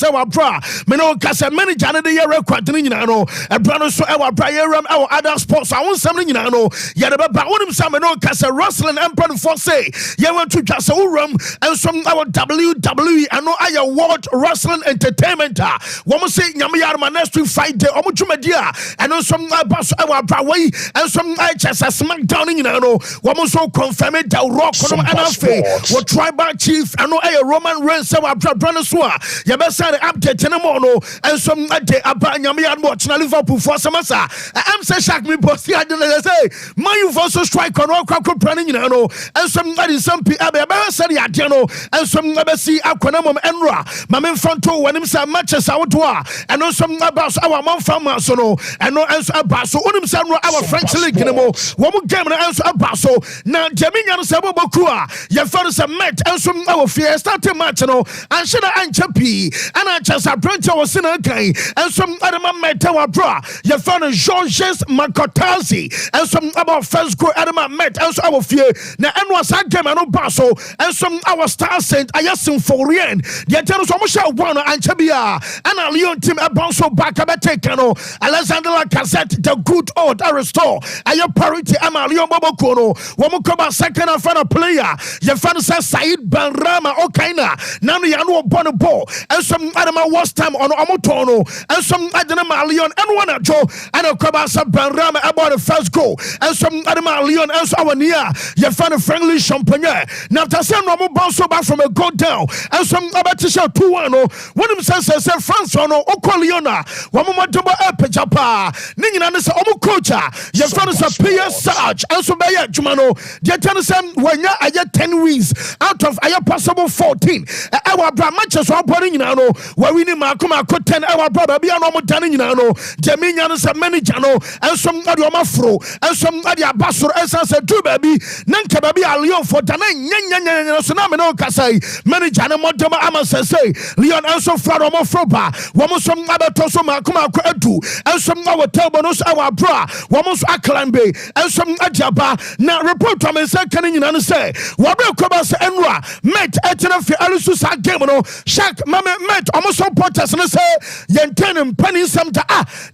say wa bra me no kasa manager ne dey record ni nyina no e bra no so e wa bra yeram e other sports a won sam ni nyina no ye de ba wonim sam me no kasa wrestling empire for say ye want to just uram and some our WWE and no aya world wrestling entertainment wo mo say nyame yarma next week Friday o mo dwumadia and some boss e wa bra we and some just smackdown ni nyina no wo mo so confirm it rock no anafe wo tribal chief and no aya Roman Reigns e wa bra no so ye be say update no more no and some ade aba nyame yarma china Liverpool for samasa am say shak me boss here dey say man you for so strike on all kwakwo planning nyina no and some pe aba say ade no and some aba see akwana mom enra mama mfanto wanim say matches awoto a and no some about our man farmer so no and no and about so onim say no our French league no mo wo mo game no and so about so na jaminya no say boboku a ye fa say met and some our fear start match no and sheda ancha pi and ancha branch was sin kan and some other man met our bra ye fa no Georges Makotazi and some about first go adama met and so our fear na and was a game no baso and some our star saint ayasin for rien the tell so much one and chabia and a Leon team a bounce back a take no Alexander Cassette the good old restore aya parity am a Leon Bobokono woman come second and final player your fan says Said Banrama Okaina none ya no born ball and some adama was time on Omotono and some adama Leon and one Joe and a Kabasa Banrama about the first goal and some adama Leon and so our near your fan friendly champagne now to send no bounce back from a goal down and some about to show 2-1 one of them says France on Okoliona one more double Pejapa Ningina is a coach your fan is a PS Sarge and so by Jumano the tennis when you are 10 wins out of a possible 14 our matches are putting in ano where we need Makuma could 10 our brother be an omotani in ano Jaminian is a manager and some other mafro and some other basur as I said, 2 baby Nanka baby a Leon for Tanan Sonamino Kasai manager and Montama Amasa say Leon also Frado Mofroba Wamos some other Toso Makuma Edu and some our Telbonos our bra Wamos Aklambe and some Ajaba now report to me second in say Wabel Kobas Enra met Etanafi Alusus Gamono Shak Mama met almost some potters and say Yentenim Penny Samta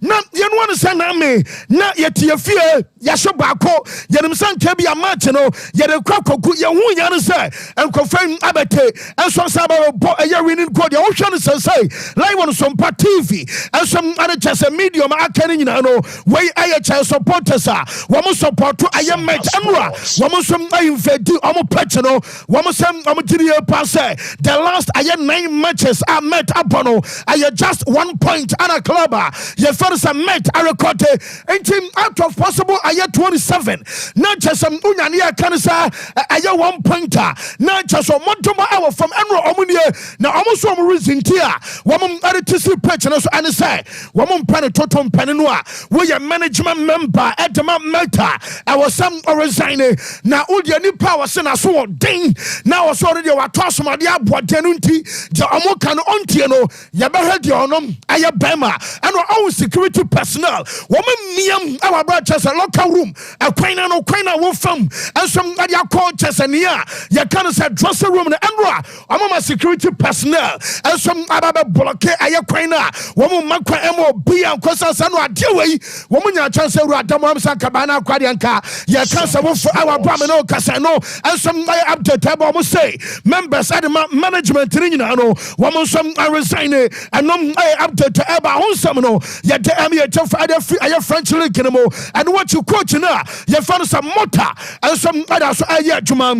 not yen one say me not yet your fear Yashabako Yenimsan Kebi a Martino yet a crocko Yawu say and confirm Abate and some Saba a year winning code the ocean say like one some TV and some other just a medium I can in know way I child supporters are one support to I am met Amra one some I invade Omo Petino one some Omotirio Passe the last I had 9 matches I met Abono I had just 1 point and a clubber your first I met I recorded and team out of possible I had 27 not just some Unyania Canasa I had 1 pointer not just a Montoma hour from Enro Omunia now almost some reason here woman added to see petros and say woman penny totum peninoa we a management member at the Meta I was some resigning now all the new power sena so ding now was already our toss my dia boatenunti the amokan ontieno ya behed your nom aya bema and our security personnel woman miam our brothers a local room a quina no quina wo fam and some dia call chesania ya can say dressing room and our security personnel and some ababa block aya quina woman makwa emo bi an kosa sanu adewe woman ya chance radam amsa kabana kwadianka ya can say wo our brameno kasano and some update about say members at the management nyina no woman some resign and no update about on some no ya de am ya chef aya French league no and what you coach na ya find some motor and some others aya juma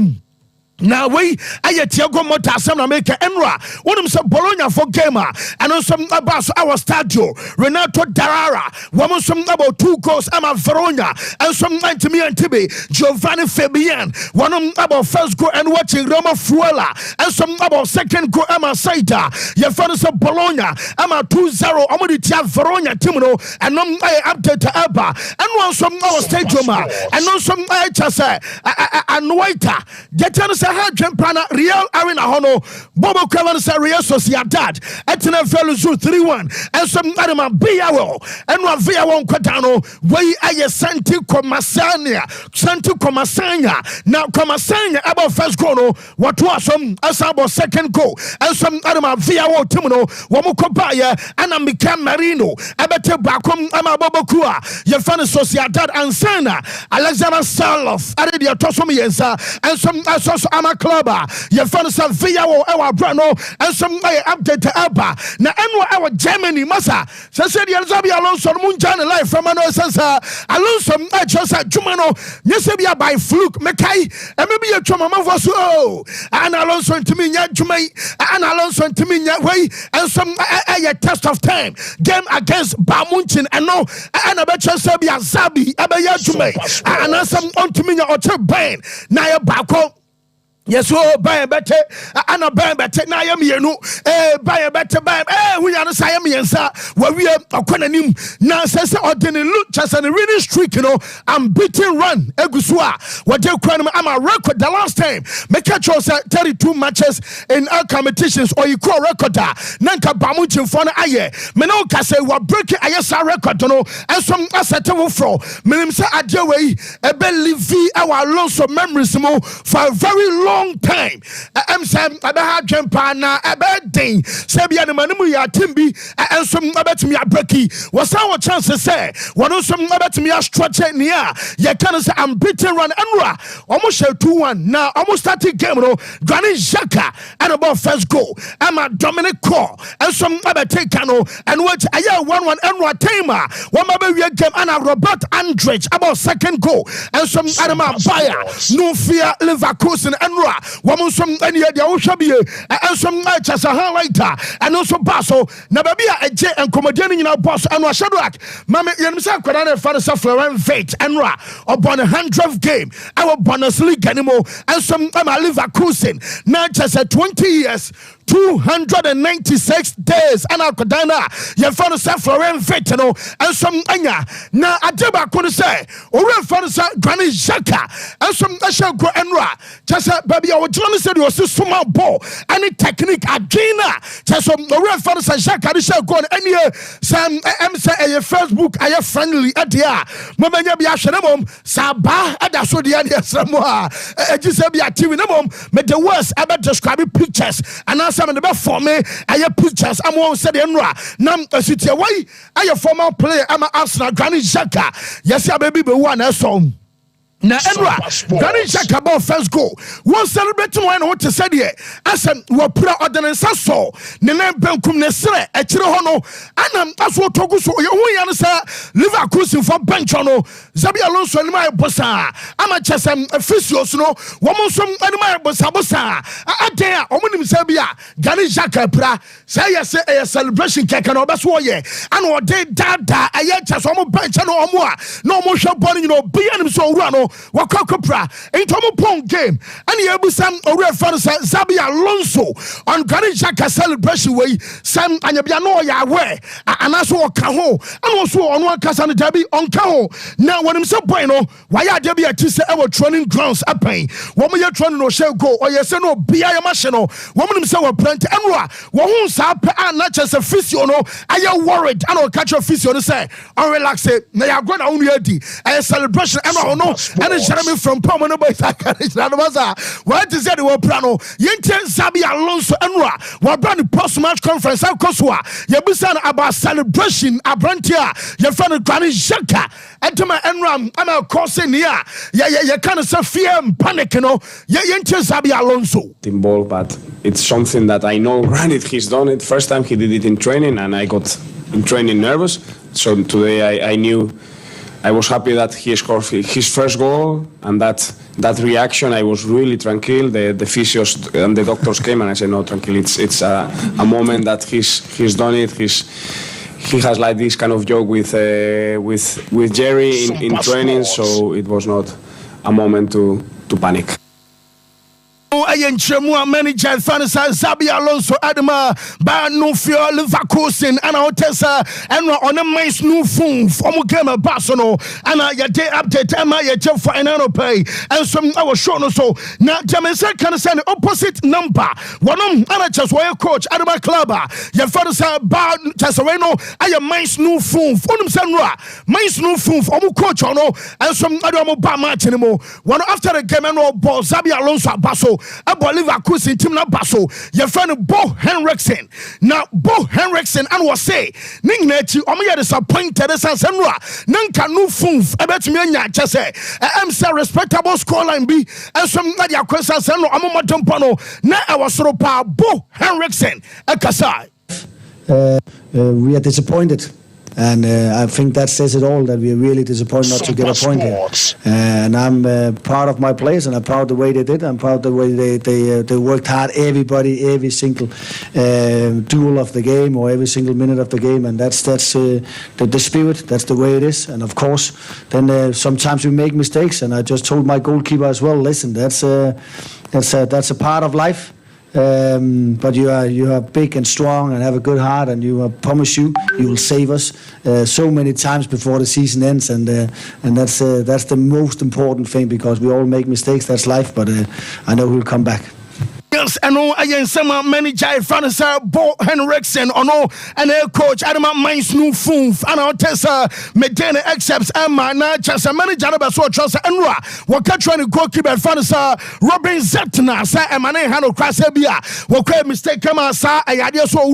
now we I Tiago Mota some America Enra one some Bologna for gamer and on some about our stadio Renato Darara one some about 2 goals Ama Verona and some 90 million Tibi Giovanni Fabian one about first goal and watching Roma Fruela and some about second goal Ama Saita your father's of Bologna Ama 2-0 Amoditia Verona Timono and I update Eba and one some our stadium and on some I just say and waiter get Ebeha Jempana Real Arena Hono Bobo Cravan Real Sociedad Etina Veluzu 3-1 and some Adama Biawo and Ravia won Quatano way aye Santi Comasania Santi Comasania now Comasania about first goal what was some Asabo second goal and some Adama Viawo Timono Wamukobaya and Amikam Marino Abete Bakum Amabobokua Yefana Sociedad and Sana Alexander Salof Adia Tosomi and some Asos Ama Clubber Yefana Viawo Ewa Brano and some update Abba na Enwa Ewa Germany Masa said Zabi Alonso Munjan life from Mano Sansa Alonso Chosa Jumano Yesebia by fluke Mekai and maybe a Choma Vosu and Alonso to me Jumay and Alonso to me way and some a test of time game against Bamunchin and no and a better Sabia Zabi Abaya Jumay and some on to me or Bain Naya Bako. Yes, oh, buy a better, and a buy better. Now I'm here, no, buy a better, buy, we are the Siamese, where we are a quananim. Now says, or didn't look just a really streak, you know, I'm beating run, Egusua. What you call I'm a record the last time. Make catch us 32 matches in our competitions, or you call recorder. Nanka Bamuchin Fona Aye, Menoka say, what break it, I saw record, you know, and some assetable fro. Minimsa Adjaway, a belly V, our loss of memories for a very long time. I'm saying about Jampana, about Dane, Sabia, the Manamu Timbi, and some about me a breaky. Was our chance to say, what also about me a structure near? You can say I'm beating run and almost 2-1 now, almost started game. Granny Xhaka and about first goal. I'm a Dominic Core and some about Tekano and what I 1-1 and Tamer. One maybe game and a Robert Andrich about second goal and some Adama Bayer, no fear, Leverkusen and woman some any of the Oshabie and some nights as a highlighter and also Basso Nababia a J and Comedian in our boss and Shadrach Mamma Yamsa Kodana Fanasa Florent Vate and Ra upon a 100th game our bonus league anymore and some Leverkusen not just at 20 years 296 days and Alcodana, you found yourself Florent Vetano and some Anya. Now, Adeba could say, or found Granny Xhaka and some National Go and Ra. Just baby, I was trying to say you was a small ball, any technique Agina. Just some found Xhaka, the shall go on any some MC a Facebook, I have friendly at the Mamma Yashanamum, Sabah, and that's what the idea Samoa. Giuseppe TV, made the worst ever describing pictures and some of the best for me. I have pictures. I'm one said Enra. Nam a city away. I have former player. I'm an Arsenal Granny Xhaka. Yes, I baby one song. Na Enra, Granny Xhaka about first goal. One celebrating one what to say here. As a wapura ordinance so. Nene benkum nesre echire hono. Anam aso togu so. You understand? Leverkusen for bench hono. Zabi Alonso ni my bossa. Ama chesem officials no. Woman some ni my bossa. Adea omunim sabia. Granny Xhaka pra. Say yes a celebration cake and obeso ye. And what they dada aye chese omo bench no omo. No mo show body you know be anim so run. Wakokopra into a pong game and you have some Zabi Alonso on Granny Xhaka celebration way Sam and Yabiano Yahweh and also Kaho and also on one Casan Debbie on Kaho. Now when I'm so bueno, why are Debbie at our training grounds up paying? Woman you're trying to shall go or yes no be a machino. Woman himself plenty and won't sap and not just a physio no. I am worried and I'll catch a physio to say or relax it. They are going only a celebration and I know. And it's Jeremy from Pomona Boy Sakaris. What is that? Prano, Yenten Zabi Alonso Enra, what brand post match conference, of Koswa, Yabusan about celebration, Abrantia, your friend Granny Xhaka, Entoma Enram, I'm a cousin here. You can't say fear and panic, you know. Yenten Zabi Alonso. Team ball, but it's something that I know. Granted, he's done it. First time he did it in training, and I got in training nervous. So today I knew. I was happy that he scored his first goal, and that reaction, I was really tranquil. The physios and the doctors came, and I said, "No, tranquil. It's a moment that he's done it. He has like this kind of joke with Jerry in training, so it was not a moment to panic." Ayenchemu manager Fanasa Zabi Alonso Adama ba no fear Leverkusen and Otessa and on a mice new phone from Gama Basono and your day update Emma your job for an pay and some our show no so now Jamesa can send opposite number one and just where coach Adama Clubber your Fanasa ba Tasareno and your mice new phone for them Sanra mice new phone from coach on and some other ba match anymore one after the game and ball Zabi Alonso Baso about Leverkusen team na baso your friend Bo Henriksen now Bo Henriksen and was say ning nechi omo disappointed sanwa nanka no funf ebetumi anya chese am say respectable scoreline bi ensom na dia kwesa sanno omo motompo no na awasoro pa Bo Henriksen ekasai we are disappointed. And I think that says it all, that we are really disappointed not to get a point here. And I'm proud of my players, and I'm proud of the way they did. I'm proud of the way they worked hard, everybody, every single duel of the game or every single minute of the game. And that's the spirit, that's the way it is. And of course, then sometimes we make mistakes. And I just told my goalkeeper as well, listen, that's a part of life. But you are big and strong and have a good heart, and I promise you will save us so many times before the season ends, and that's the most important thing, because we all make mistakes. That's life, but I know we'll come back. Yes, and I am some manager Fanasa Bo Henriksen or no and coach Adama Mines new phone and our Tessa Medina accepts Emma Nachas a manager of so trust and what trying to goalkeeper Fanasa Robin Zetna sa Emane Hano Crasabia what mistake come sa Ayadia so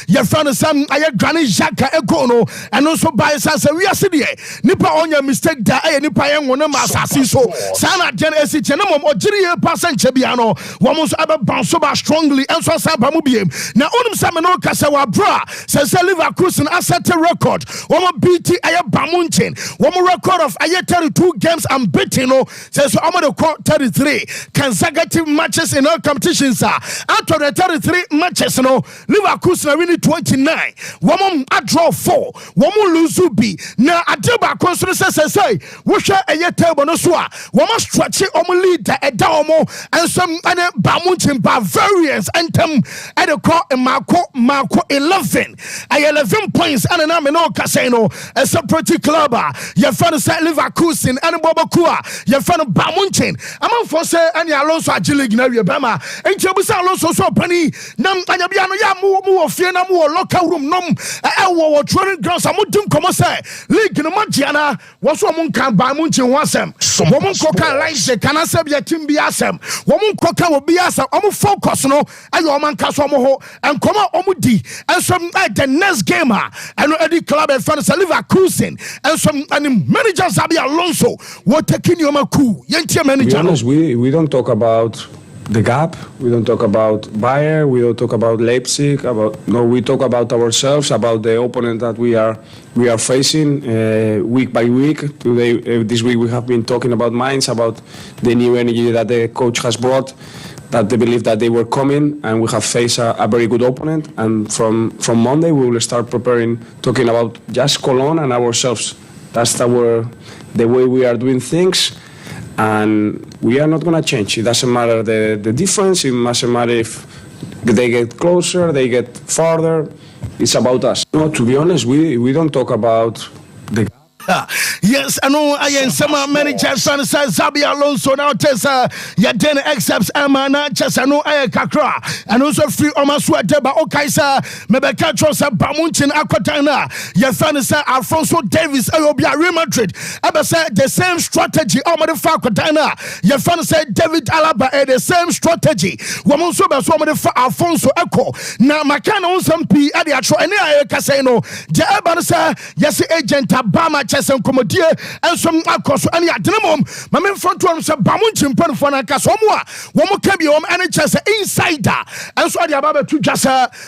your Fanasa Aya Granny Jacka Econo and also by Sasa we are city Nipa on your mistake da Nipa Yang one Masasi so Sana Gen Esichenum or Jiria Passan Chebiano Wamos Bansoba strongly and so Sabamubiem. Now, Onum Samano Kasawa Bra says Leverkusen asset record. One BT Aya Bamunchin. One record of Aya 32 games unbeaten. Says Amado 33 consecutive matches in all competitions. Out of the 33 matches, Leverkusen are winning 29. One draw 4. One lose B. Now, Adeba Constance say, Wisha Aya Tabonosua. One stretch it on lead a Daomo and some other Bamunchin. Bavarians anthem at the court in Marco 11. I 11 points and an amino casino a separate club. Your friend said Leverkusen and Bobakua. Your friend Bamunchin. I'm for say and Alonso Agilig Naria Bama. And Jabusa Alonso so penny. Nam Ayabiano Yamu of Fiena locker room num a training grounds. I would come say League no Magiana was one can Bamunchin wasem. Woman coca likes the Canasabia Timbiasem. Woman coca will be as focus no ayo man kaso mo ho and come omudi and some the next game and the club and fans Leverkusen and some and manager Zabi Alonso what taking your cool yentia manager. To be honest, we don't talk about the gap, we don't talk about Bayer, we don't talk about Leipzig, we talk about ourselves, about the opponent that we are facing week by week. Today this week we have been talking about Mainz, about the new energy that the coach has brought, that they believe that they were coming, and we have faced a very good opponent. And from Monday we will start preparing, talking about just Cologne and ourselves. That's the way we are doing things, and we are not going to change. It doesn't matter the difference. It doesn't matter if they get closer, they get farther. It's about us. No, to be honest, we don't talk about the. Yes, I know I am some manager son says Zabi Alonso now Tessa Yaden accepts Amana Chess I know I Kakra and also free Omasua Deba Okaisa Mebeka Trosa Bamunchin Aquatana Yathanisa Alfonso Davis Ayobia Real Madrid Eba said the same strategy Omar Fakotana Yathanisa David Alaba the same strategy Wamonso Basomade Alfonso Echo now Makana on some P Adiatro and I Casino Jabanasa yes agent Abama and Commodore and some across any adenum. My front one said Bamunchin Penfona Casomua, one more Cabium and a chess insider. And so the Ababa to just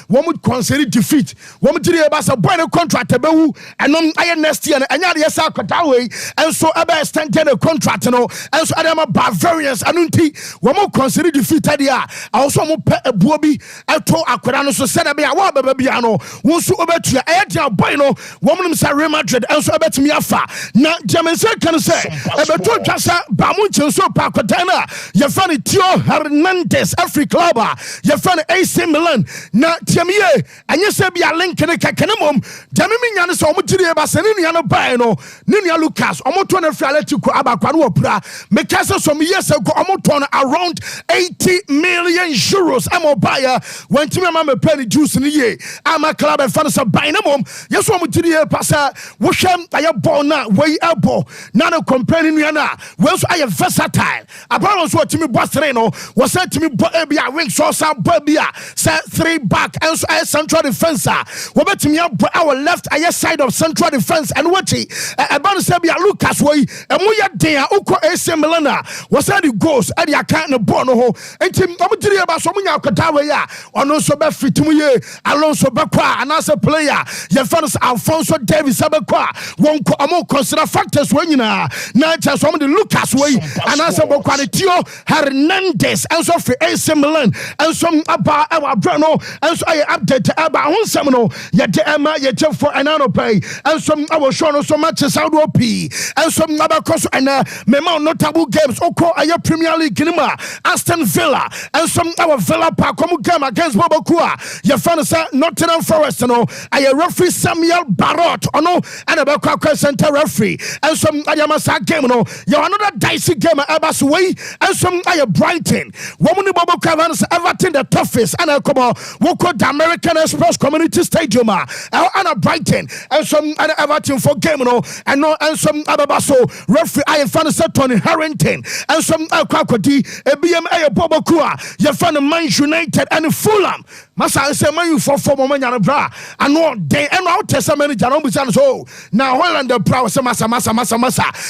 one would consider defeat. One would do about a bueno contract and iron nesty and Yasa Kotawe, and so Abba extended a contract and so Adama Bavarians Anunti, one more consider defeat. I also want a bobby, I told Aquarano so said I be a Wababiano, won't so over to your Adia Bueno, woman Real Madrid, and so about me. afa na James can say ebeto twasa ba mu ncheso pa kwatana ye fa ne Tio Hernandez Africa club ye fa ne AC Milan na tiamie anye se bia link ne kakene mom jamimi nya ne so omo tiri e ba se ne nua no bai no ne nua Lucas omo to na frale tiko abakwa no opura me kase some years ago omo to no around 80 million euros amo buyer when timi ma me penny juice ne ye ama club e fa ne so bai ne mom yeso omo tiri e pasa wo hwem aye ball na we abo na no compare nua na we so aye versatile abaro so timi boss no was said to me a wing so some bobia set 3 back and so a central defense we bet me our left side of central defense and what about Sabia Lucas way and we are there uko AC Milan was said the goals at the account no bono and team omutiri about so munya katawe ya ono so be fitimu ye Alonso Bakwa and as a player your fans Alfonso Davis Abakwa won ko amo consider factors when you na chance some the Lucas way and as a Bakwa Tio Hernandez and so for AC Milan and some about our Bruno and so I update about one seminal yet Emma yet for an anno pay and some our show so much as out P and some other cost and memo notable games oko aya Premier League kinima Aston Villa and some our Villa Park come game against Bobokua your fans Nottingham Forest no aya referee Samuel Barrot no and about center referee and some ayamasa game no you another dicey game abas way and some aya Brighton woman Bobokua Everton the toughest and come on woko the American Express Community Stadium and Brighton and some other Everton for game no and some ababaso referee I fan set Tony Harrington and some Kwakodi BMA Bobokua you fan Man United and Fulham masa say Man for moment yana bra and no day and out testament janom bisan so now Holland the proud say masa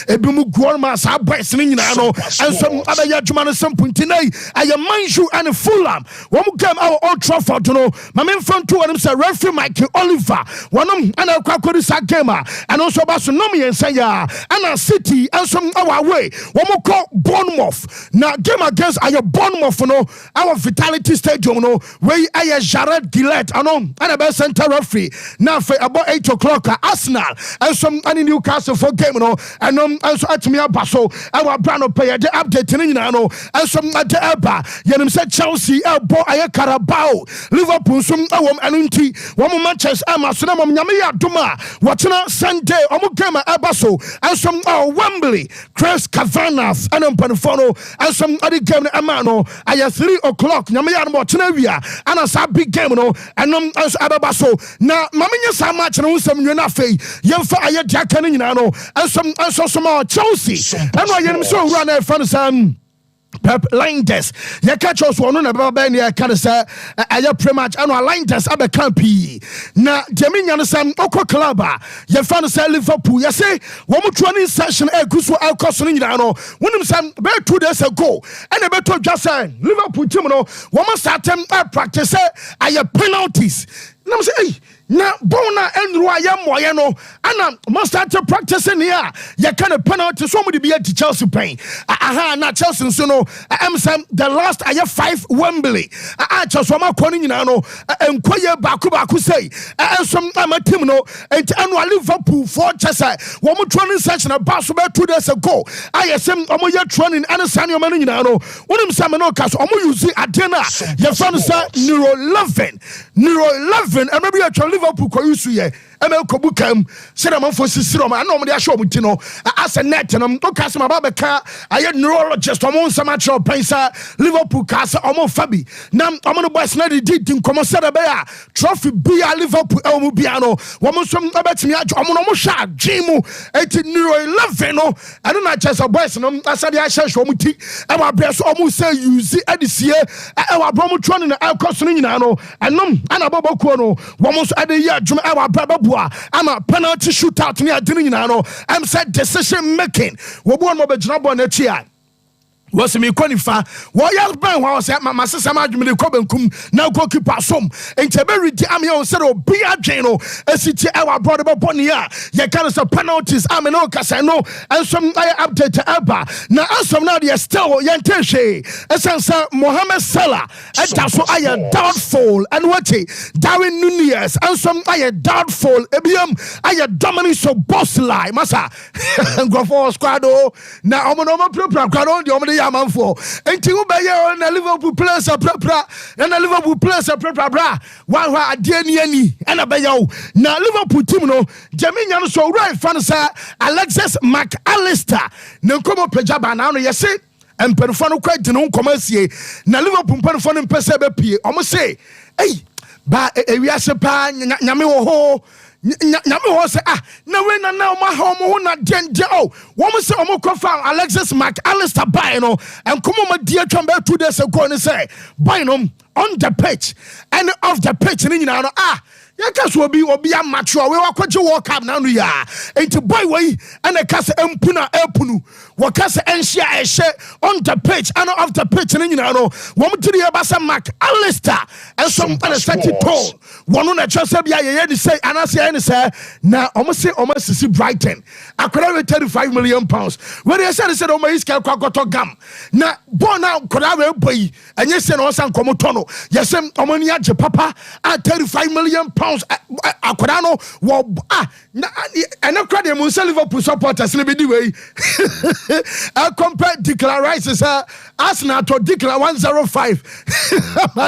ebimu gol masa boys ni nyina no and some other yadwuma some puntinai I Man U and Fulham one game our Old Trafford no my main front two and say referee Michael Oliver one and Kwakodi sa game and also baso no me say ya and City and some our way one more call Bournemouth now game against our Bournemouth no our Vitality Stadium no where I Jared Gillette and a best center referee now for about 8 o'clock Arsenal and some and Newcastle for game no and also at me baso our brand of player the update in no and some at the Eba yenim said Chelsea elbow aye Carabao Liverpool some anunti one Manchester Arsenal nyame ya duma watching Sunday game Ebaso and some Wembley Chris Kavanagh and Panifono and some other game Emano aye 3 o'clock nyame ya watching and a big game no and as Ababaso na maminya sa match no some you na fei yemfa aye diaka ni nyina no and some Chelsea and why yenim so run e fan sam Pep Linders ya catch us one na baba ne ya kan say aye pre-match and Linders abeka pi na Jaminya no sam okọ club ya fan say Liverpool ya say wo mo training session e kuso alcoso ni nyina no wonim sam be 2 days ago and e be to just Liverpool team no wo mo start practice aye penalties na say hey na bona enru ayem no ana must start practicing here ya kind of penalty so mo be at Chelsea pain na Chelsea so no am sam the last aye 5 Wembley Chelsea ma ko ni nyina no enkoye baku say some am team no and annual Liverpool for Chelsea wo mo training session about so 2 days ago ayesem omo ye training and sanyo man nyina no wonim sam no cast omo use adena ya fan say neuro 11 and maybe actually Liverpool ko yusu ye emel ko bukam se na man fo sisiro ma na omde ahwe omti no as a net no to cast ma ba ka aye neurologist omo nsama cho pensa Liverpool cast omo fabi na omo no boys na di nkomo se da be ya trophy bia Liverpool omo bia no omo som abetimi ajo omo no mo hwa adwemu eti neuro 11 no anu na chesa boys no asade ahye hwe omti e wa bre so omo say use edisie e wa bro mo training na alcoso no nyina no enom ana bobokuo no omo so ade ya adwuma e wa bra ama penalty shootout ni adini nyina no am said decision making wo bo no be gina bo na chia was me quanifa warriors ban was my sister madwumde kobenkum na goalkeeper som enteberity am here said obi adweno asiti our brother boni a ye can say penalties am no kasa no and some update aba na asom na dey still ye ntehwe esansa Mohamed Salah eta so aye doubtful and what Darwin Nunez and some aye doubtful ebiam aye Dominic Szoboszlai masa ngofo squad na omo prepare on the Yamanfo. Enti ubeye na Liverpool players prepra na Liverpool players prepra bra wa adie ni na beyo na Liverpool team no Jaminya no so right fan say Alexis McAllister na nkomo pejaba na no yese emperfo no kwadi no nkomasie na Liverpool emperfo no mpese be pie omo say ei ba ewiase pa nyame wo ho nyame ho say na we na ma ho na denje wo say omo kofa Alexis McAllister buy no and come ma die twamba 2 days ago ni say buy no on the pitch and off the pitch ni nyina no yakaso obi amacho we wakwaje World Cup na no ya enti boy we and the kase empuna epunu wakase enhia ehye on the pitch and off the pitch ni nyina no wo mtiri e basa McAllister and some set it tall one na chose bia ye ni say anase ni say na omo Brighton akwara we 35 million pounds when they said omo iska kwakoto gam na born now kwara we boy enye say no san komoto no yesem omo ni age papa at 35 million pounds akwara no wo na ena kwara dem Liverpool supporters ni be di way compare Declan Rice say Arsenal to Declan 105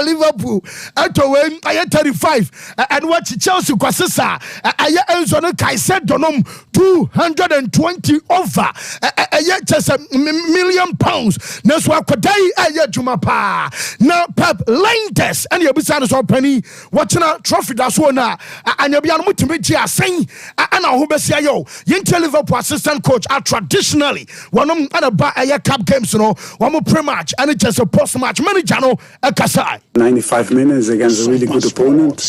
Liverpool to win 35 and what Chelsea kwasesa aye Enzo no kai said donom 220 over just million pounds na so akodai aye juma pa na Pep Linders and you be say so penny watching a trophy that's one na anya bia no mutimi ji asen ana ho besia yo yente Liverpool assistant coach are traditionally wonom ana ba aye cup games no one pre-match and it's just a post-match manager no akasai 95 minutes against a really good opponent.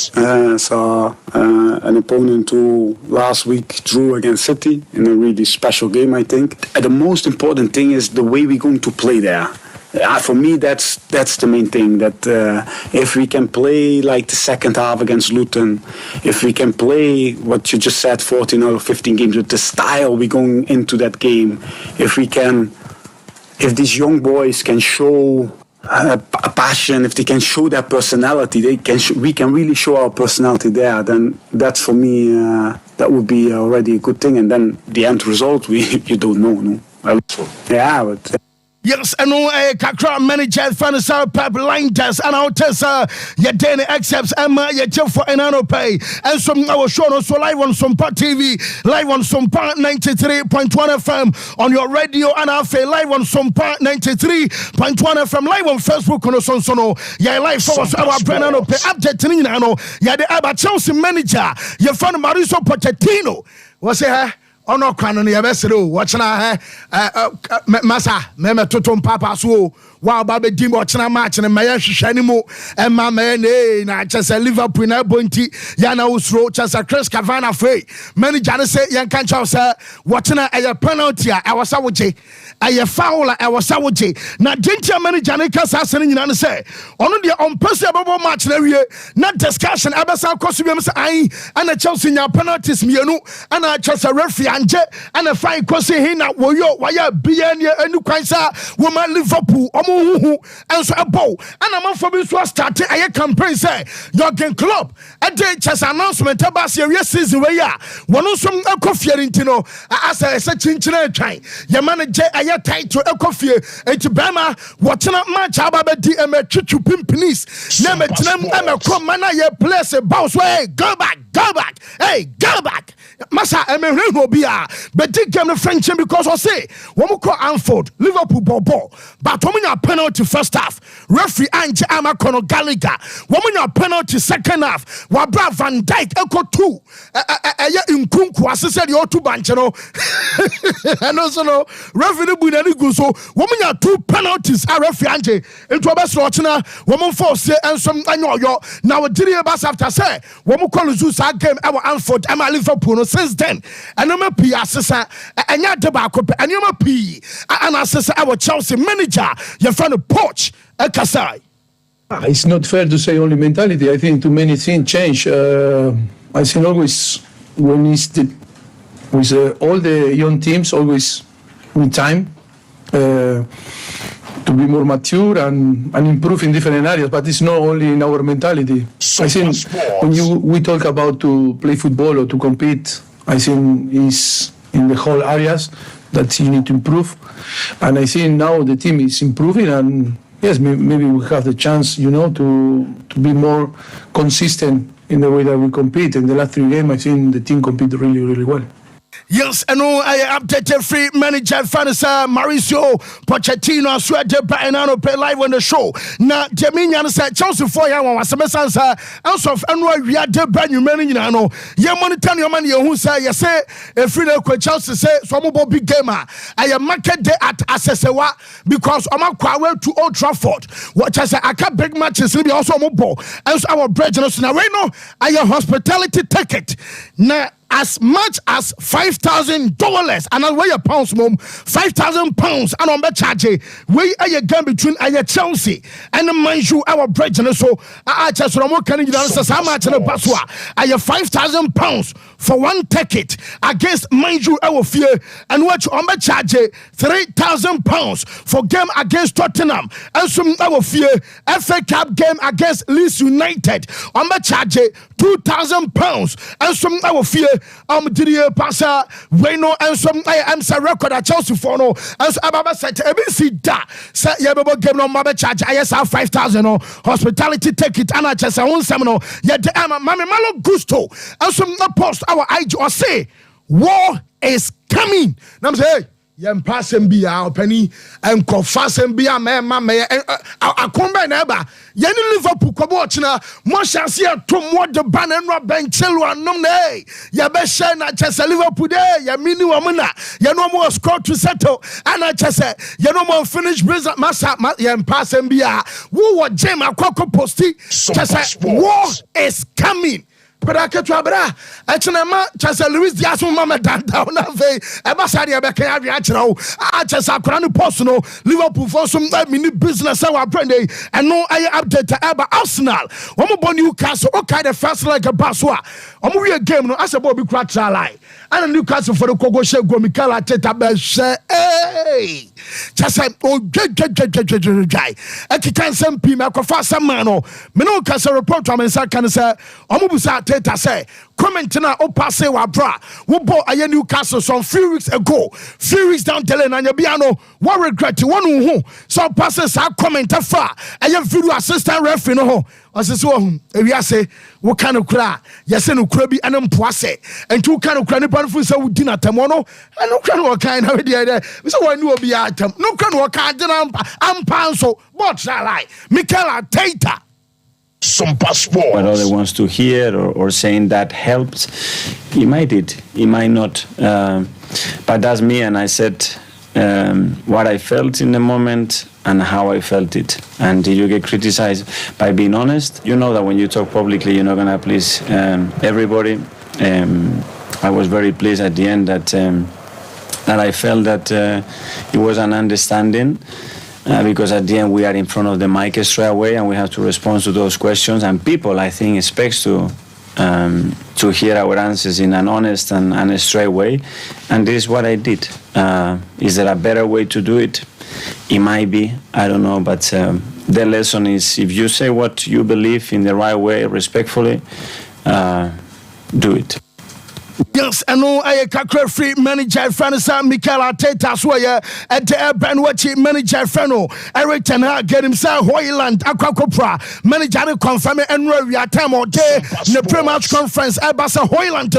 So an opponent who last week drew against City in a really special game, I think. The most important thing is the way we're going to play there. For me, that's the main thing. That if we can play like the second half against Luton, if we can play what you just said, 14 or 15 games with the style we're going into that game, if these young boys can show a passion, if they can show their personality, we can really show our personality there. Then that's for me that would be already a good thing. And then the end result, you don't know, no. Yeah, but. Yes, and Kakra manager Fanasa Pep Linders and our Tessa Yadene accepts Emma Yajem for Enano Pay and some our show also live on Sompa TV, live on Sompa 93.1 FM on your radio and our live on Sompa 93.1 FM, live on Facebook on Sonsono. Yeah, live for us our Brenano Pay update Nino. Yeah, the Abba Chelsea manager, your fan Mauricio Pochettino. What's it? Ono kwano ne yebesero wochena masa meme totom papa so wa ba be dim wochena match ne maye hwehwani mu emma me ne na chese Liverpool na bonti ya na usro chese Chris Cavana free manager ne say yen kan chaw say wochena eye penalty a ewasa woje eye foul a ewasa woje na dentia manager ne kasa asene nyina ne say ono de on pese babo match na wie na discussion abasa koso bi say ai ana Chelsea nya penalties mienu ana chese referee anje ana fine kwese he na woyo waya bia ne anu kwansa woman Liverpool omo huhu enso ebo ana manfo bi so start aye campaign say Jurgen Klopp e dey chess announcement about serious season we ya wono so ekofiere ntino asa ese chinchina atwan ye manager aye title ekofie enti bema wochena match aba di emetwetwu pimpinis na metinam emekom na ye place bounce way go back hey go back masa emehwe obi a but dig game the French because I say womo call Anfield Liverpool bobo but womo penalty first half referee anje amakono Gallagher womo penalty second half wa bra Van Dijk eko 2 nkunku asese de otu banche no and also no referee bu na ni go so womo 2 penalties a referee anje into obesro ochina womo force ensom anyoyo na we diri bas after say womo call Zeus game our Anfield ama Liverpool Liverpool no since then. And I'm a P assessor, and you're the back up, and you're a P. And assessor our Chelsea manager, your friend of Poch, a Kasai. It's not fair to say only mentality. I think too many things change. I think always when it's with all the young teams, always with time to be more mature and improve in different areas. But it's not only in our mentality. I think when we talk about to play football or to compete, I think it's in the whole areas that you need to improve. And I think now the team is improving, and yes, maybe we have the chance, to be more consistent in the way that we compete. In the last 3 games, I think the team competed really, really well. Yes, and I updated free manager Fanasa Mauricio Pochettino sweat and I pay live on the show. Now, Jaminian said Chelsea for you was a message out of annual we had the brand new manager. Your money tell your money who say you say a free Chelsea say some big gamer. I am market day at Assessewa because I'm a to Old Trafford. What I say I can't big matches will be also mobile. And so our brethren now we know I have hospitality ticket. Now as much as $5,000 and I'll weigh a pounds mom £5,000 and on the charge we are a game between Chelsea and the Manju our brethren. So I just want to answer how much in the Baswa I have £5,000 for one ticket against Manju our fear and watch on the charge £3,000 for game against Tottenham and some our fear FA Cup game against Leeds United on the charge £2,000 and some our fear did you pass Wayno and some I'm sa record at Chelsea for no as Ababa said ABC da say yebebo game no mabe charge ISR 5,000 hospitality ticket and I just one seminar yeah the mama malo gusto and some post our IG or say war is coming nam say yem passem bia opani and confasem bia me akomba na eba yeni Liverpool kobo china mo chance to mo de ban and benchelu anom na ya be share na chese Liverpool dey ya mini wo na ya no mo score to settle and I chese ya no mo finish business masa yem passem bia wo gem akoko posti chese war is coming. But I can't abra. Actually, Chelsea Luis Diaz mama down na ve. Eba sari eba kaya reaction. Chelsea akurani personal Liverpool for some mini business our brand and no I update eba Arsenal. Omo bon Newcastle. Okay, the first like a baswa. Omo we game no as a Bobby Cratcha lie. And Newcastle for the Kogo Shego Mikel Arteta be hey. Chelsea oh guy. Eki kan sem pi me akofa samano. Me no Newcastle report am say kan say omo busa Teta say, comment na o passe wa bra. We bought a Newcastle some few weeks ago. Few weeks down the lane and you biano. What regret you one who so passes our comment far. And you video assistant referee no. As so if you say what kind of cry? Yes, no crabby and poisse. And two kind of cranny panfu so dinner tamono. And no can what kind of idea. So I knew be item. No can what kind of panso. What shall I? Mikel Arteta. What other wants to hear or saying that helps, he might he might not. But that's me, and I said what I felt in the moment and how I felt it. And did you get criticized by being honest? You know that when you talk publicly, you're not gonna please everybody. I was very pleased at the end that I felt that it was an understanding. Because at the end we are in front of the mic straight away and we have to respond to those questions, and people I think expect to hear our answers in an honest and a straight way, and this is what I did. Is there a better way to do it? It might be, I don't know, but the lesson is if you say what you believe in the right way, respectfully, do it. Yes, I know I can't free manager Franisa Mikel Arteta swear at the urban watching manager Freno Eric Ten Hag get himself Hoyland Aquacopra manager confirm and we are time or day the pre-match conference Abasa Hoyland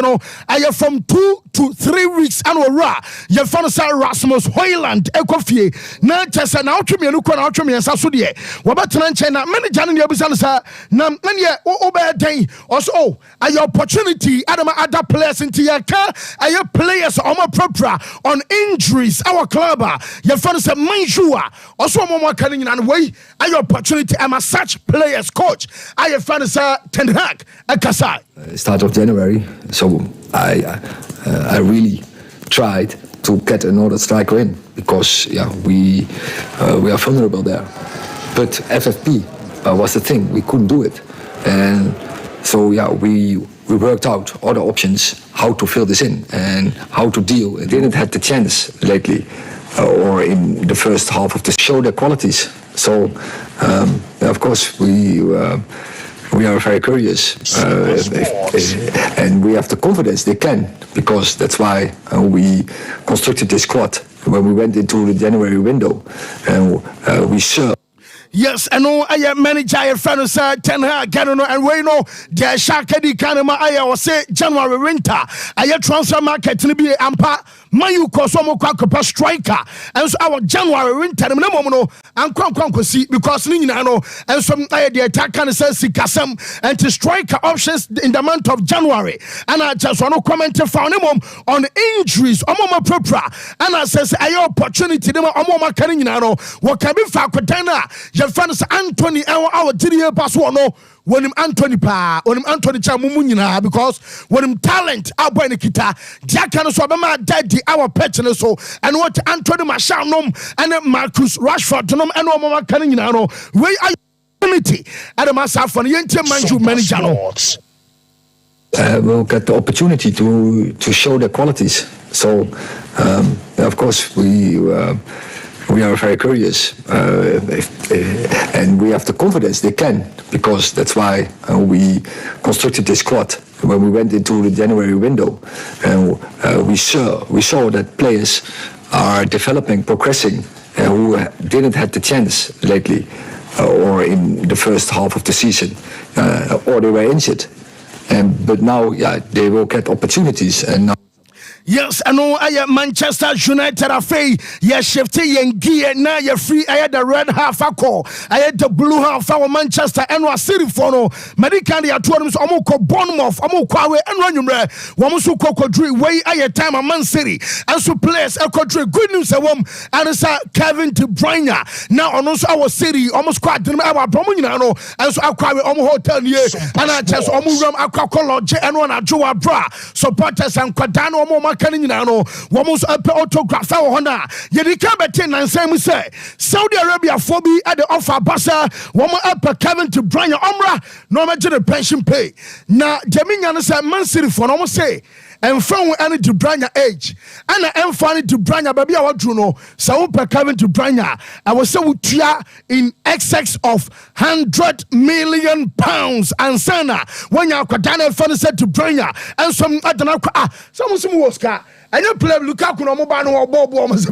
I have from 2 to 3 weeks and ra your Franisa Rasmus Hoyland Ekofie na chesa na otwemi anu kwa na otwemi ensa so de wabatena nche na manager ne yabisa sa na mane obeden also an opportunity adama other players into your car and your players on injuries. Our club, your friends are Manjua, also more coming in way. And your opportunity, I'm a such players coach. I have friends Ten Hag at Kasai. Start of January, so I really tried to get another striker in because we are vulnerable there. But FFP was the thing, we couldn't do it, and so we worked out other options how to fill this in and how to deal. It didn't have the chance lately or in the first half of the show their qualities. So of course we are very curious and we have the confidence they can, because that's why we constructed this squad when we went into the January window, and we saw. Yes, I know I am manager a friend sir Ten Hag and we know the Shakadi Kanama I was say January winter. I transfer market to be ampa Mayu Kosomo Kwakapa striker, and so our January winter no and Kwanko see because Nino and some the attack can say Sikasem and to striker options in the month of January. And I just want to comment found him on injuries Omoma Propra, and I says I opportunity them Omoma Kaninano what can be Fakotana. Friends Anthony our TDA pass one no when him Anthony pa when him Anthony Chamumunyina because when him talent our Nikita Jackano Swabama daddy our petchen so and what Anthony Mashanom and Marcus Rashford nom and Mama Kaninano we are unity at the Massa for the Manju manager. We'll get the opportunity to show their qualities. So of course we are very curious and we have the confidence they can, because that's why we constructed this squad when we went into the January window, and we saw that players are developing, progressing, who didn't have the chance lately or in the first half of the season, or they were injured, but now they will get opportunities. And now yes, I know I am Manchester United affair. Yes, shifty and gear now you're free. I had the red half a call. I had the blue half for Manchester and was city for no medical. I told him Omoko Bournemouth, Omokwawe and Ranumre. Wamusu Kokodri way I had time a Man City. And so players a country good news a woman and it's Kevin De Bruyne. Now on us our city almost quite didn't our Bromunano and so I quite Omo Hotel here and I just Omuram Aquacolo and one at Joa Bra supporters and Quadano Omo Kaninano, Wamos autograph Hona, Yedika Betin and Sam say Saudi Arabia phobia at the offer Bassa, Woman up Kevin to Brian Omra, no matter the pension pay. Now, Jamina said Man City for almost say. And from any to Branya age, and I am funny to Branya, baby. I Juno, so per Kevin to Branya. I was so tia in excess of £100 million. And Sana, when you are Daniel Funny said to Branya, and some other some was car. And you play Lukaku no mobile or Bob Womas.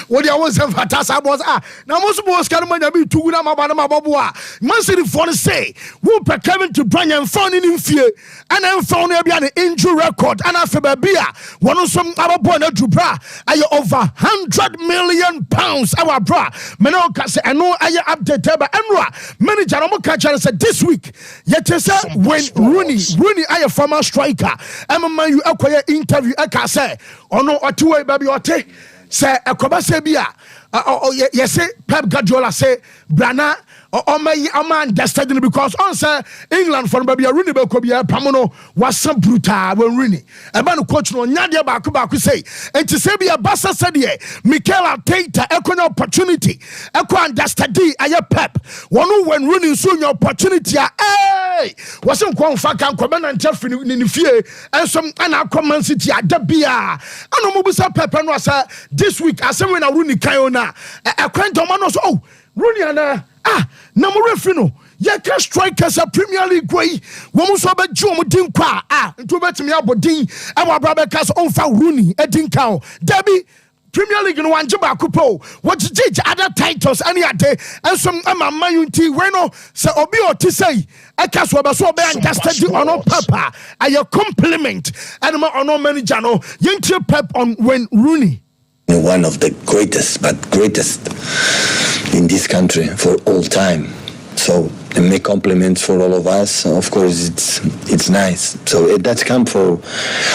What you was a Fatasa was now most of us can be 2 Namabana Babua. Man City for say, whoop Kevin to Branya and found in fear, and then found an injury record, and after Babia, one of some other boy to bra, I over £100 million. Our bra, Menoka say, I know I update by Emra. Many Janamo catcher said this week, yet when Rooney, I a former striker, Emma, you acquire interview aka say ono otuwe baby ote say akoba say bia yes say Pep Guardiola say Brana o man understand because on say England for baby Rooney be ko bia pamono was some brutal when Rooney e ba no coach no nyade ba ko say enti say bia Barca said here Mikel Arteta economic opportunity eco understand aye Pep one when Rooney so your opportunity wasn't quite can come and tell in fear and some Man City at the beer. I know Mubusa Pep and was this week. I said when I Rooney Kayona, a quaint manos. Oh, Rooney and number refino. Ya can strike as a Premier League way. Woman so bad Joe Dinqua. To bet me about Ding. Our brother cast on for Rooney, a Dinkow. Debbie. Premier League no one jaba kupo. What did other titles any day and some Mayunti Weno say Obi or to say I cast what so be understood on no papa. I your compliment and my honor manager no Yenti Pep on when Rooney. One of the greatest in this country for all time. So and make compliments for all of us. Of course, it's nice. So that's come for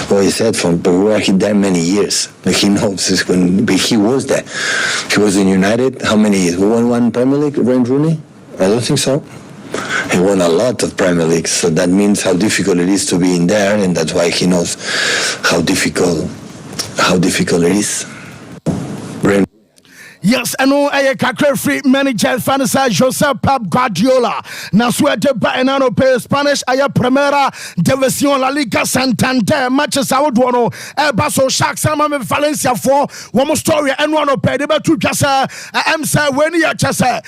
what he said from where he there many years. He knows this when he was there. He was in United. How many years? Won one Premier League, Wayne Rooney? I don't think so. he won a lot of Premier Leagues, so that means how difficult it is to be in there, and that's why he knows how difficult it is. Yes, I know I a free manager Fanasa Joseph Pep Guardiola. Na suete ba enano pe Spanish aya Primera División La Liga Santander matches I would want Baso Sharks and Valencia for one story and one of Pedeba to just I'm say when you just a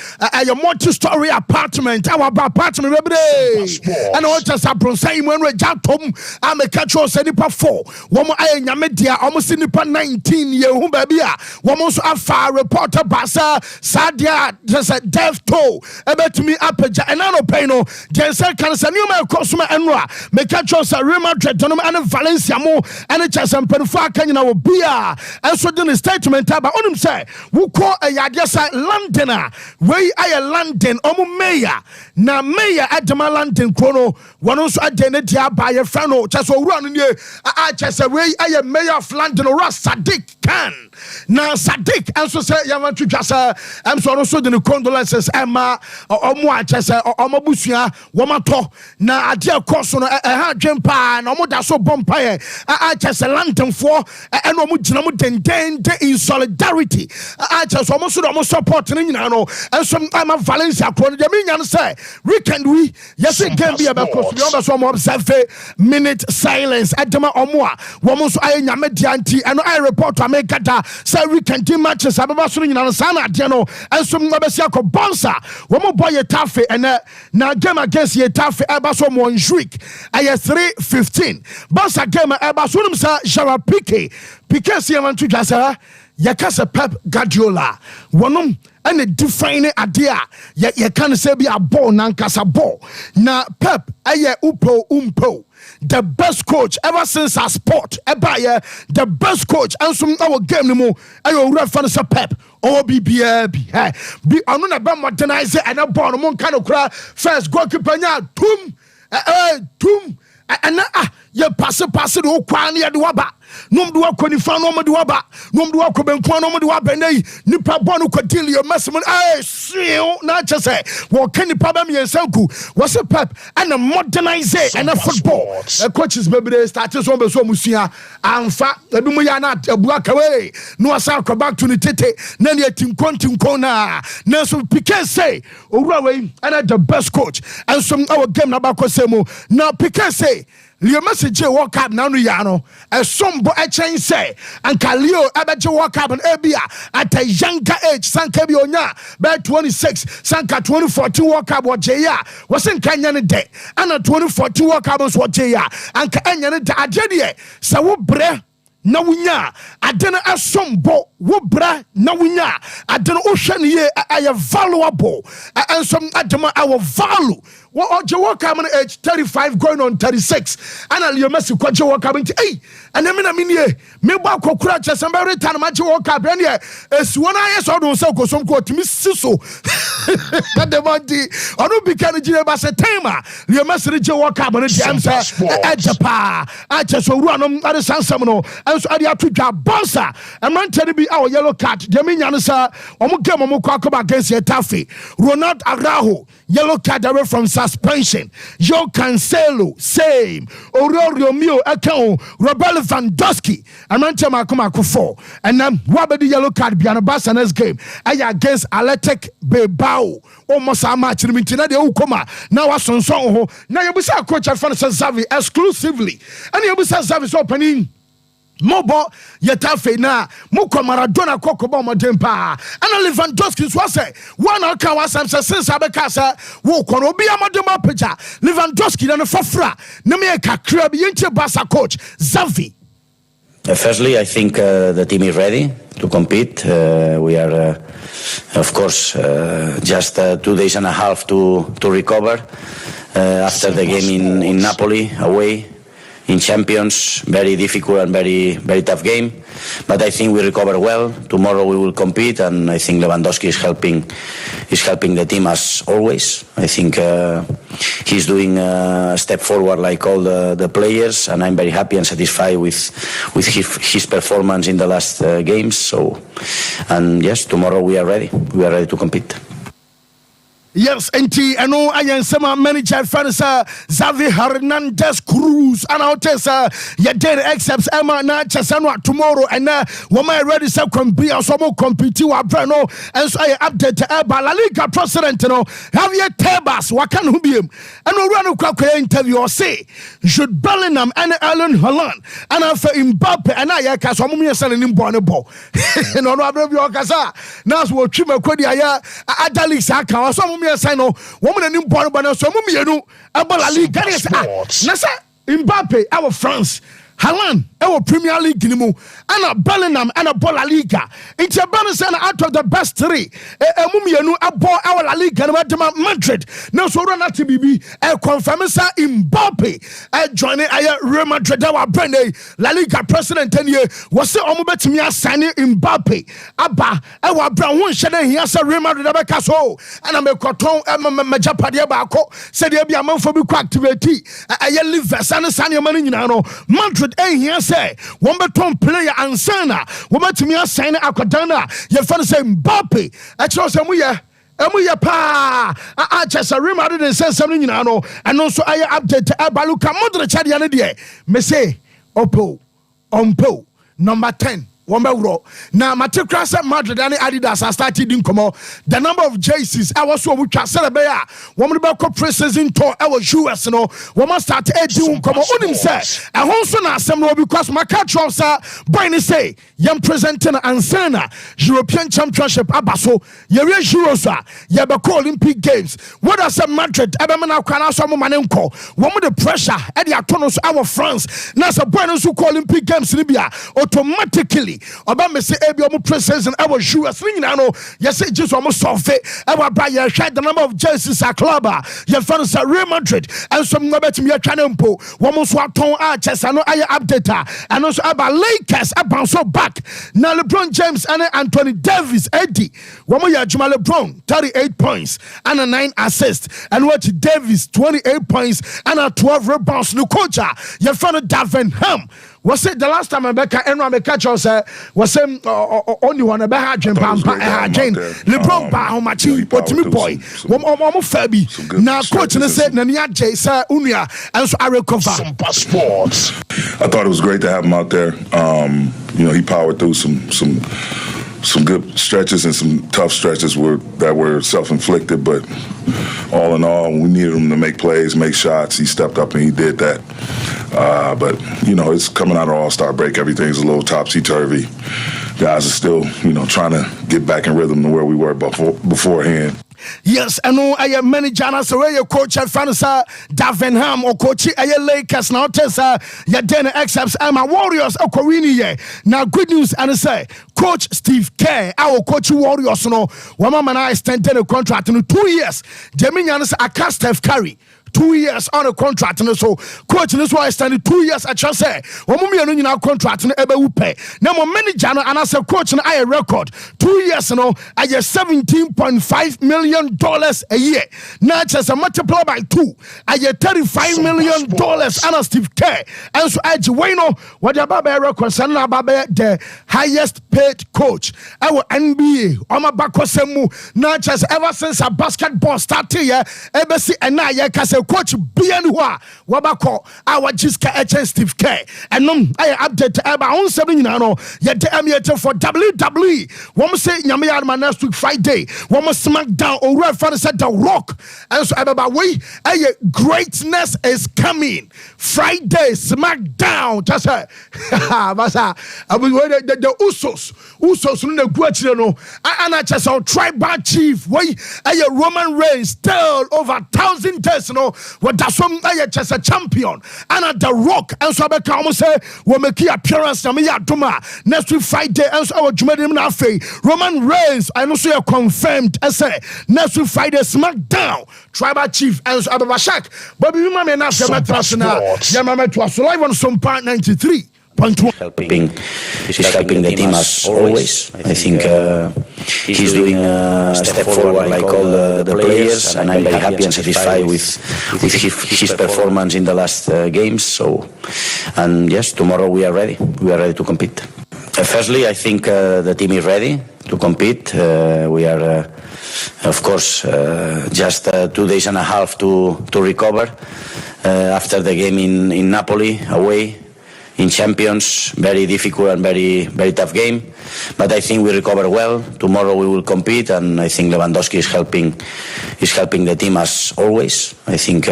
multi-story apartment our apartment every day and all just a bronze when we jump home I'm a catch us nipa 4 one I media almost nipa 19 year who baby one also a far report Basa Sadia just a death toll about me up and I no pay no Jensen can send you my customer and make catch us a Real Madrid and Valencia mo and it's just some penfa can you know beer and so then the statement about on him say who call a yadisa Londoner way I London mayor na mayor at the London chrono one also identity by a friend just so run here I just say way I am mayor of London or Sadiq Khan na Sadiq and so say want to just I'm so also the condolences Emma or more just or Mabusia Wamato na adia course no ha dwempa na omo da so bompae I just lantern for and omo gina mo den in solidarity I just almost support ni nyina no and some I'm Valencia kro no de me nyan say weekend we yes it can be about course we almost observe minute silence adama omo a wo so ay nyame dianti and I report to America say weekend team matches ababa so nyina sana de no and some besia ko bonsa wo mo boy tafe and na game against ye tafe eba so mo njuik ay 3-15 bonsa game eba so nim sa Jara Piqué see man to jasa yakasa Pep Guardiola wonom and a define idea ya can say be a ball nankasa ball na Pep aye umpo the best coach ever since our sport the best coach and some our game no more ayo reference Pep or be I'm not about modernize and a ball no kind of cry first goalkeeper nya tum and you pass the whole kwan ya duaba no do akoni fa no mo do aba no do akobenkwa no mo do aba nei nipa bonu kwadili yo mesem sio na chese wo kanipa ba miensanku wo se Pep and modernize and football coaches baby start so be so musua amfa ebi mu ya na abuaka we no asa ko back to ni tete na ne tinkontinko na so Piqué say owura we and the best coach and some our game na ba ko say mo na Piqué say Leo message World Cup now no a sombo a change say and Leo abeje World Cup and Abia at a younger age Sanka Bionya by 26 Sanka 2014 World Cup what Jaya wasn't Kenyan day and a 2014 World Cup was what Jaya and Kenyan day Ajedi so bre na wunya adena asombo wo bra na wunya adena ohwani ye aye valuable and some adema our value wo oje work am age 35 going on 36 and Leo Messi kwaje work am nti and na minie me ba kokura chesamba return ma je work am ne esuwo na ye so don se kosom ko timi siso ademandi onu bika ne jire ba se time Leo Messi je work am ne dem se ejepa a cheso ru anom ade sansam no and so ade atudwa bonsa and man tell be our yellow card de me nyan sa omo game omo kwa against Tafe Ronald Araujo yellow card away from suspension. Joe Cancelo same. Aurelio Mio account Robert Lewandowski and Manchester Marco 4 and then what the yellow card be an Barcelona's game against Athletic Bilbao almost a match in the Ukoma now was on song now you be coach at Zavi exclusively and you be Zavi opening Mobo yetafe na muko Maradona kokoba modempa ana Lewandowski so say one aka wasam since abeka say wo kono obi amadema picture Lewandowski na fafra na me kakra bi yente Barca coach Xavi. Firstly, I think the team is ready to compete. We are, of course, just 2 days and a half to recover after the game in Napoli away. In Champions, very difficult and very tough game, but I think we recover well. Tomorrow we will compete, and I think Lewandowski is helping the team as always. I think he's doing a step forward like all the players, and I'm very happy and satisfied with his performance in the last games. So, and yes, tomorrow we are ready. We are ready to compete. Yes, NT, I know I am some manager friends, Xavi Hernandez Cruz, and I'll tell your daily accepts Emma Nachasano tomorrow, and woman ready to compete or some compete with Brano, and so I update La Liga president, Javier Tebas, what can be him? And we'll run a quick interview or say, should Bellingham and Alan Holland, and after Mbappe, and I can some me selling in Bonabo. No, no, I'm now we'll trim a quadia, Adalix, I some me sign no woman and important but so mumienu about league nasa Mbappe our France Haaland our Premier League nimu and Bellingham and a La Liga it's a balance out of the best three mumienu abo our La Liga and Madrid now so run at BB confirm sa Mbappe joining Real Madrid our brand La Liga president 10 year was say omo betimi assign Mbappe aba our brand one shede here say Real Madrid abeka so and am ekoton majapade ba ko say dey bia manfo bi ko activate livers and sane man nyina no Madrid here say one beton player and sana one betimi assign akodana ye fan say Mbappe actually say Emuya pa Chesa Real Madrid and say something no and also I update Luka Modric ade de me say Oppo number 10 now Maticrasa Madrid and Adidas are started in Como. The number of jerseys I was so we can celebrate. Woman about preseason tour I was US no woman start doing Como on himself. And also now some because my catchers are by say young presenting Ansana European Championship Abaso Yere Eurosa Yabako Olympic Games. What are some Madrid Abamana Kana some manenko woman the pressure at the Atonos our France now some Buenos who call Olympic Games Libya automatically oba me say ebi omo preseason I was sure nyina no you say just omo solve I was buy you share the number of jerseys a club you fan say Real Madrid and some no betimi atwa na mpo womo so aton Chelsea no aye update and also about Lakers bounce back now LeBron James and Anthony Davis Eddie womo ya Juma LeBron 38 points and 9 assists and what Davis 28 points and 12 rebounds no coach you fan Davenham was it the last time I catch us was only one about Jane LeBron how much boy Fabi now coach said Nania J sir Unia and so I recover sports. I thought it was great to have him out there. He powered through some good stretches and some tough stretches that were self-inflicted, but all in all, we needed him to make plays, make shots. He stepped up and he did that. But it's coming out of All-Star break. Everything's a little topsy-turvy. Guys are still, trying to get back in rhythm to where we were beforehand. Yes, I know I am manager as a coach at Fanasa Davenham or coach I Lakers now Tessa Yadena accepts I'm a Warriors or Corini. Now good news and I say Coach Steve Kerr, our coach Warriors no woman and I extended a contract in 2 years. Jaminians a cast Steph Curry 2 years on a contract and so coach this why I stand 2 years at just say in our contract and ebe pay now my manager and as a coach and I record 2 years I get $17.5 million a year now just a multiply by 2 I get $35 million and a Steve Kerr and so I what the Baba records and Baba the highest paid coach our NBA on my back not just ever since a basketball started here ever see and now coach Bianwa Wabako our Jiska HN Steve Kerr and I update about on 7 yet for WWE one say Nyame next week Friday one SmackDown or refer said the Rock and so about way greatness is coming Friday SmackDown just the Usos no guachire no and I just tribal chief way Roman Reigns still over 1,000 days what that's some just a champion and at the Rock and so I almost say we make appearance na me adoma next week Friday and so our Jumadim na fe Roman Reigns I know so confirmed I say next week Friday SmackDown tribal chief and so Ababashak but we mama na say ya mama to us live on Sompa 93. He's helping the team as always. I think he's doing a step forward like all the players, and I'm very happy and satisfied with his performance in the last games. So, and yes, tomorrow we are ready. We are ready to compete. Firstly, I think the team is ready to compete. We are of course, just 2 days and a half to recover after the game in Napoli away. In Champions, very difficult and very, very tough game. But I think we recover well. Tomorrow we will compete, and I think Lewandowski is helping the team as always. I think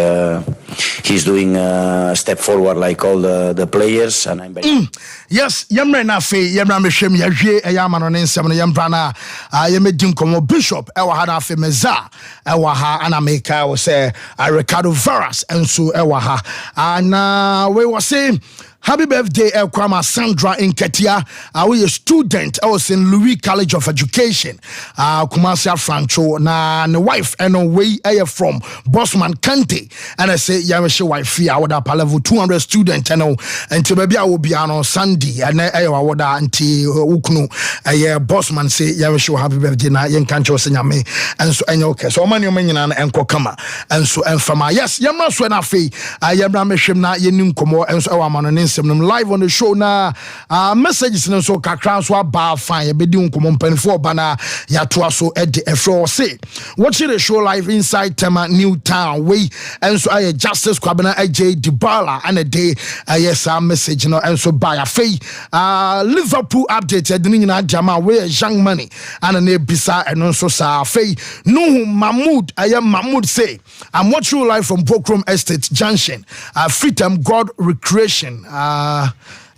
he's doing a step forward like all the players, and I'm very... Yes, Yamre Nafe, Yamra Mishem, Yaje, Yamano Ninsam, Yambrana, Yamedin Como Bishop, Ewahana Fe Meza, Ewaha, Anameka, was Ricardo Varas, and so Ewaha. And we were saying, happy birthday, Kwama Sandra in Ketia. We a student. I was in Louis College of Education. Kumasia Francho. Na the wife and away from Bossman Kante. And I say, Yamashe wife, I would have level 200 student. And to maybe I will be on Sunday. And I would until Uknu. Bossman say, Yamashe happy birthday. Na yen kancho senyame. And so, and okay. So, man, you mean and Kokama. And so, and from my yes, Yamra Swenafe. I am Rameshim na Yenum Komo. And so, I'm on live on the show na messages no so kakran so aba fine be di nkomo mpanfo bana ya to aso e de efro say watch the show live inside Tema New Town way and so I Justice Kwabena AJ Dybala and a day yes message no and so by a fee Liverpool update e de nyina jama we young money and na bisa and so sa fee no Mahmoud Mahmoud say I'm watching live from Bokrom Estate Junction Freedom God Recreation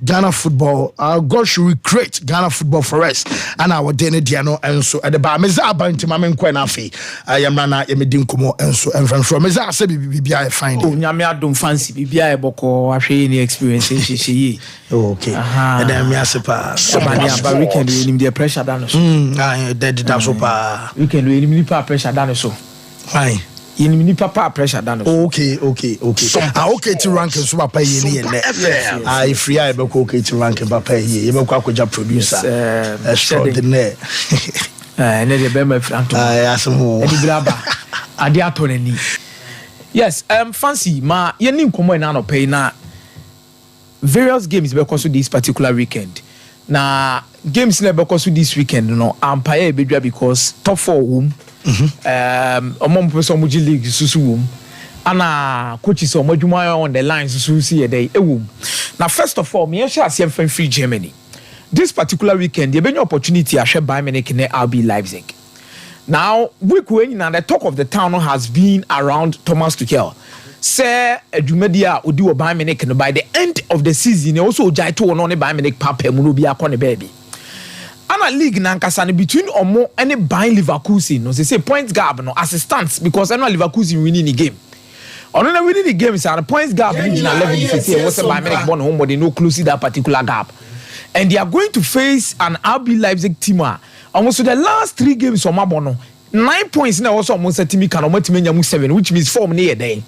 Ghana football, God should recreate Ghana football for us. And our Dene Diano and so at the bar, Mezaba into Mamen Quenafi. I am Nana Emedin Kumo and so and from Meza Sebi BBI find. Oh, Yamia don't fancy BBI Boko, any experience in she. Okay. And then Miasepa. But we can do him the pressure down. Dead Dasopa. We can do him pressure down so. Fine. In papa pressure down. Okay. Okay to rank and super pay in I free I be okay to rank and pay here. You be kwa producer. Extraordinaire. Ne de be my friend. Asemo. Edi graba. Ade atonani. Yes, fancy ma ye nim komo na no pay na various games because of this particular weekend. Na games na because of this weekend no empire be because top 4 home. Among person muji league susu ana coaches on the lines susu see a day now first of all me share CFM free Germany this particular weekend you be your opportunity I share Bayern Munich in RB Leipzig now we going and the talk of the town has been around Thomas Tuchel say Edumedia odi o Bayern Munich by the end of the season also jai to on Bayern Munich papa mu no bi akọ ne baby Ana league nankasa between Omo and Bayern Leverkusen no say points gap no assistance because anyone Leverkusen winning the game. On winning the game is a points gap in 11 say what's Bayern Munich born home but they no close that particular gap. And they are going to face an RB Leipzig team. Almost the last 3 games on Mabono 9 points now also almost a team can almost 7 which means 4 near day.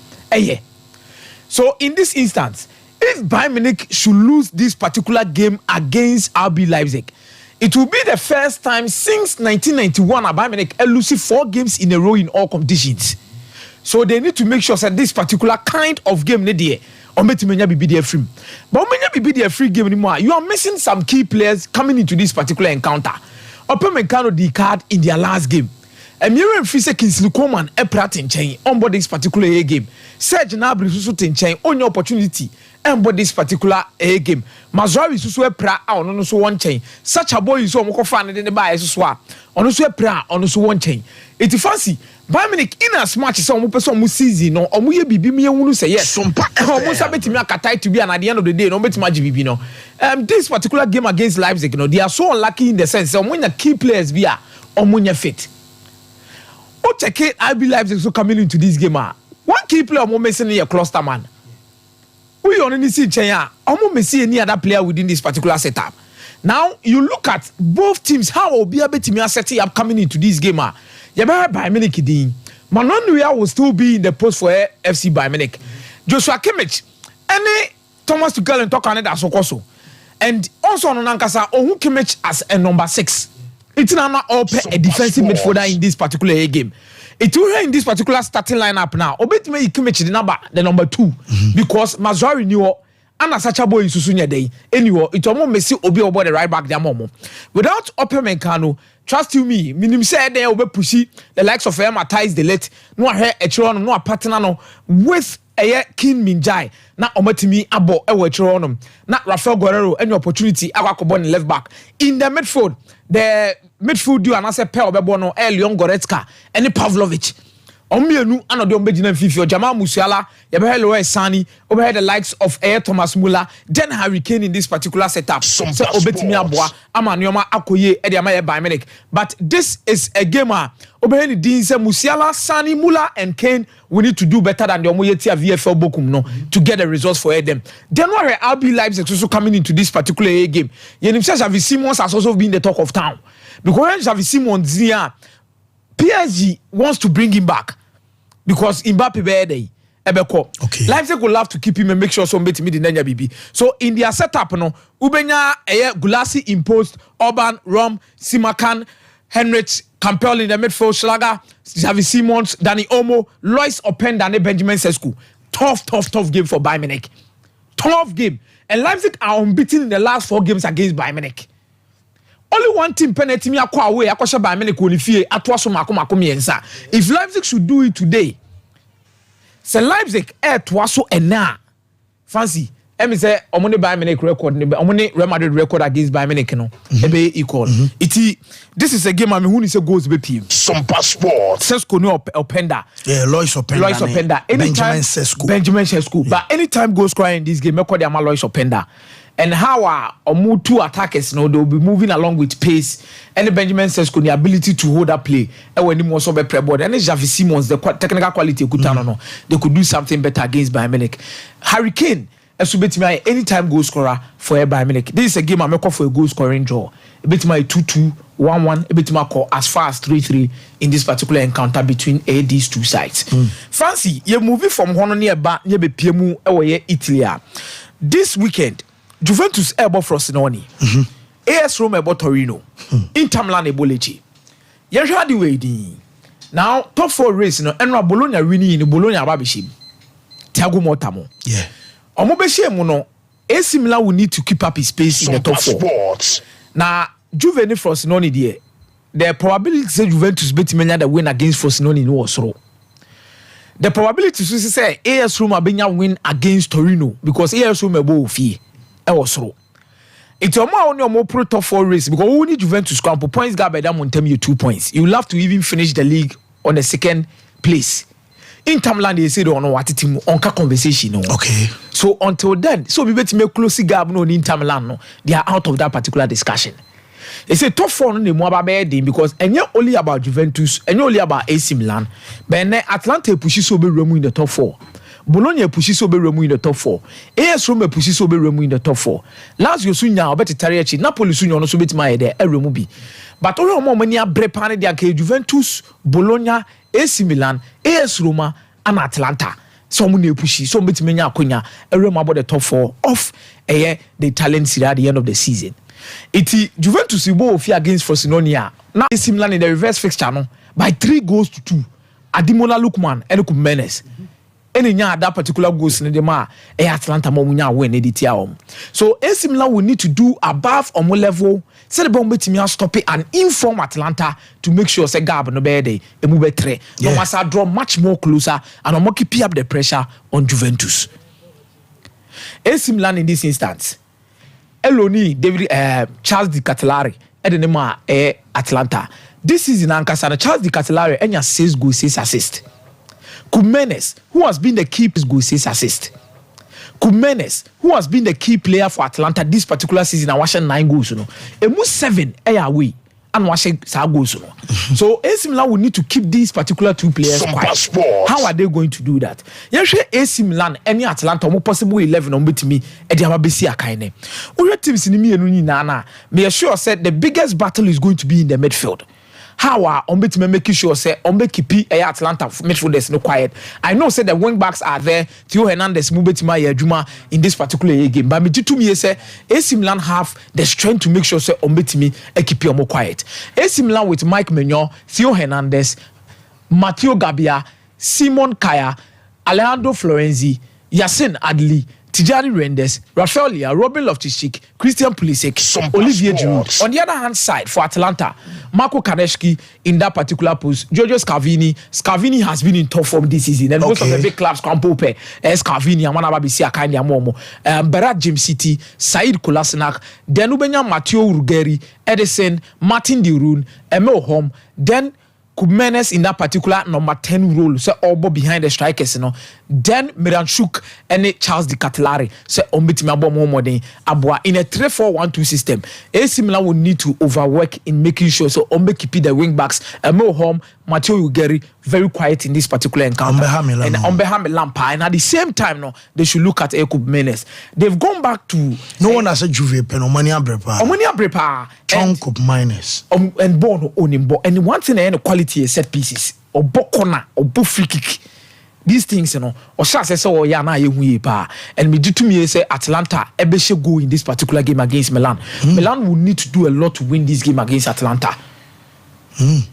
So in this instance if Bayern Munich should lose this particular game against RB Leipzig it will be the first time since 1991 Bayern Munich losing 4 games in a row in all competitions. So they need to make sure that this particular kind of game need there or metimenya be there free. But menya be there free game anymore. You are missing some key players coming into this particular encounter. Upamecano the card in their last game. And Miriam Fise Kingsley Coman Pratin chain on board this particular A game. Serge Gnabry Susu chain on your opportunity and board this particular A game. Mazraoui Susu pra on so one chain. Such a boy is so moko fan in the buy Suswa. On so pra on so one chain. It's fancy. Bayern Munich in as much as some person mu season no omuye bibi me wunu say yes. Omo sabeti me akatai to be and at the end of the day no beti maji bibi no. This particular game against Leipzig no they are so unlucky in the sense omunya key players be a omunya fit. O check it, RB Leipzig so coming into this game. One key player omo missing here cluster man. We only see Chenya. Omo missing any other player within this particular setup. Now you look at both teams how Obia Betimi setting up coming into this game. Yaba Bayern Munich din. Manuel will still be in the post for FC Bayern Munich. Joshua Kimmich, any Thomas Tuchel and talk on so also. And also on Nankasa Ohun Kimmich as a number 6. It's not all a defensive midfielder in this particular game. It will in this particular starting lineup now. Obetime Kimmich the number 2 because Mazraoui knew ana sacha boy susu nya dey anyway it omo mesi obi obo the right back there momo without Opemenkano trust you me minim say dey obe pushi the likes of Matthijs de Ligt no ahwe echiro no partner no with King Minjai na omatimi abo ewo echiro no na Rafael Guerrero any opportunity akwakobo in left back in the midfield duo anase pe obebo no Leon Goretzka any Pavlovic Omienu anode ombegina fifi Jamal Musiala yebe Leroy Sani over the likes of Thomas Muller then Harry Kane in this particular setup so obetimi aboa ama neoma akoye e de ama Bayern Munich but this is a game over the din say Musiala, Sani, Muller and Kane we need to do better than the omoyeti VFL Bochum no to get the results for them then where RB Leipzig also coming into this particular game Yenim says Xavi Simons has also been the talk of town because Xavi Simons PSG wants to bring him back because Mbappe be ebeko. Okay. Leipzig will have to keep him and make sure some betimi the Nenya BB. So in their setup no, ubenya Gulasi imposed Orban, Rom, Simakan, Henrich, Campbell in the midfield, Schlager, Xavi Simons, Dani Olmo, Lois Openda and Benjamin Sesko. Tough game for Bayern Munich. Tough game. And Leipzig are unbeaten in the last 4 games against Bayern Munich. Only one team penalty me akwa away akwa Bayern Munich qualify atwa so mako miensa. If Leipzig should do it today, say Leipzig atwa so ena fancy emi say omone Bayern Munich record ne omone Real Madrid record against Bayern Munich no ebe equal. This is a game who ni say goals be pim. Some passport. Sesko no Openda. Yeah, Lois Openda. Benjamin Sesko. But anytime goals scoring in this game, me call them Lois Openda. And how are two attackers no they'll be moving along with pace and Benjamin Sesko the ability to hold up play and when him also be pre-board and Xavi Simons the technical quality no they could do something better against Bayern Munich. Harry Kane esubetimi anytime goal scorer for Bayern Munich. This is a game I make for a goal scoring draw. A bit my 2-2 1-1 a bit my call as far as 3-3 in this particular encounter between these two sides. Fancy you moving from one near back near be PMU e Italy. This weekend Juventus ebo Frosinone. AS Roma ebo Torino. Inter Milan ebo Lecce. Yehwa di way di. Now top 4 race no enra Bologna winning in Bologna ababeshim. Thiago Motta mo. Yeah. Omo behiem no AC Milan will need to keep up his pace in the top 4. Now Juventus Frosinone there. The probability say Juventus betimenya the win against Frosinone no was low. The probability to say AS Roma benya win against Torino because AS Roma ebo fie. Osro. It's a more pro top 4 race because we need Juventus score points gap by that one you 2 points. You will have to even finish the league on the 2nd place. In Milan they say they don't know what team on conversation. No. Okay. So until then, so we better make close gap no in Inter Milan no. They are out of that particular discussion. They say top 4 no more about because and you're only about Juventus and you're only about AC Milan. But Atlanta pushes so be in the top 4. Bologna pushes so be in the top 4. AS Roma pushes so be in the top 4. Lazio sunya obeti Tariachi, Napoli sunya no so beti ma there eremu bi. But all more many abrepane dia ke Juventus, Bologna, AC Milan, AS Roma and Atlanta. So many pushi, so beti menya akonya eremu about the top 4 of the Italian Serie at the end of the season. Iti Juventus ibo ofi against Frosinone. Now AC Milan in the reverse fixture no by 3-2. Ademola Lookman and Menes. Any that particular goals in the ma Atlanta Momunya win editia. So AC Milan will need to do above on level. Say the bomb betimi stop it and inform Atlanta to make sure say Gab no be dey e move 3. No must draw much more closer and more keep up the pressure on Juventus. AC Milan in this instance. Eloni David Charles Di Cattelari edenema Atlanta. This season Ankasa Charles Di Cattelari enya 6 goals 6 assists. Kumenes, who has been the key goal 6 assist. Kumenes, who has been the key player for Atlanta this particular season and watching 9 goals, you know. Emu 7 away and watching 7 goals, you know. So AC Milan will need to keep these particular 2 players quiet. How are they going to do that? Yes, AC Milan, any Atlanta, more possible 11 on betimi e dia mabesi akaine. Uri teams ni mienu nyina me sure said the biggest battle is going to be in the midfield. How are Ombetime making sure say Ombekipi Atlanta midfielders no quiet. I know say the wing backs are there. Theo Hernandez Mubetima Yajuma in this particular game. But me to me say AC Milan have the strength to make sure say Ombetimi keep more quiet. AC Milan with Mike Maignan, Theo Hernandez, Matteo Gabbia, Simon Kaya, Alejandro Florenzi, Yacine Adli, Tijani Reinders, Rafael Leao, Robin Loftus-Cheek, Christian Pulisic, Olivier Giroud. On the other hand side, for Atalanta, Marco Kaneshki in that particular post, Giorgio Scavini. Scavini has been in top form this season, and most of the big clubs come Pope, Scavini, and Wanababisi Akandi Amomo, Berat James City, Said Kolasinac, then Ubenya Matteo Ruggeri, Edison, Martin De Roon, Emil Holm, then Kumenes in that particular number 10 role, so Obo behind the strikers, then Miranchuk and Charles de Catalari, so Ombitimabo Momodin, Abua in a 3-4-1-2 system. AC Milan will need to overwork in making sure so Ombe keep the wing backs, Emil Holm, Matteo Ugeri, very quiet in this particular encounter. And Ombeha Lampa, and at the same time, they should look at Ekub Menes. They've gone back to no one has a Juve pen, Omania Brepa, chunk of minus, and Bono Onimbo, and one thing and quality is set pieces, or Bokona, or Bo free kick. These things, or Shas says, oh, Yana, you pa. And me do to me say Atlanta, Ebeshe go in this particular game against Milan. Milan will need to do a lot to win this game against Atlanta.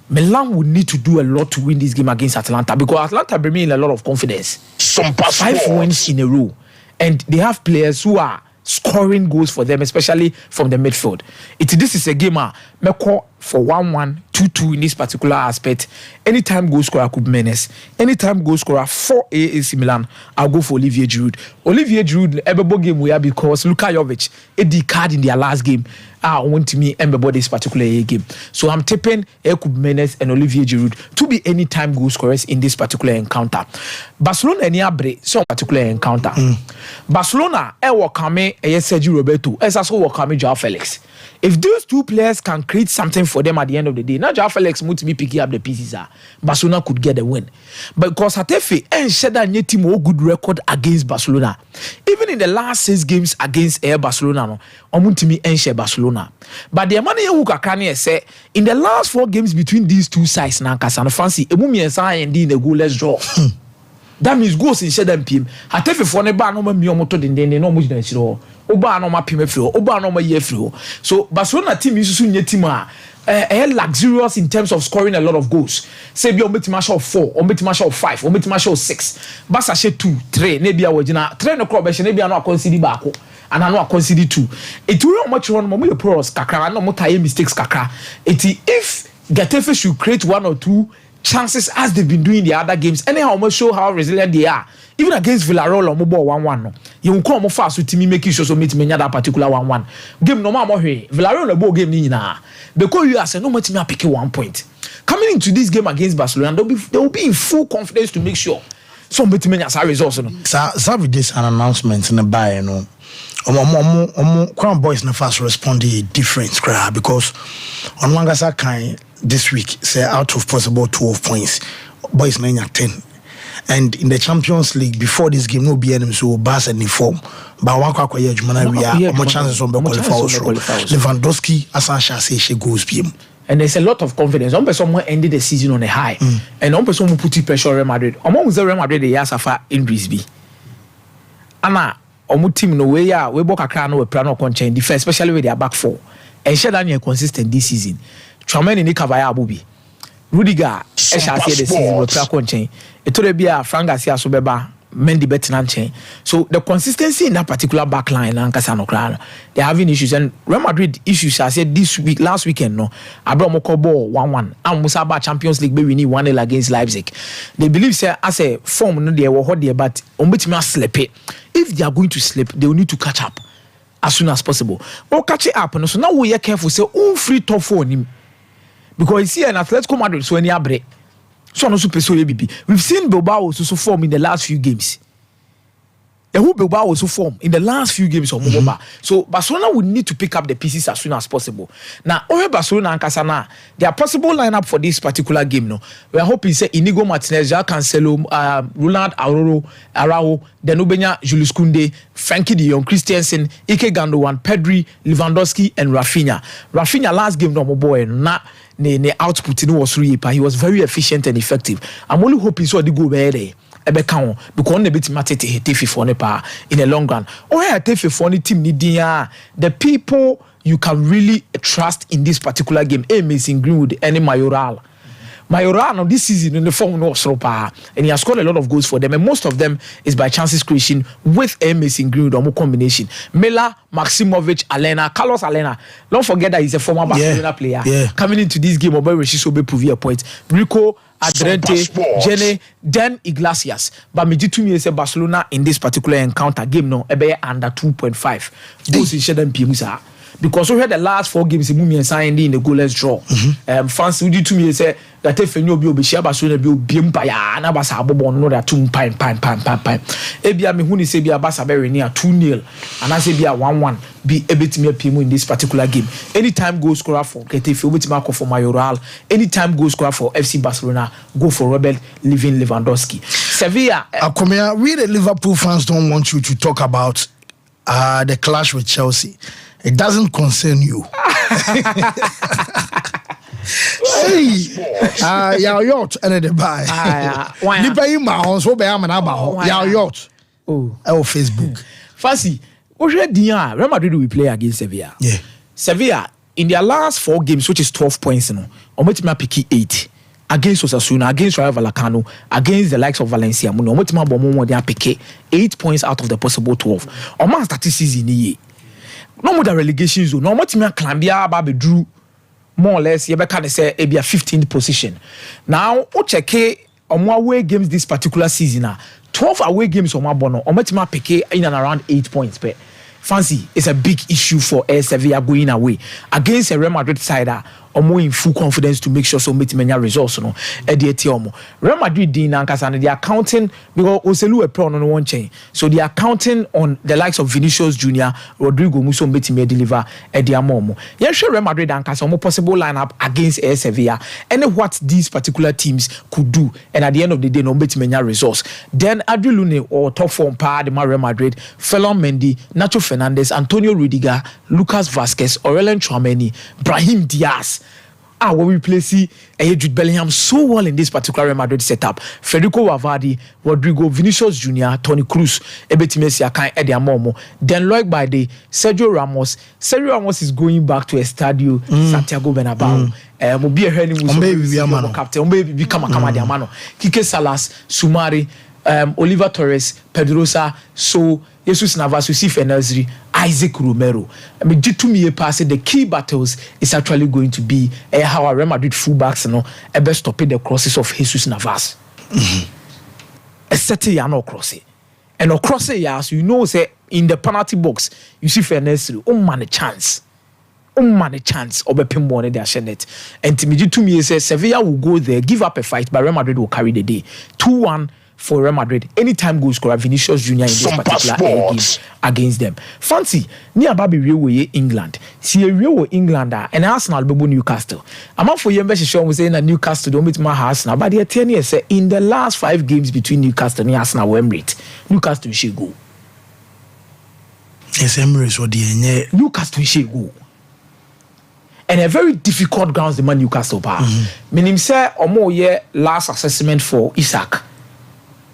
Milan will need to do a lot to win this game against Atlanta because Atlanta bring in a lot of confidence. 5 wins in a row, and they have players who are scoring goals for them, especially from the midfield. This is a game me call for 1-1, 2-2 in this particular aspect. Anytime goal scorer could menace. Anytime goal scorer for AC Milan, I'll go for Olivier Giroud. Olivier Giroud, every game we are because Luka Jovic, a card in their last game. I want to me everybody this particular game. So I'm tipping Ekub Menes and Olivier Giroud to be anytime goal scorers in this particular encounter. Barcelona and Yabre, so particular encounter. Barcelona, Wakame, Sergio Roberto, also Wakame Joao Felix. If those two players can create something for them at the end of the day, now Joao Felix would be picking up the pieces. Barcelona could get a win. But because Hatefe and Sheda team a good record against Barcelona. Even in the last 6 games against Air Barcelona, Omuntimi and Share Barcelona. But the money who can say in the last 4 games between these two sides, now Kasano Fancy, Emumi and Sai and in a goalless draw. That means goals in Shedden PM. Hatefe for ne ba no ma miomoto den no mu jina chiro. Oba no ma pime frio, oba no ma ye frio. So Barcelona team is so nye team luxurious in terms of scoring a lot of goals. Say bi ometima show 4, ometima show 5, ometima show 6. Barca show 2, 3, ne bia wajina 3 no club be ne bia no concede baako. And I know I concede 2. It will much run mo pros kakra no mo tie mistakes kakra. If Getafe should create 1 or 2 chances as they've been doing in the other games, anyhow, almost show how resilient they are. Even against Villarreal or Mobo 1-1, no. You come more fast with me making sure so meet me that particular 1-1. Game no more here. Villarreal no ball game ni na. Because you are saying no much me pick 1 point. Coming into this game against Barcelona, they will be in full confidence to make sure some meet me as a result. No. So with this an announcement in the buy, Crown Boys na fast respond different because on Wangasa kind this week say out of possible 12 points boys 9 at 10 and in the Champions League before this game no be enemies so Bas and form but one we are more chances on qualify Lewandowski Asensio say she goes PM and there's a lot of confidence. One person ended the season on a high and one person put pressure on Real Madrid among the Real Madrid the years of injuries be Anna omu team no way we boka kra no we plan no contain defense especially with their back four and share that consistent this season. Trameni ni Kavaya Abubi. Rudiger, Esha the season with Praco chain. It told be a Frank Garcia Sobeba, Mendy Bettinan chain. So the consistency in that particular back line, Lancasano Clan, they're having issues. And Real Madrid issues, I said last weekend, no. Abraham Okobo 1-1. And Musaba Champions League, we need 1-0 against Leipzig. They believe, say, as a form, no, they were hot there, but Ombitima slip it. If they are going to slip, they will need to catch up as soon as possible. Or catch it up. So now we are careful, say, free top 4 on him. Because he's here in Atletico Madrid, so any abre. So no super so BB. We've seen Bilbao also form in the last few games. And who Bilbao also form in the last few games of Mogoba. So Barcelona would need to pick up the pieces as soon as possible. Now, over Barcelona and Casana, their possible lineup for this particular game, no, we are hoping say Inigo Martinez, Jao Cancelo, Ronald Araujo, Denubenya, Julius Koundé, Frankie de Jong, Christensen, Ike Gundogan, Pedri, Lewandowski, and Rafinha. Rafinha last game no boy na ne output was really he was very efficient and effective. I'm only hoping so the go there. Because on the bit matete for nepa in the long run. Oh yeah, for team the people you can really trust in this particular game. Mason Greenwood, any Mayoral. Mayorano this season in the form no Sropa, and he has scored a lot of goals for them, and most of them is by chances creation with Mason Greenwood or more combination. Mela, Maximovic, Alena, Carlos Alena. Don't forget that he's a former Barcelona player. Coming into this game, Obe Reshiso prove a point. Rico, Adrente, Jenny, then Iglesias. But me to me say Barcelona in this particular encounter game no ebe under 2.5. Those is them PMs because we had the last 4 games Mumi signed in the goalless draw. Fans would to me say that if you be share Barcelona be bimpaya na basa abobo no that 2 pine. Ebia me huni say bia basa be near 2-0 and I say bia 1-1 be able to me PMU in this particular game. Anytime goal scorer for Getafe will mark for Mayoral. Anytime goal scorer for FC Barcelona go for Robert Lewandowski. Sevilla. Akomia, we the Liverpool fans don't want you to talk about the clash with Chelsea. It doesn't concern you. Hey, your yacht and the buy. Nipa you ma on so be am na ba ho. Your yacht. Oh, Facebook. Fancy. Dia Real Madrid will play against Sevilla. Yeah. Sevilla in their last 4 games, which is 12 points, Omotima pick 8 against Osasuna, against Rayo Vallecano, against the likes of Valencia. Omotima bomo they pick 8 points out of the possible 12. Omo start season ye. No more the relegation zone. No more team Clambia Babe drew more or less. You can say a 15th position. Now, o check on away games this particular season. 12 away games on my bono. On my team pick in and around 8 points. But fancy, it's a big issue for Sevilla going away against a Real Madrid side. Or more in full confidence to make sure so many results no Real Madrid din and they are counting because Oselu a pro on one chain, so they are counting on the likes of Vinicius Junior, Rodrigo Muso may deliver at their momo. Yeah, sure Real Madrid and more possible lineup against Sevilla and what these particular teams could do, and at the end of the day no many results. Then Adri Lune or top form par the Real Madrid, Ferland Mendy, Nacho Fernandez, Antonio Rudiger, Lucas Vazquez, Aurelien Tchouameni, Brahim Diaz. When we play Jude Bellingham so well in this particular Real Madrid setup. Federico Valverde, Rodrigo, Vinicius Junior, Toni Kroos, Ebetimesi Akan, Eddie Amomo. Then Loic Baide, Sergio Ramos. Sergio Ramos is going back to Estadio Santiago Bernabeu. Mobi Eheni Muso, captain. Ombe become a Kamadiamano. Kike Salas, Sumari, Oliver Torres, Pedrosa, so Jesus Navas, Yusuf Enezri, Isaac Romero. I mean, to me, the key battles is actually going to be how our Real Madrid fullbacks, best stopping the crosses of Jesus Navas. A certain no crossing, and across it, so say in the penalty box, Yusuf Enezri, man a chance. Man a chance of a pinball they are net. And to me, say Sevilla will go there, give up a fight, but Real Madrid will carry the day. 2-1. For Real Madrid, anytime goal scorer Vinicius Junior in this particular game against them. Fancy, near Baby Railway England. See a real England and Arsenal Bebo Newcastle. I'm out for you show was saying that Newcastle don't meet my Arsenal, but they are 10 years in the last 5 games between Newcastle and Arsenal Emirates. Newcastle should go. Yes, Emirates or the Newcastle should go. And a very difficult grounds the man Newcastle bar. Meaning say or more year last assessment for Isaac.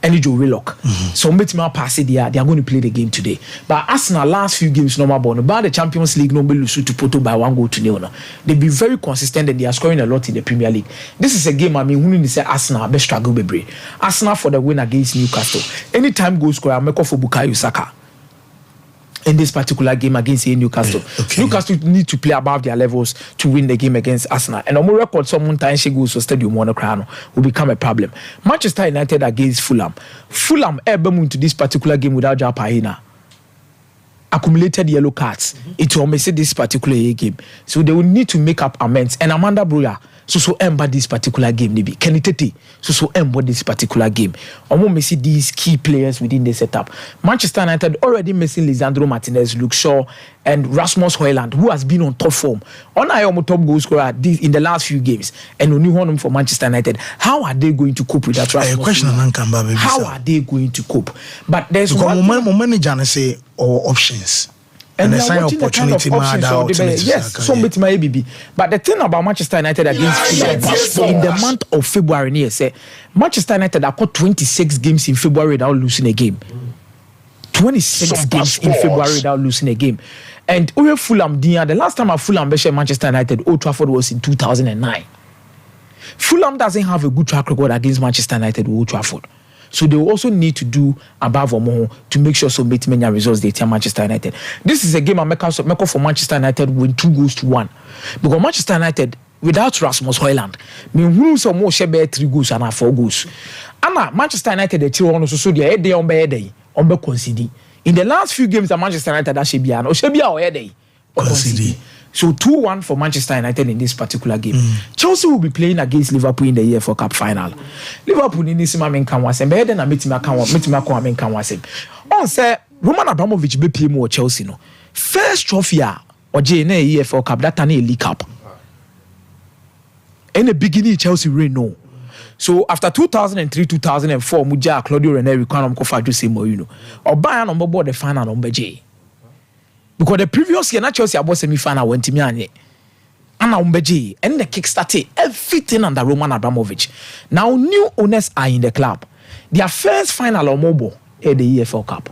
And Joe Willock. So Metima pass it there, they are going to play the game today. But Arsenal last few games normal born about the Champions League no lose to Porto by 1-0. They've been very consistent and they are scoring a lot in the Premier League. This is a game I mean who need to say Arsenal best struggle be. Arsenal for the win against Newcastle. Anytime goal scorer make for Bukayo Saka. In this particular game against Newcastle. Okay. Newcastle need to play above their levels to win the game against Arsenal. And on my record, someone time she goes to Stadium Monocrano will become a problem. Manchester United against Fulham. Fulham ever into this particular game without Japahina. Accumulated yellow cards. It will miss this particular game. So they will need to make up amends. And Amanda Broya so ember this particular game maybe Kenny Tete so ember this particular game. Omo may see these key players within the setup. Manchester United already missing Lisandro Martinez, Luke Shaw, and Rasmus Højlund, who has been on top form. On Ayomo top goal scorer in the last few games, and only one for Manchester United. How are they going to cope with that? Question how are they going to cope? But there's one manager say or options. And the sign opportunity yes, somebody may be. But the thing about Manchester United against Fulham in the month of February, say Manchester United have got 26 games in February without losing a game. 26 games in February without losing a game. And Fulham, the last time Fulham beat Manchester United, Old Trafford was in 2009. Fulham doesn't have a good track record against Manchester United with Old Trafford. So they also need to do above or more to make sure so make many results they tell Manchester United. This is a game I make for Manchester United win 2-1. Because Manchester United without Rasmus Højlund, me some more share 3 goals and 4 goals. And Manchester United they tell on so they day on be concede. In the last few games that Manchester United that should be or concede. So 2-1 for Manchester United in this particular game. Chelsea will be playing against Liverpool in the EFL Cup final. Liverpool in this man can was and better than meeting can was. On say Roman Abramovich be play more Chelsea no. First trophy or JNA EFL Cup that an League Cup. In the beginning Chelsea reign no. So after 2003-2004 Muja Claudio Ranieri can kofa do say more you know. Or Bayern on board the final on J. Because the previous year, Chelsea about semi-final went to me and the kick started everything under Roman Abramovich. Now new owners are in the club. Their first final on mobile at the EFL Cup.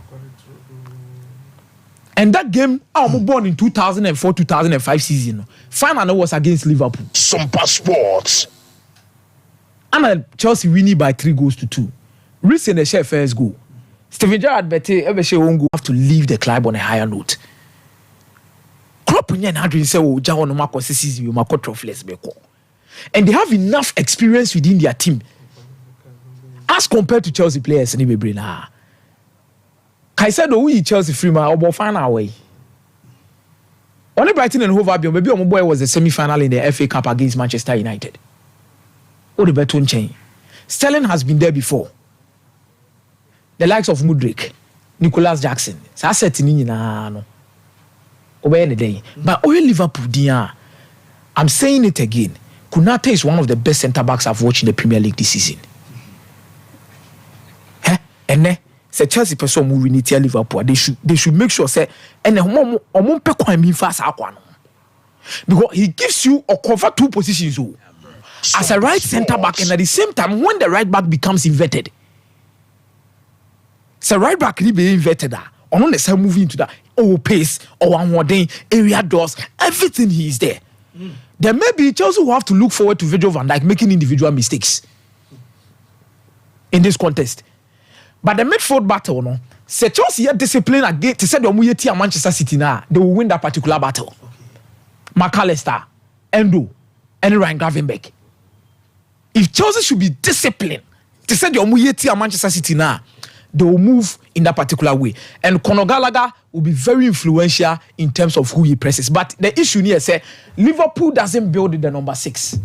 And that game, born in 2004-2005 season, final was against Liverpool. Sompa Sports. And Chelsea winning by 3-2. Reece in the share first goal. Steven Gerrard ever have to leave the club on a higher note. Klopp and Adrian say, "Oh, Jawan no mako season, you mako trophless beko." And they have enough experience within their team, as compared to Chelsea players. Ni bebre na. Kaisedo we Chelsea free man obo final away. Only Brighton and Hove Albion, maybe Omo boy was the semi-final in the FA Cup against Manchester United. Oh, the beton chain. Sterling has been there before. The likes of Mudryk, Nicholas Jackson. So I said to no. But only Liverpool, I'm saying it again. Kunate is one of the best centre backs I've watched in the Premier League this season. And say Chelsea person who win it here Liverpool. They should make sure say and fast because he gives you or cover 2 positions as a right centre back, and at the same time when the right back becomes inverted. So right back can be inverted. On the same moving into that pace or one area doors, everything he is there. There may be Chelsea who have to look forward to Virgil van Dijk making individual mistakes in this contest. But the midfield battle, no, say Chelsea had discipline again to say the Omuyeti Manchester City now, they will win that particular battle. McAllister, Endo, and Ryan Gravenberch. If Chelsea should be disciplined to say the Omuyeti Manchester City now, they will move in that particular way. And Conor Gallagher will be very influential in terms of who he presses. But the issue here is Liverpool doesn't build the number 6.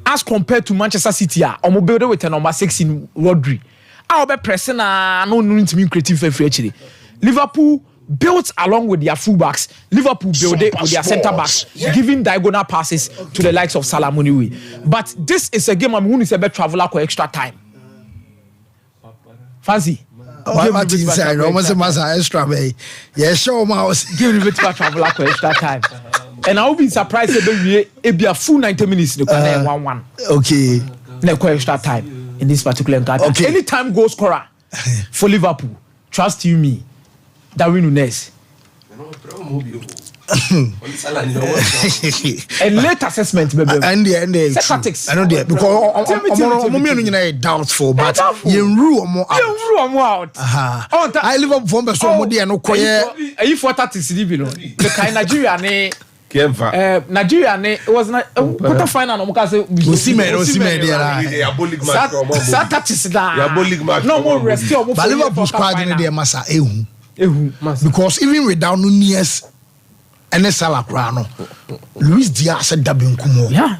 As compared to Manchester City, I'm build with a number 6 in Rodri. I'll be pressing no creative actually. Liverpool built along with their fullbacks. Liverpool built it with their centre backs, giving diagonal passes to the likes of Salah Muniwi. But this is a game I'm going to travel for extra time. Fancy. What inside? Almost a massa extra way. Yeah, show mouse. Give me a bit of travel for extra time. And I'll be surprised if it be a full 90 minutes. 1-1. Okay. No extra time in this particular encounter. Okay. Anytime goal scorer for Liverpool, trust you me, Darwin Nunes. And late assessment, baby. And the tactics. I know that because I'm doubtful, but you rule more out. I live up from the Somodi and Okoye. If what that is the kind Nigeria Nigeria it was not quarter final because no more rest. But Liverpool squad in the Massa because even without Nunez and Salah Crano, Luis Diaz said W Kumo. Yeah.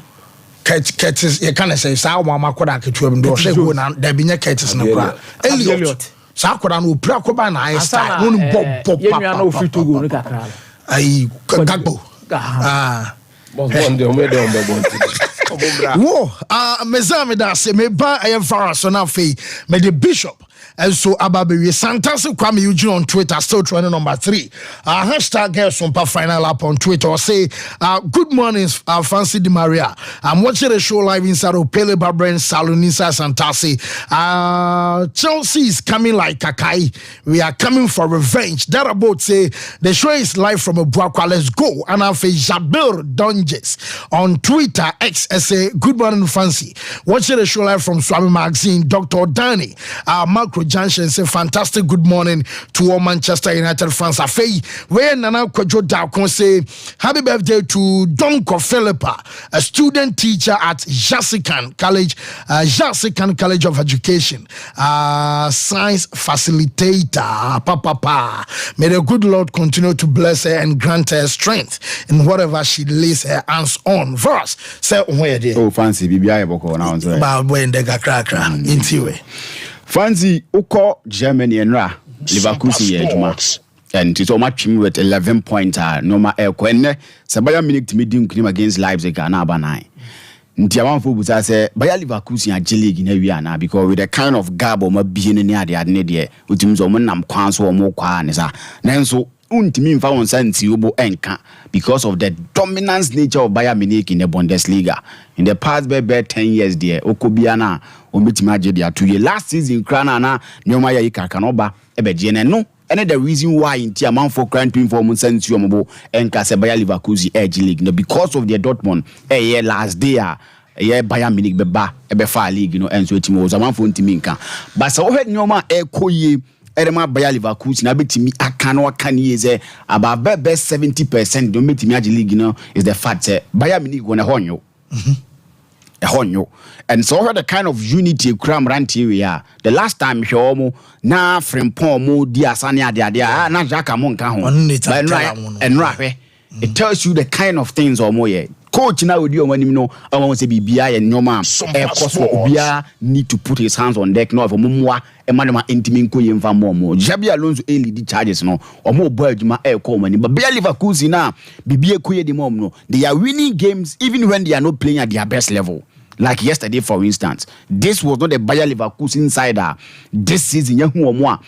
Curtis, you can't say Sawa Koda Kitu, there be no Curtis no cry. Elliot. Sakodan will Prakoba and I start. No free to go. I Gagbo. Mezame da se me ba I am far so now fe me the bishop And so Ababe Santasi Kwame Eugene on Twitter, still trending number 3. Hashtag Sompa Final Lap on Twitter, or say, good morning, Fancy Di Maria. I'm watching the show live inside of Pele Babren Salonisa Santasi. Chelsea is coming like Kakai. We are coming for revenge. That about say the show is live from Abuakwa. Let's go. And I've Jabir Donges on Twitter X say good morning Fancy. Watching the show live from Swami Magazine. Dr. Danny Macro Junction say fantastic good morning to all Manchester United fans. Afei where Nana Kwadwo Dakon say happy birthday to Donko Philippa, a student teacher at Jasikan College of Education, science facilitator. Papa. May the good Lord continue to bless her and grant her strength in whatever she lays her hands on. Verse say where they Fancy BBI boko na onzo ba when they ga krakra intiwe Fancy uko Germany enra Leverkusen ye adwuma and it's almost with 11 points normal kwenne se Bayern Munich to meeting against Leipzig na aba 9 nti amanfo busa say Bayern Leverkusen a league na wi ana because with the kind of garb ma bie ne ade ne de utim zo mo nam kwan so mo kwa ne sa nanso untimi mfa won santi obo enka because of the dominance nature of Bayern Munich in the Bundesliga in the past 10 years there okobia na ometimi age dia 2 years last season krana na nyoma ya ikaka no ba ebeje ne no and the reason why in Tiaman for grand team for Monsanto Mobo and Casabaya Leverkusen Edge League no because of their Dortmund last day Bayern Munich beba ebefa league and so timo was a man for Timinka but so head nyoma ekoye Erema Bayer Leverkusen na betimi aka no aka ni ze about best 70% don't betimi age league is the fact Bayern Munich won a honyo and so the kind of unity cram ranti we are the last time show na frimpon mo di asane ade na jaka mo nka ho and right it tells you the kind of things or more coach na odi omanim no awon say bibia ye nyoma cause obia need to put his hands on deck no for momwa emanema intimi nkoye mfa mo Jabi Alonso lead charges no omo bo adwuma call mani but Bayer Leverkusen na bibia koye de mom no they are winning games even when they are not playing at their best level. Like yesterday, for instance, this was not a Bayer Leverkusen insider. This season, you omo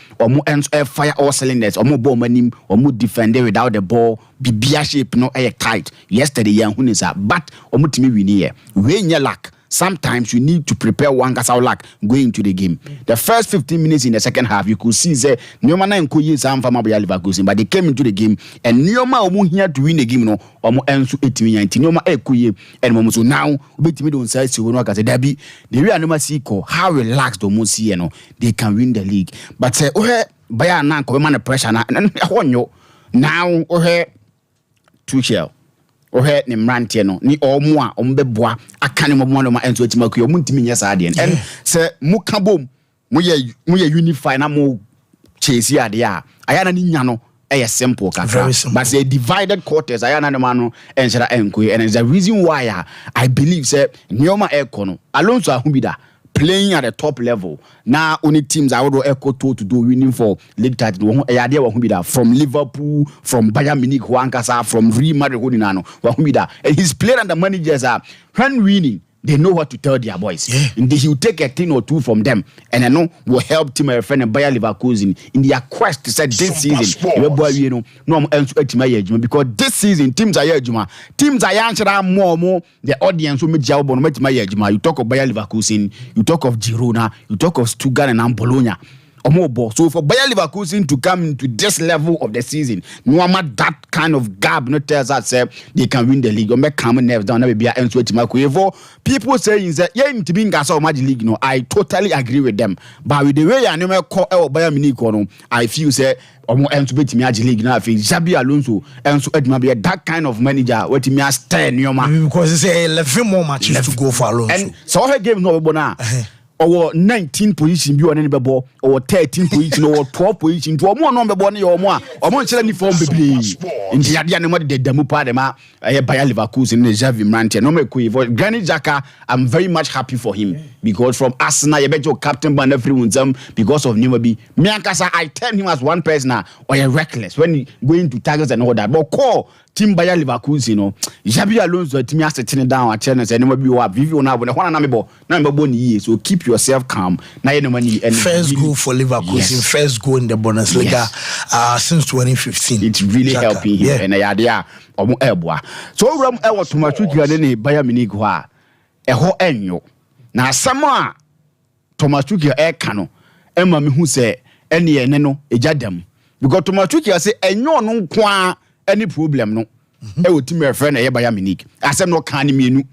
fire all cylinders, omo ball manim, omo defender without the ball, bibia shape no air tight. Yesterday, young hunisa, but omo timi win here. When you lack, sometimes you need to prepare one gas out lack going to the game. The first 15 minutes in the second half, you could see say Nyoma na nkoye some from Bayer Leverkusen, but they came into the game and Nyoma omo here to win the game no omo ensu 18-19 Nyoma ekoye and momo so now obetimi don say si wono aka say dabi the way Nyoma see ko how relaxed omo see they can win the league but say Bayer na ko man pressure na honyo now Tuchel ohe ne mrantie no ni omo a ombeboa aka ne mo ma enso atimaku yo muntimi nya sa ade en se muka bom mo ye unify na mo chase ade a ayana ni nya no simple kakra but say divided quarters ayana ne ma no enshira enkoe and is the reason why I believe say Nyoma eko no Alonso ahubida playing at the top level. Now only teams I would echo to do winning for league title. From Liverpool, from Bayern Munich, from Real Madrid, and his player and the managers are when winning. They know what to tell their boys. Yeah. And he will take a thing or two from them, and I know will help Team friend and Bayer Leverkusen in their quest to say this season. Because this season teams are answering more the audience will make job on you talk of Bayer Leverkusen, you talk of Girona, you talk of Stuttgart and Bologna. So for Bayer Leverkusen to come into this level of the season, no matter that kind of gap, no tells us they can win the league. Or make common nerves down. Maybe people saying that to be in Magic League. No, I totally agree with them. But with the way I never call Bayern Munich, I feel say and to beat Magic League now. I feel Jabi Alonso and so be that kind of manager. What me as 10 because it's 11 more matches to go for Alonso. And so her game no bona. Or 19 position bi on any ball or 13 position or 12 position to more number one or more challenge form baby in the idea no the demo part dem Bayer Leverkusen the Javi Mrantie no make for Granit Xhaka. I'm very much happy for him because from Arsenal you bet your captain ban everyone because of Nimabi me ankasa I term him as one person or reckless when he going to targets and all that but call Team Bayer Leverkusen Jabi Alonso team has sitting down at channel and Nimabi wa Vivi ona bona na mebo na mebo ni so keep keep yourself calm. Now you know money and first goal for Liverpool, first goal in the Bundesliga since 2015. It's really helping him. And so Ram Ewa to Matuki and Bayern Munich wa ho enyo. Na sama Tomatuki cano Emma who say any eneno ejadem. Because Tomatuki say enyo no kwa any problem no. E wo team friend e Bayern Munich. I said no can me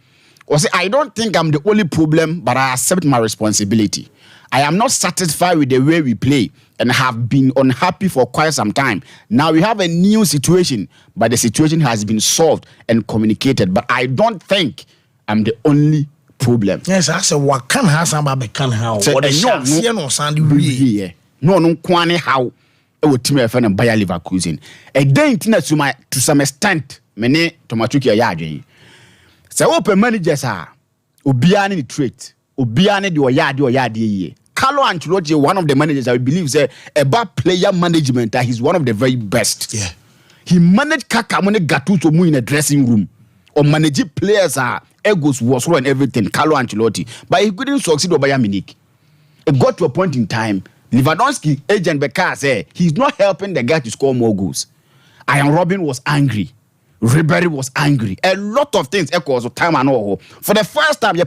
I don't think I'm the only problem, but I accept my responsibility. I am not satisfied with the way we play and have been unhappy for quite some time. Now we have a new situation, but the situation has been solved and communicated. But I don't think I'm the only problem. Yes, I said, what can happen about can how? What is no sound really? No, kwane how it would team friend and Bayer Leverkusen. A day to some extent, many Tomatuki yard. So open managers are Obiani the trait, Obiani the yard. Carlo Ancelotti, one of the managers I believe say about player management that he's one of the very best. Yeah. He managed Kakamone Gattuso Mu in a dressing room or managing players egos was and everything, Carlo Ancelotti. But he couldn't succeed over Bayern Munich. It got to a point in time, Lewandowski agent Becker said he's not helping the guy to score more goals. Ian Robin was angry. Ribery was angry. A lot of things echoes of time and all. For the first time, you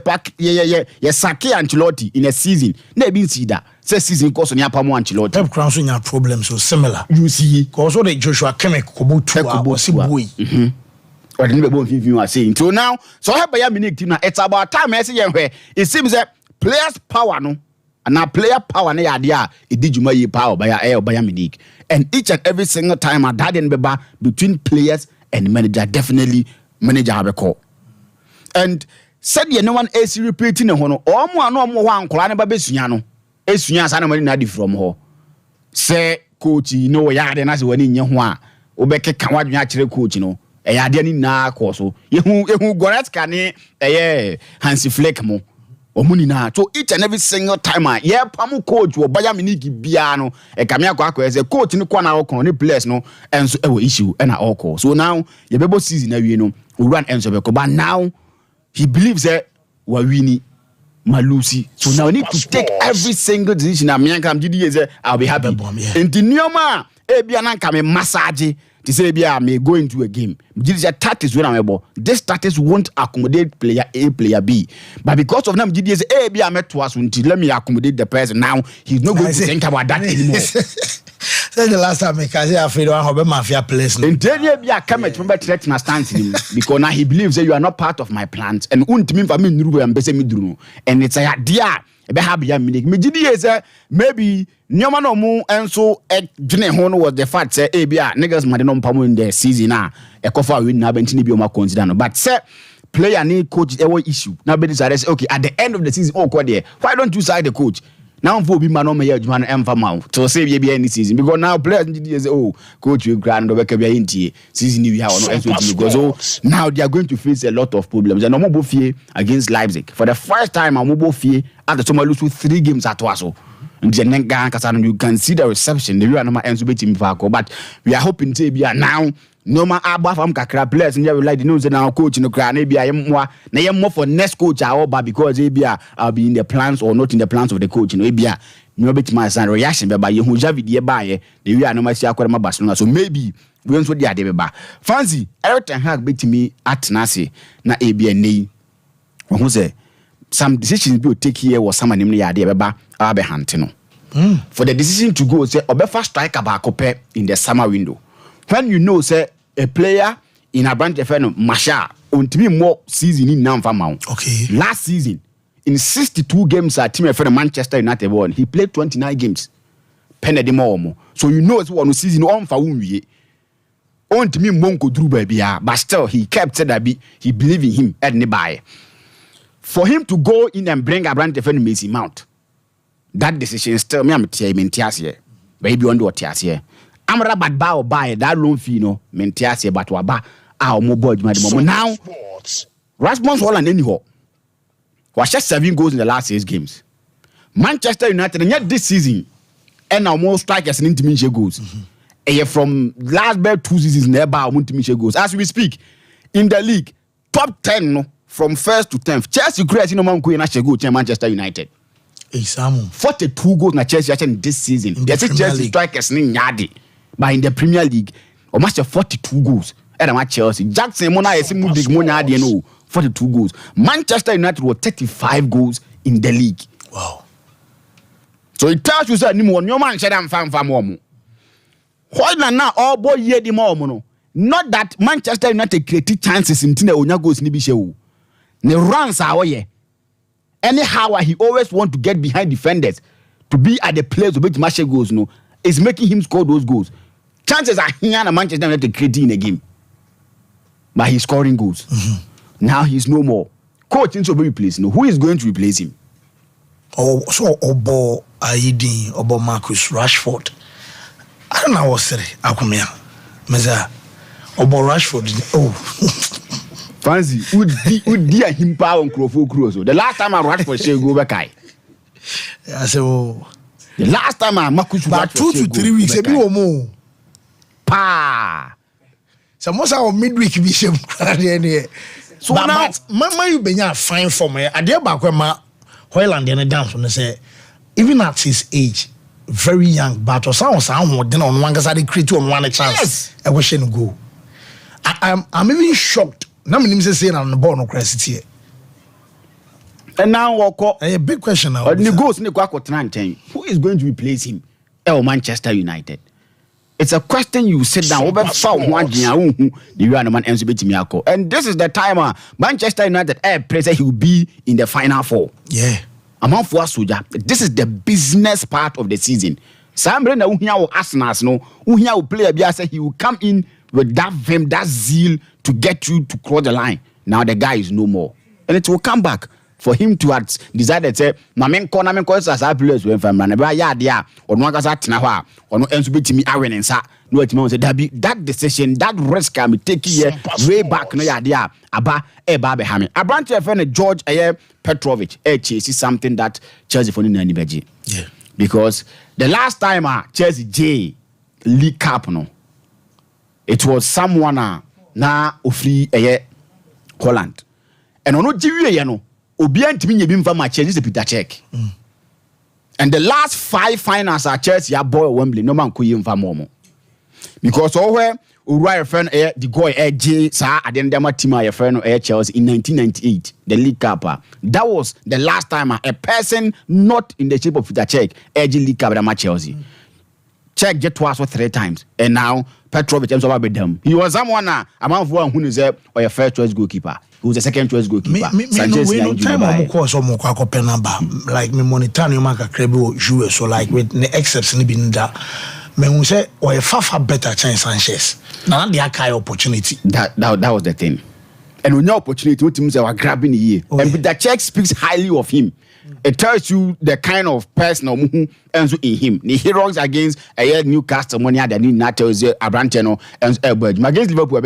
Saki Ancelotti in a season. Never been see that. Say season course on Yapamo Ancelotti. Pep Crown in your problems so similar. You see, because all the Joshua Kemek Kobutu Boy. Or the both of you are saying. So now, so I have Bayern Munich team now. It's about time I say where it seems that players' power no. And now player power na idea it did you my power by Bayern Munich. And each and every single time I died in Beba between players and manager, definitely manager have a call. And said no one is repeating a hono or more one clan about Bessiano. Essuya sana money from her. Say coach, you know, yard and as when in your Obeke Kawad natural coach, you know, a yard na course. You who got canny a Hansi Fleckmo. Omunina so each and every single time pamu coach wo Bayern Munich bia no e kamia kwakọ as a coach ni kwa na okon ni players no enso e wo issue e na okọ so now ye bebo season na wie no run enso be ko but now he believes that we winning malusi so now we need to take every single decision na me kam gidi say I'll be happy enti nioma e bia na kam massage to say bia me go into a game gidi say tactics when am able this tactics won't accommodate player A player B but because of them gidi say e bia meto aso nti let me accommodate the person now he's not going to think about that anymore. Say the last time I say afraid one hobe mafia place no enti bia come remember threat na stance him because now he believes that you are not part of my plans and untimi fa me nuru am bese me duru and it's a idea ebe ha bia me gidi say maybe nyoma no mu enso dwene ho no was the fact say e bia niggas made no mpamo in the season e kofa win na benti ni bi o ma consider no but say player ni coach e wo issue na be decide say okay at the end of the season oh there why don't you side the coach now for be man no me adwuma no emfa ma to say bia any season because now players need say oh coach you grand obeka bia intie season ni we ha no enso because so now they are going to face a lot of problems and Omobo Fie against Leipzig for the first time Omobo Fie at the Soma lose 3 games at Waso. You can see the reception. The real number ends with but we are hoping to be now. No man above from Kakra players and you like the news and our coach in the crown. Maybe I am more for next coach but because I'll be in the plans or not in the plans of the coach. Maybe no bit my son reaction by you who have it by the real number Barcelona. So maybe we also the idea. Fancy Everton have beat me at Nasi na ABNA. Who say some decisions will take here was someone in the idea about Abe Hantino. For the decision to go, say, Obefa striker back in the summer window. When you know, say, a player in a branch of Masha, on to be more season in Namfamount. Okay. Last season, in 62 games at team of Manchester United won, he played 29 games. Penedy more. So you know it's one season on for whom on to me Monko Drew baby, but still he kept said that he believed in him at nearby. For him to go in and bring a brand of Macy Mount, that decision still me am here. Baby on do what here. I'm rabat ba or buy that loan fee no mentiasie but waba our mobile now. Rasmus Holland anyhow. Was just 7 goals in the last 6 games. Manchester United and yet this season and almost strikers in intimate goals. And from last 2 seasons nearby intimate goals. As we speak in the league, top 10 no. From 1st to 10th, Chelsea creates no man going to go to Manchester United. Isamu 42 goals na Chelsea actually this season. They say Chelsea strikers ni nyadi, but in the Premier League, almost 42 goals. And I'm at Chelsea. Jackson Mona is mu big mo nyadi no 42 goals. Manchester United were 35 goals in the league. Wow. So it tells you that ni mo no man share am fan mo. Why na all boy year di mo no. Not that Manchester United create chances in tina onya goals ni bi she o. Ne runs are ye. Anyhow, he always want to get behind defenders to be at the place of which match goals. No, is making him score those goals. Chances are here and Manchester United creating a game, but he's scoring goals. Mm-hmm. Now he's no more. Coach needs to be replaced. No, who is going to replace him? Oh, so Obo Aidi, Obo Marcus Rashford. I don't know what to say. Akumia, Meza, Obo Rashford. Oh. Fancy would dear him power on Crofo Crusoe. The last time I watched for Shea go back. I said, oh, the last time I Marcus about 2 to 3 weeks, a bit or more. Pa. So most our midweek be shame. So now, Mama, you been fine for me. I dare back when my Hoyland and a dance when they say, even at his age, very young, but or sound more than on one because I did create on one chance. Yes. I wish him go. I'm even shocked. Na me nimse say na no ball no crest and now walk a big question now. But goes ni kwa kotranteng. Who is going to replace him? Manchester United. It's a question you sit down over foul one the man ends betimi akọ. And this is the time Manchester United plays he will be in the final four. Yeah. Among for Soja. This is the business part of the season. Sambre na uhia wo Arsenal no, uhia wo player bia say he will come in with that vim, that zeal to get you to cross the line. Now the guy is no more. And it will come back for him to have decided say, na men ko as I players when from na ba ya dia or no kasa tena ho a or no enso betimi awene nsa no atimi say that decision, that risk can be taken here way back no ya dia aba be hame Abrante friend George Petrovic chase something that Chelsea for ni beji. Yeah. Because the last time Chelsea J League Cup no, it was someone na ofri Holland. And ono jiwie no obi antimi nye bi mfa ma Chelsea Peter Cech. And the last 5 finals at Chelsea ya boy Wembley no man ko yi mfa mo. Because where Uriah friend the guy J sa adendama team your friend Chelsea in 1998 the League Cup. That was the last time a person not in the shape of Peter Cech League Cup at Chelsea. Check get twice or 3 times, and now Petrovic ends up with them. He was someone among one who is or your first choice goalkeeper. Who was the second choice goalkeeper? No time I'm course or more number like me monitor you make a credible joueur so like with the excepts in the me we say or a far better chance Sanchez. Now the Akai opportunity. That was the thing. And when your opportunity, what teams are grabbing here, and the Czech speaks highly of him. It tells you the kind of person who ends in him. The heroes against a Newcastle money that need not tell you Abranteno and Elbridge. Against Liverpool,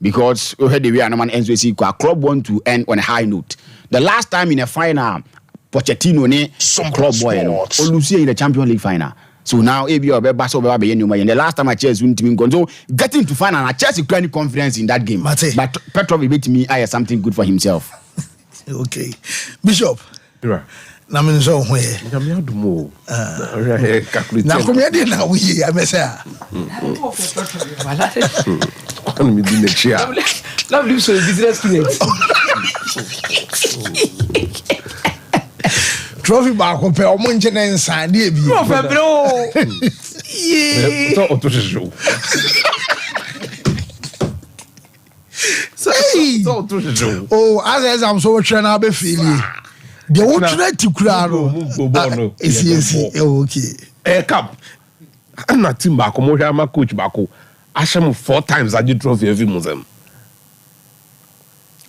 because we had the way man ends with a club want to end on a high note. The last time in a final, Pochettino ne some club boy, or Lucia in the Champions League final. So now, if you are a bass over and the last time I Chelsea win team Gonzo, getting to final, I Chelsea any confidence in that game. But Petrov beat me, I have something good for himself. Okay, Bishop. Right. Na me nso ho ye. Na me adu mo. Na ko me dey na wo ye amesa. Kan me di next year. Love lives so business students. Trophy ba ko pe o mo nje na nsan dey bi. No fe bro. Yeah. To show. So. Oh, as I'm so trying to be feeling. The one try to cry. Okay. Cap. I'm not team back. I'm coach back. I shall 4 times I did trophy every museum.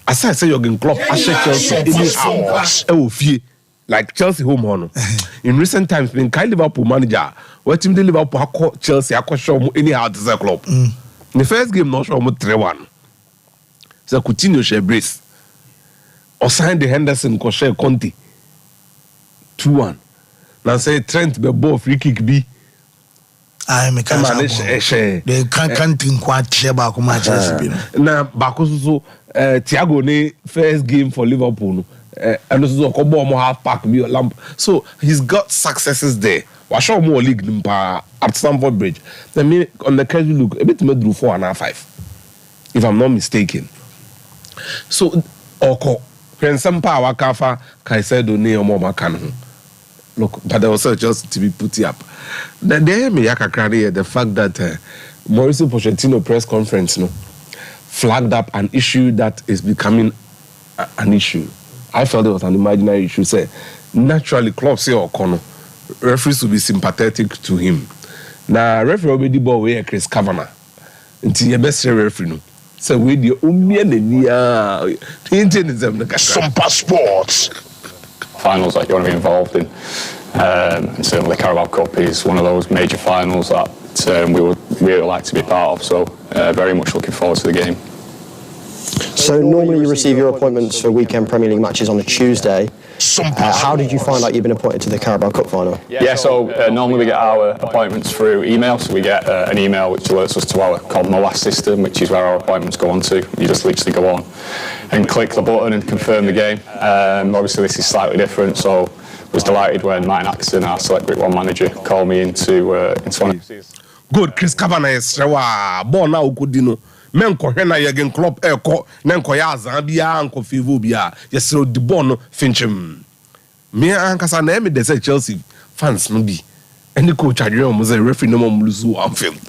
As I say, you're getting club. I shall Chelsea. Like Chelsea home honor. In recent times, been kind Liverpool manager. What team the Liverpool Chelsea? I show anyhow to the club. The first game, not show 3-1. So Coutinho share brace. Or sign the Henderson ko share Conte 2-1. Now say Trent be ball free kick B. Me can share. They can't think quite share back on Chelsea. Now back so Thiago ne first game for Liverpool and also Kobo more half pack be a lamp. So he's got successes there. Was show more league at Stamford Bridge. Then me on the casual look a bit more drew 4.5, if I'm not mistaken. So Oko when some power kafa Kaisedo ne or more can look, but there was just to be put up. Then there me yakakari the fact that Mauricio Pochettino press conference flagged up an issue that is becoming an issue. I felt it was an imaginary issue. Say naturally clubs say Okono referees will be sympathetic to him. Now referee already bought away Chris Kavanagh. Until your best referee no. So we the Sompa Sports. Finals that you want to be involved in. And certainly the Carabao Cup is one of those major finals that we would really like to be part of. So very much looking forward to the game. So normally you receive your appointments for weekend Premier League matches on a Tuesday. How did you find out you've been appointed to the Carabao Cup final? Yeah, so normally we get our appointments through email. So we get an email which alerts us to our called MOAS system, which is where our appointments go on to. You just literally go on and click the button and confirm the game. Obviously this is slightly different, so I was delighted when Martin Atkinson, our Select Group 1 manager, called me into one of the... Good, Chris Kavanagh is born now Ukudino. Men kohena yegen club eko nenko ya Zambia anko fivu bia yesro di bon finchim me ankasa na eme de say Chelsea fans no bi any coach adwene mo say referee no mo lose Anfield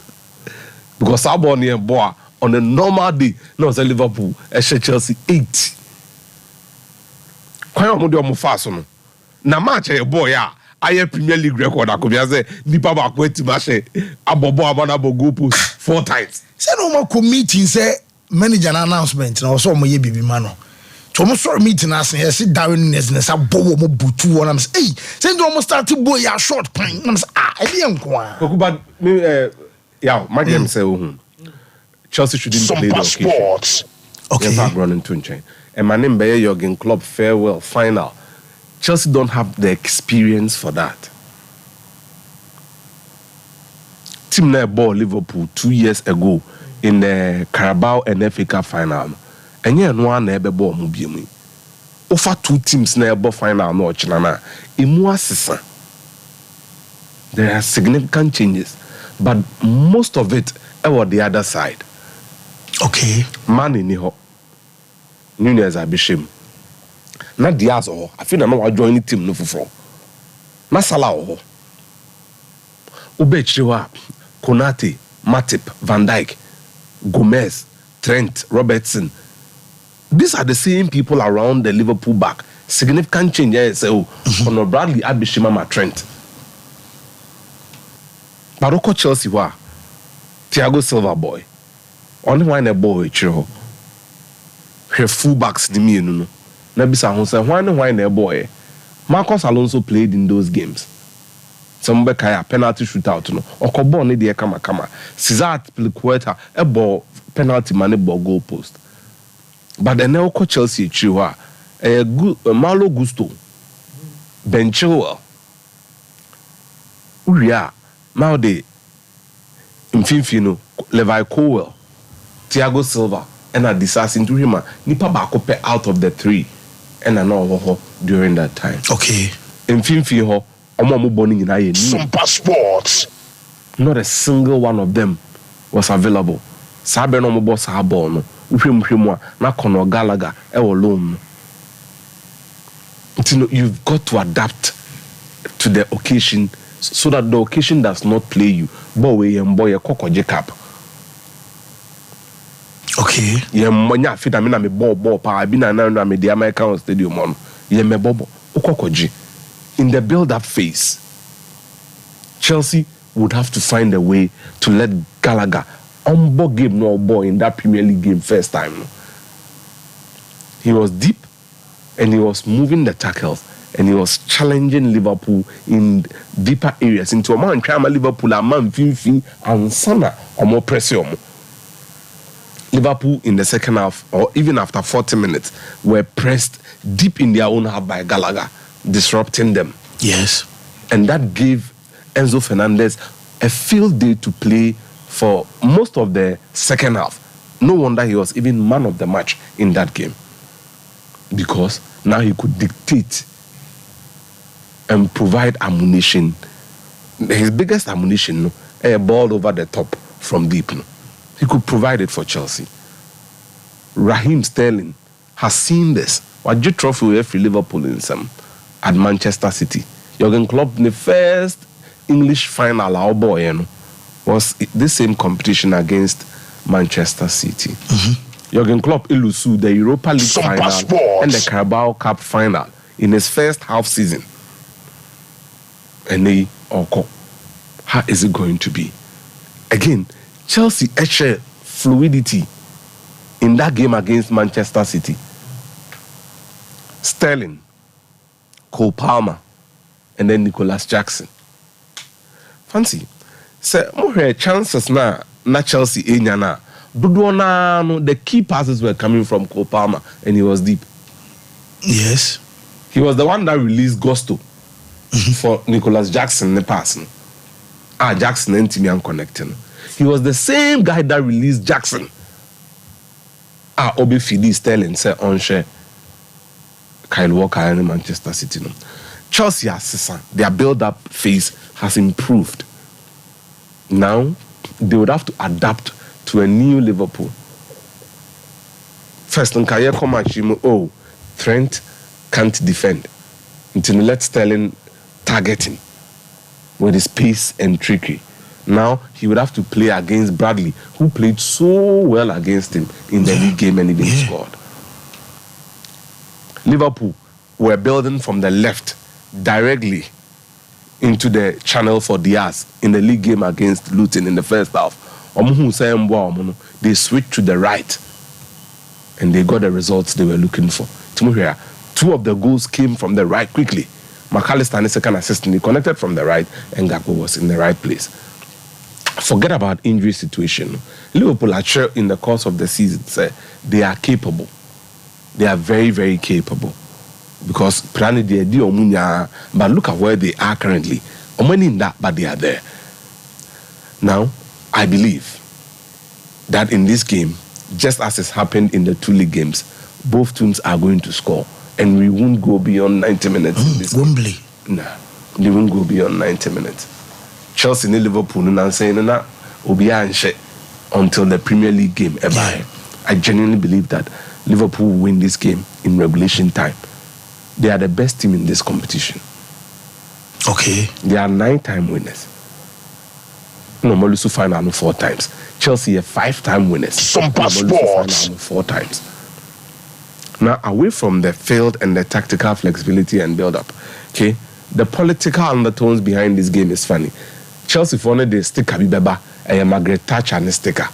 because our born here boy on a normal day no say Liverpool Chelsea 8 kwa mo de mo fast no na match e boy a aye Premier League record akobia say nipa ba ko eti ma she abobo abana bo goal post 4 times. Say no more committee say manager announcement na also mo ye bibi ma no. So mo sort meeting as here sit down business abowo mo butu won am say hey say do mo start boy ya short pan am say e dey enko a. Kokuba yeah my game say Chelsea shouldn't play the occasion. Okay. Never run into chain. And my name be Jurgen Klopp farewell final. Chelsea don't have the experience for that. Team na ball Liverpool 2 years ago in the Carabao and FA Cup final. And yeah, no one ever ball mo bi mu. Over 2 teams na ball final no chinana. Emu asesa. There are significant changes, but most of it are the other side. Okay. Man in ho. Nunez abishim. Na Diaz I feel na join the team no fufro. Na Salah Ubechriwa, Konate, Matip, Van Dijk, Gomez, Trent, Robertson. These are the same people around the Liverpool back. Significant changes. Conor Bradley, Abishimama, Trent. Baroko Chelsea wa Thiago Silva boy. Only one a boy chiro. Her fullbacks the me no. Na bisa ho say why na boy. Marcos Alonso played in those games. Some kaya penalty shootout no. Okobo ne de kama. Cesar Piliqueta a ball penalty man ball goal post. But the now Chelsea chiro Malo Gusto. Ben Chilwell. Uria now they Mfimfino Levi Colwell, Thiago Silva, and a disaster to him. Nipa bakope out of the 3, and I know during that time. Okay. Mfimfino, omo born in Aye. Sompa Sports. Not a single one of them was available. Sabe no mo boss habo no. Uhwemhwemwa na Conor Gallagher e wo loan. You've got to adapt to the occasion so that the occasion does not play you. Boy and boy a Koko Jacob. Okay. Yeah, monya fit amina me ball pa bina na me the American stadium on. Yeah, me bobo Okokoji. In the build-up phase, Chelsea would have to find a way to let Gallagher on ball game no ball in that Premier League game first time. He was deep and he was moving the tackles. And he was challenging Liverpool in deeper areas. Into a man, Liverpool, a man, Finfi, and Sana, or more pressure. Liverpool in the second half, or even after 40 minutes, were pressed deep in their own half by Gallagher, disrupting them. Yes. And that gave Enzo Fernandez a field day to play for most of the second half. No wonder he was even man of the match in that game. Because Now he could dictate and provide ammunition. His biggest ammunition, a ball over the top from deep. He could provide it for Chelsea. Raheem Sterling has seen this. What you trophy for Liverpool in some at Manchester City. Jurgen Klopp in the first English final, our boy, was this same competition against Manchester City. Jurgen Klopp ilusu the Europa League final and the Carabao Cup final in his first half season. And they how is it going to be? Again, Chelsea share fluidity in that game against Manchester City. Sterling, Cole Palmer, and then Nicholas Jackson. Fancy. Say, more chances na Chelsea enyana. The key passes were coming from Cole Palmer, and he was deep. Yes. He was the one that released Gusto for Nicholas Jackson the pass. Jackson and Timian connecting. He was the same guy that released Jackson. Obi Fidi Sterling said on share Kyle Walker and Manchester City. Chelsea their build-up phase has improved. Now they would have to adapt to a new Liverpool. First, Trent can't defend. Until let Sterling target him with his pace and trickery. Now he would have to play against Bradley, who played so well against him in the league game and he didn't score. Liverpool were building from the left directly into the channel for Diaz in the league game against Luton in the first half. They switched to the right and they got the results they were looking for. Two of the goals came from the right quickly. McAllister and the second assistant, he connected from the right and Gakpo was in the right place. Forget about injury situation. Liverpool are sure in the course of the season, they are capable. They are very, very capable. Because but look at where they are currently. In that, but they are there. Now, I believe that in this game, just as has happened in the two league games, both teams are going to score. And we won't go beyond 90 minutes. In this Wembley. No, they won't go beyond 90 minutes. Chelsea and Liverpool and saying until the Premier League game ever. Yeah. I genuinely believe that Liverpool will win this game in regulation time. They are the best team in this competition. Okay. They are 9-time winners. Molusu final 4 times. Chelsea are 5-time winners. Sompa Sports 4 times. Now, away from the field and the tactical flexibility and build-up, okay, the political undertones behind this game is funny. Chelsea for they stick Abibeba and Margaret Thatcher and sticker.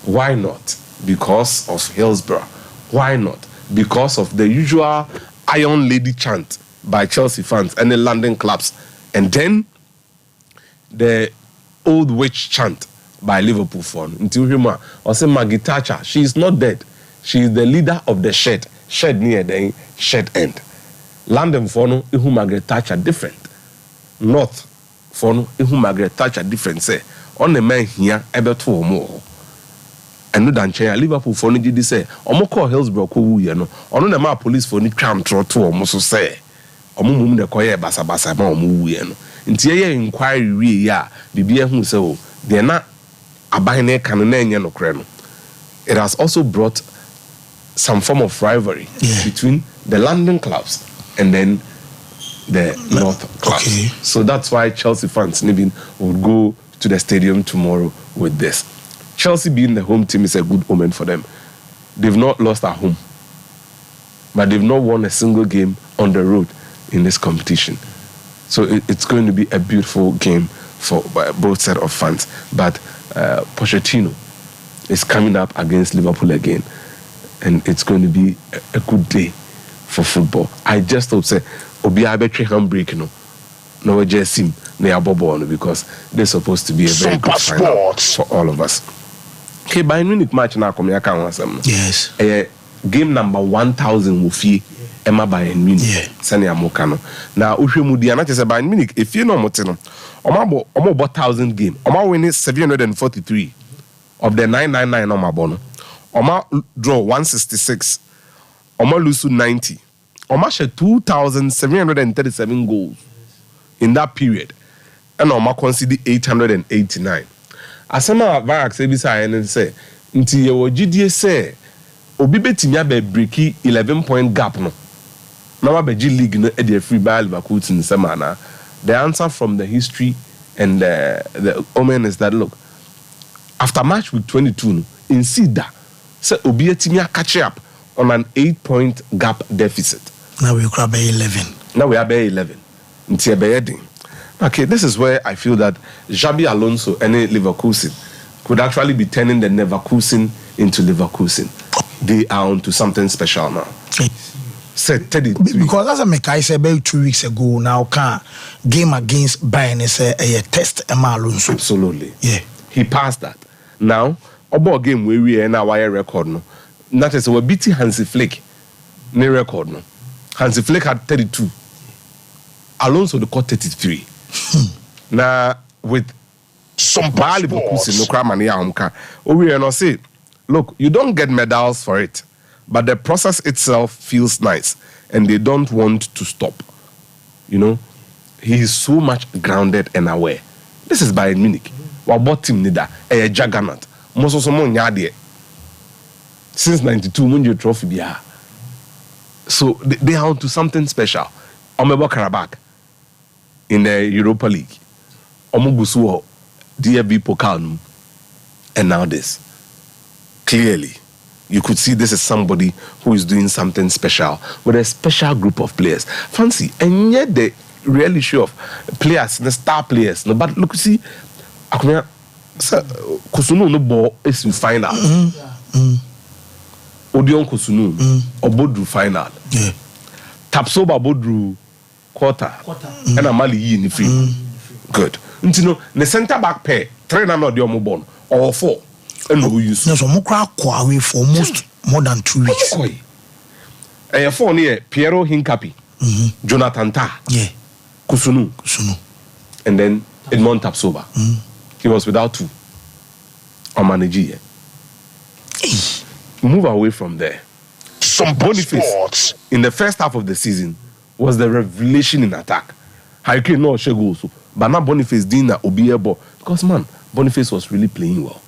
Why not? Because of Hillsborough. Why not? Because of the usual Iron Lady chant by Chelsea fans and the London clubs. And then the Old Witch chant by Liverpool fans. Until Huma, or say Margaret Thatcher, she is not dead. She is the leader of the shed near the shed end. London fono ihu Margaret Thatcher different. North fono ihu Margaret Thatcher different. Say on the man here ebe to omo. And no dan chair Liverpool fono did say omo call Hillsborough ko wu ye no. Ono na ma police fono twam tro to omo so say omo mum de koye basa basa ma omo wu ye no. Nti ye inquiry wie ya bibia hu say o de na aban na kan na enye no kre no. It has also brought some form of rivalry between the London clubs and then the North clubs. Okay. So that's why Chelsea fans would go to the stadium tomorrow with this. Chelsea being the home team is a good omen for them. They've not lost at home, but they've not won a single game on the road in this competition. So it's going to be a beautiful game for both set of fans. But Pochettino is coming up against Liverpool again. And it's going to be a good day for football. I just hope say Obi Abetri handbrake no just him because they're supposed to be a very good final for all of us. Okay, Bayern Munich match now come here can yes. Game number 1000 will fee Emma Bayern Munich. Sani Amokano. Now Uhemudi and say Bayern Munich if you know motino. Omo 1000 game. Omo winning 743 of the 999 on my bono. Oma draw 166, Oma lose 90, Omashe 2,737 goals in that period. And Oma conceded 889. Asema Varak Sebisa and say, Nti yewo GDA say, Obi betimi abe breaki 11-point gap no. Na wa beji league no e dey free by Leverkusen semana. The answer from the history and the omen is that look, after match week 22 in Sida, say Obi etimi catch up on an 8-point gap deficit. Now we are by 11. Now we are by 11. Nti ebe heading. Okay, this is where I feel that Xabi Alonso and Leverkusen could actually be turning the Leverkusen into Leverkusen. They are onto something special now. Said Teddy. Because as I make I said about 2 weeks ago, now can game against Bayern is a test Alonso. Absolutely. Yeah. He passed that. Now, about game where we are in our record no. That is we beating Hansi Flick. Ne record no. Hansi Flick had 32. Alonso the caught 33. Now with some valuable no cramania umka. We are not say, look, you don't get medals for it, but the process itself feels nice, and they don't want to stop. You know, he is so much grounded and aware. This is Bayern Munich. What about team nida? A juggernaut. Most of some nyade. Since '92, Munjo Trophy biya. So they are onto something special. Omebo Karabakh in the Europa League. Omogusuo DFB Pokal, and now this. Clearly, you could see this is somebody who is doing something special with a special group of players. Fancy, and yet the real issue of players, the star players. No, but look, see, Kusunu no ball is in final. Odion Kusunu, Obodru final. Yeah. Tapsoba Bodru quarter. And Amali in the free. Good. You know, the centre back pair, trainer not the Omobon, or 4. And no use. No, so Mokra away for almost more than 2 weeks. A 4 near Piero Hincapi, Jonathan Ta, yeah, Kusunu, and then Edmond Tapsoba. He was without 2 on manager. Move away from there. Boniface in the first half of the season was the revelation in attack. Hurricane no Shegoso, but now Boniface didn't Obiebo because man, Boniface was really playing well,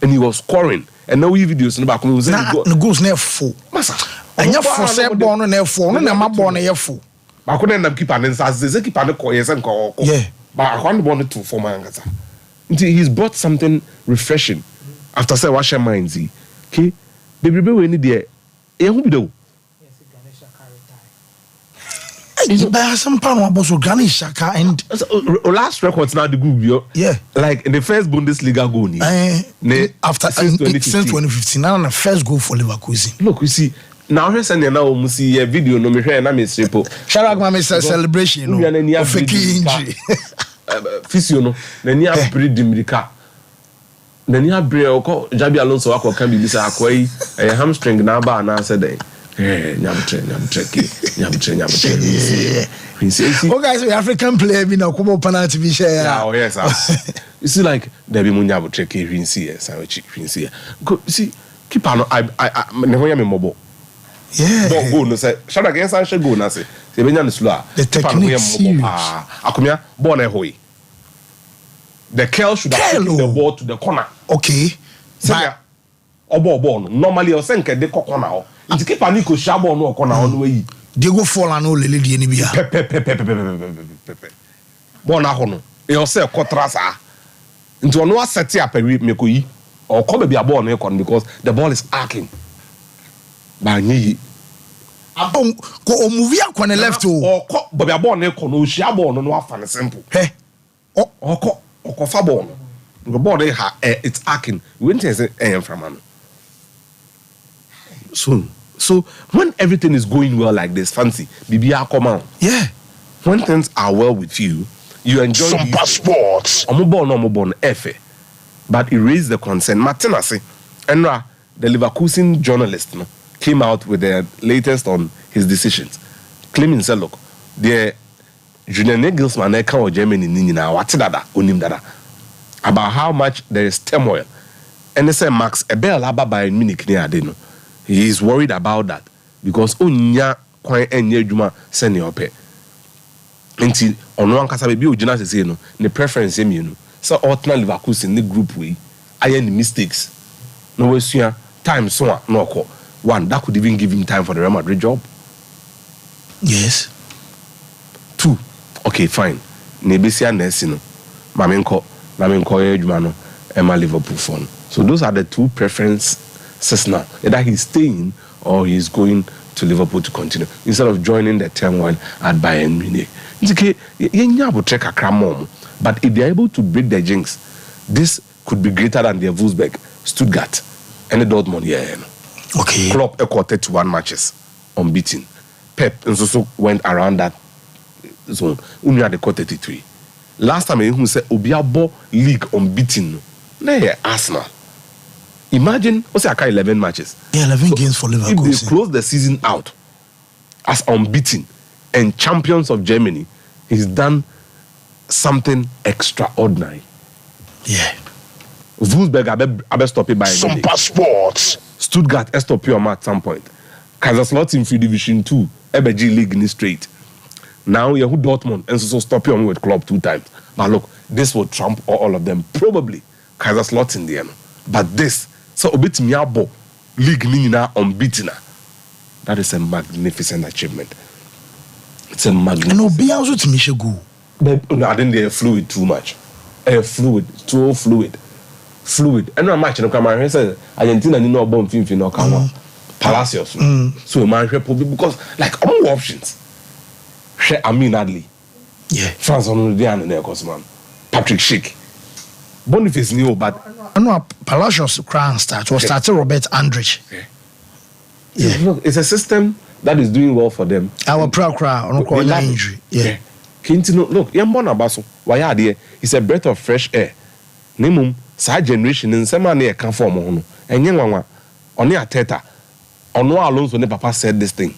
and he was scoring. And now we videos in the back when he was the goals never full. Massa, and you for say born on never full. No, never born a full. I couldn't keep an answer. They keep an answer. Yeah, but I can't want to for my answer. He's brought something refreshing after say wash your minds. Okay, baby, we need the. Who be do? Some pound about Granit Xhaka and last records now the good. Yeah, like in the first Bundesliga goal. After since 2015, now the first goal for Leverkusen. Look, you see. Now here's an now see a video no me share na me strepo. Shout out my Mr. Celebration no. Of fake injury. Physio no. Na ni abri dimrika. Na ni abri oko Xabi Alonso akọ kan bi bisa akọ yi hamstring na ba na say dey. Nyamtre. Oh guys, we African player be na come penalty be share. Yeah, oh yes. You see like there be munyamtre ke Vinci. Go see keeper no I ne ho ya me mobo. Yeah. Don't go no say. Shout against Sancho go na say. Se benya no slow. The technique serious. Akomia ball na hoy. The curl should have taken the ball to the corner. Okay. But ball no. Normally o senke de corner o. Nti keeper ni ko sha ball no corner on way. They go fall and all lele die ni bia. Pepe. Ball na ho no. E o say kontra sa. Nti ono asset up me ko yi. Or come be a ball no corner because the ball is arcing. Banyi abon ko o move akọ na left o ko bobi abon na ko no hia ball no afa na simple he o fa ball no the ball it's arcing we went say from man so when everything is going well like this fancy bibia come out yeah when things are well with you enjoy some passports omo ball efe but it raised the concern Martina say enra the Leverkusen journalist no came out with the latest on his decisions, claiming say look, the Julian Nagelsmann account of Germany nina wati dada onim dada about how much there is turmoil, and they say Max Ebel aba Bayern Munich ni ade no. He is worried about that because onya kwan enye adwuma se ne ope nti ono ankasa be bi ogina sese no ne preference emienu so alternate Leverkusen ne group we aye ni mistakes no wasua time so a no okọ one that could even give him time for the Real Madrid job. Yes. 2 okay fine ne besia na esi no mamenko adwuma no Emma Liverpool phone. So those are the 2 preferences now, either he's staying or he's going to Liverpool to continue instead of joining the turmoil at Bayern Munich. But if they're able to break the jinx, this could be greater than their Wolfsburg, Stuttgart, and the Dortmund. Okay. Klopp equal 31 matches unbeaten. Pep also went around that zone. Only had the 33. Last time he said Obiabo league unbeaten. Nah, Arsenal. Imagine, what's 11 matches? Yeah, 11 games for Liverpool. If they close the season out as unbeaten and champions of Germany, he's done something extraordinary. Yeah. Wolfsburg, I stop it by Sompa Sports. Stuttgart, I stop you at some point. Kaiserslautern in free Division 2, G League in straight. Now you have Dortmund and so stop you with club 2 times. But look, this will trump all of them. Probably Kaiserslautern in the end. But this, so obit miabo league nina unbeaten. That is a magnificent achievement. It's a magnificent. And Obi also to Michel go. No, I think they're fluid too much. Too fluid. And no match no come and say Argentina ni no bomb fin no come. Palacios. So man probably because like all options. Amin Adli. Yeah. France on the and man. Patrick Schick. Boniface knew, but I know Palacios crown start or started Robert Andrich. Yeah. Look, it's a system that is doing well for them. Our crowd on call injury. Yeah. Kintino, look, Yambona Basso, why are there? It's a breath of fresh air. Nimum, side generation in some money can form on. And young one, on your teta, on no Alonso, when Papa said this thing.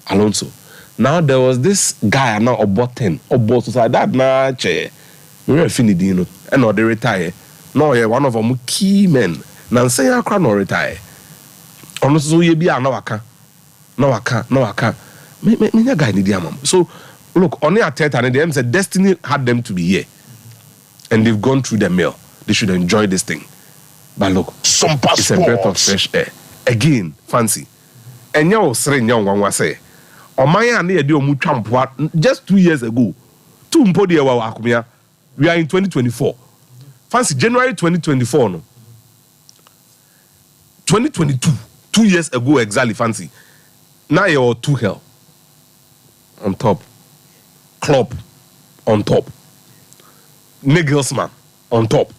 Alonso. Now there was this guy now about 10, about society that na chair. We finished, you know, and or they retire. No, yeah, one of them key men. Now say I can't retire. Honestly, you be a no, I can't. Me guy need them. So look, on their Teta and them said destiny had them to be here, and they've gone through the mill. They should enjoy this thing. But look, it's a breath of fresh air. Again, fancy. And you say, young say, on my hand, they do just 2 years ago. We are in 2024. Fancy January 2024. No, 2022. 2 years ago exactly. Fancy. Now you're Tuchel on top, Klopp on top, Nagelsmann on top,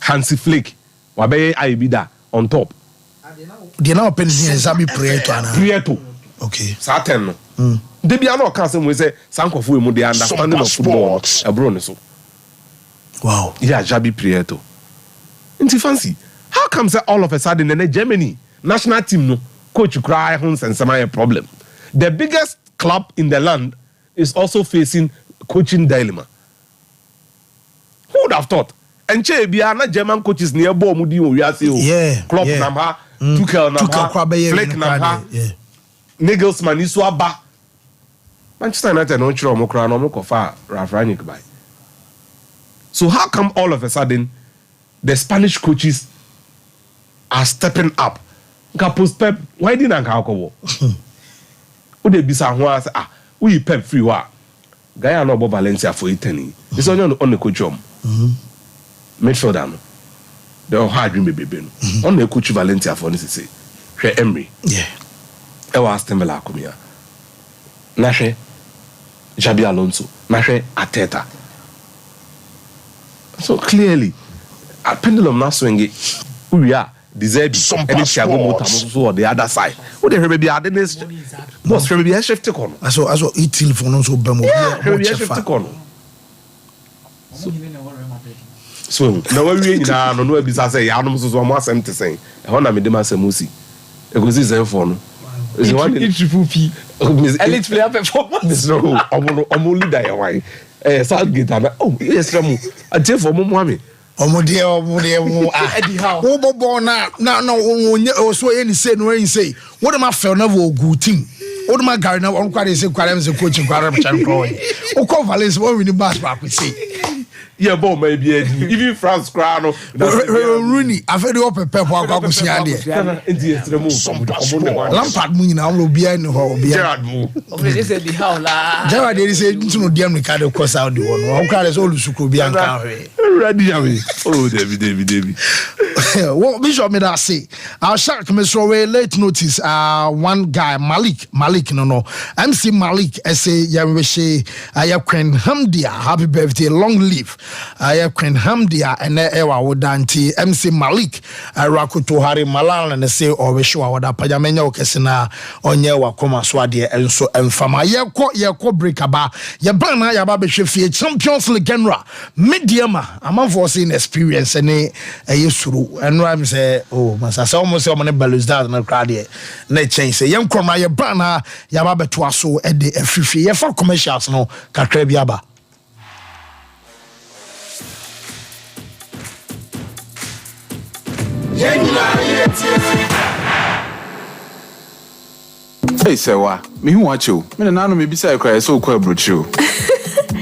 Hansi Flick, Wabeye Aibida on top. They now open here Zabi Prieto. Okay. Certain. They be no cancer we say Sankofu mu the understanding of football. Abroad so. Wow. Yeah, Jabi Prieto. Inti fancy. How come say all of a sudden in Germany national team no coach cry Huns and some problem? The biggest club in the land is also facing coaching dilemma. Who would have thought? And Biana German coaches near Bomudi yeah, Klopp Namha, Tuchel Namha, Flick Namha, Nagelsmann Iswaba. Manchester United no chiro mo kra no mo kofa Ralf Rangnick by. So how come all of a sudden the Spanish coaches are stepping up? Post Pep, why didn't I go? Would they be someone say, we Pep free wa? Guy no Valencia for Italy. It's only on the coach midfielder. They all hard dream baby. On the coach Valencia for this say, Emery. Yeah. Ewa Aston Villa come here. Nashe Xabi Alonso. Nashe Arteta. So clearly, a pendulum now swinging. We are. Deserve any Thiago Motta so on the other side. What the baby are the next boss baby has shifted on. So it till for no so bemo. So now we na no be say ya no so mo asem te say. E ho na me dem asem osi. E go see say for no. Is one it fupi. Elite player performance. No, omo leader ya why. Southgate na oh yes ramu. Ate for mo mo ame. Omode Eddie Howe. Obobo na so any say no any say. What am I feel na wo good team? What am I carrying now? On kware say kware am say coaching kware chan pro. O call Valence one win the match back we say. Yeah, but maybe even France Crano. Rooney, I've heard you up a pep walk up with Siadia. Lampard Moon, I will be in the hall. Gerard Moon. They said the how la. Gerard, they say, no damn Ricardo cross out the one. How can I all Sukubian? Oh, David. What Bishop made us say? I'll shock Mr. Ray late notice. One guy, Malik, no. MC Malik, I say, Yamwishi, Ayakwen Hamdia, happy birthday, long live. Ayakwen Hamdia, and Ewa Wodanti, MC Malik, Rakuto Hari Malal, and say, or Wishua, what a Pajameno Kesina, Onyewa Koma Swadi, and so Enfama. Yako breakaba, Yabana, Yababe Shefi, Champions League Genera, Mediama, among foreseen experience, and a Yusuru, and Ram say, oh, Massa, almost so many balloons down and crowd here. Nay change, say, Young Koma, Yabana, Yababe Twaso, at the Fifi, for commercials, no, Katrebiaba. Hey, Sewa, me who watch you? Me na no me bisa cry so kwa brochu.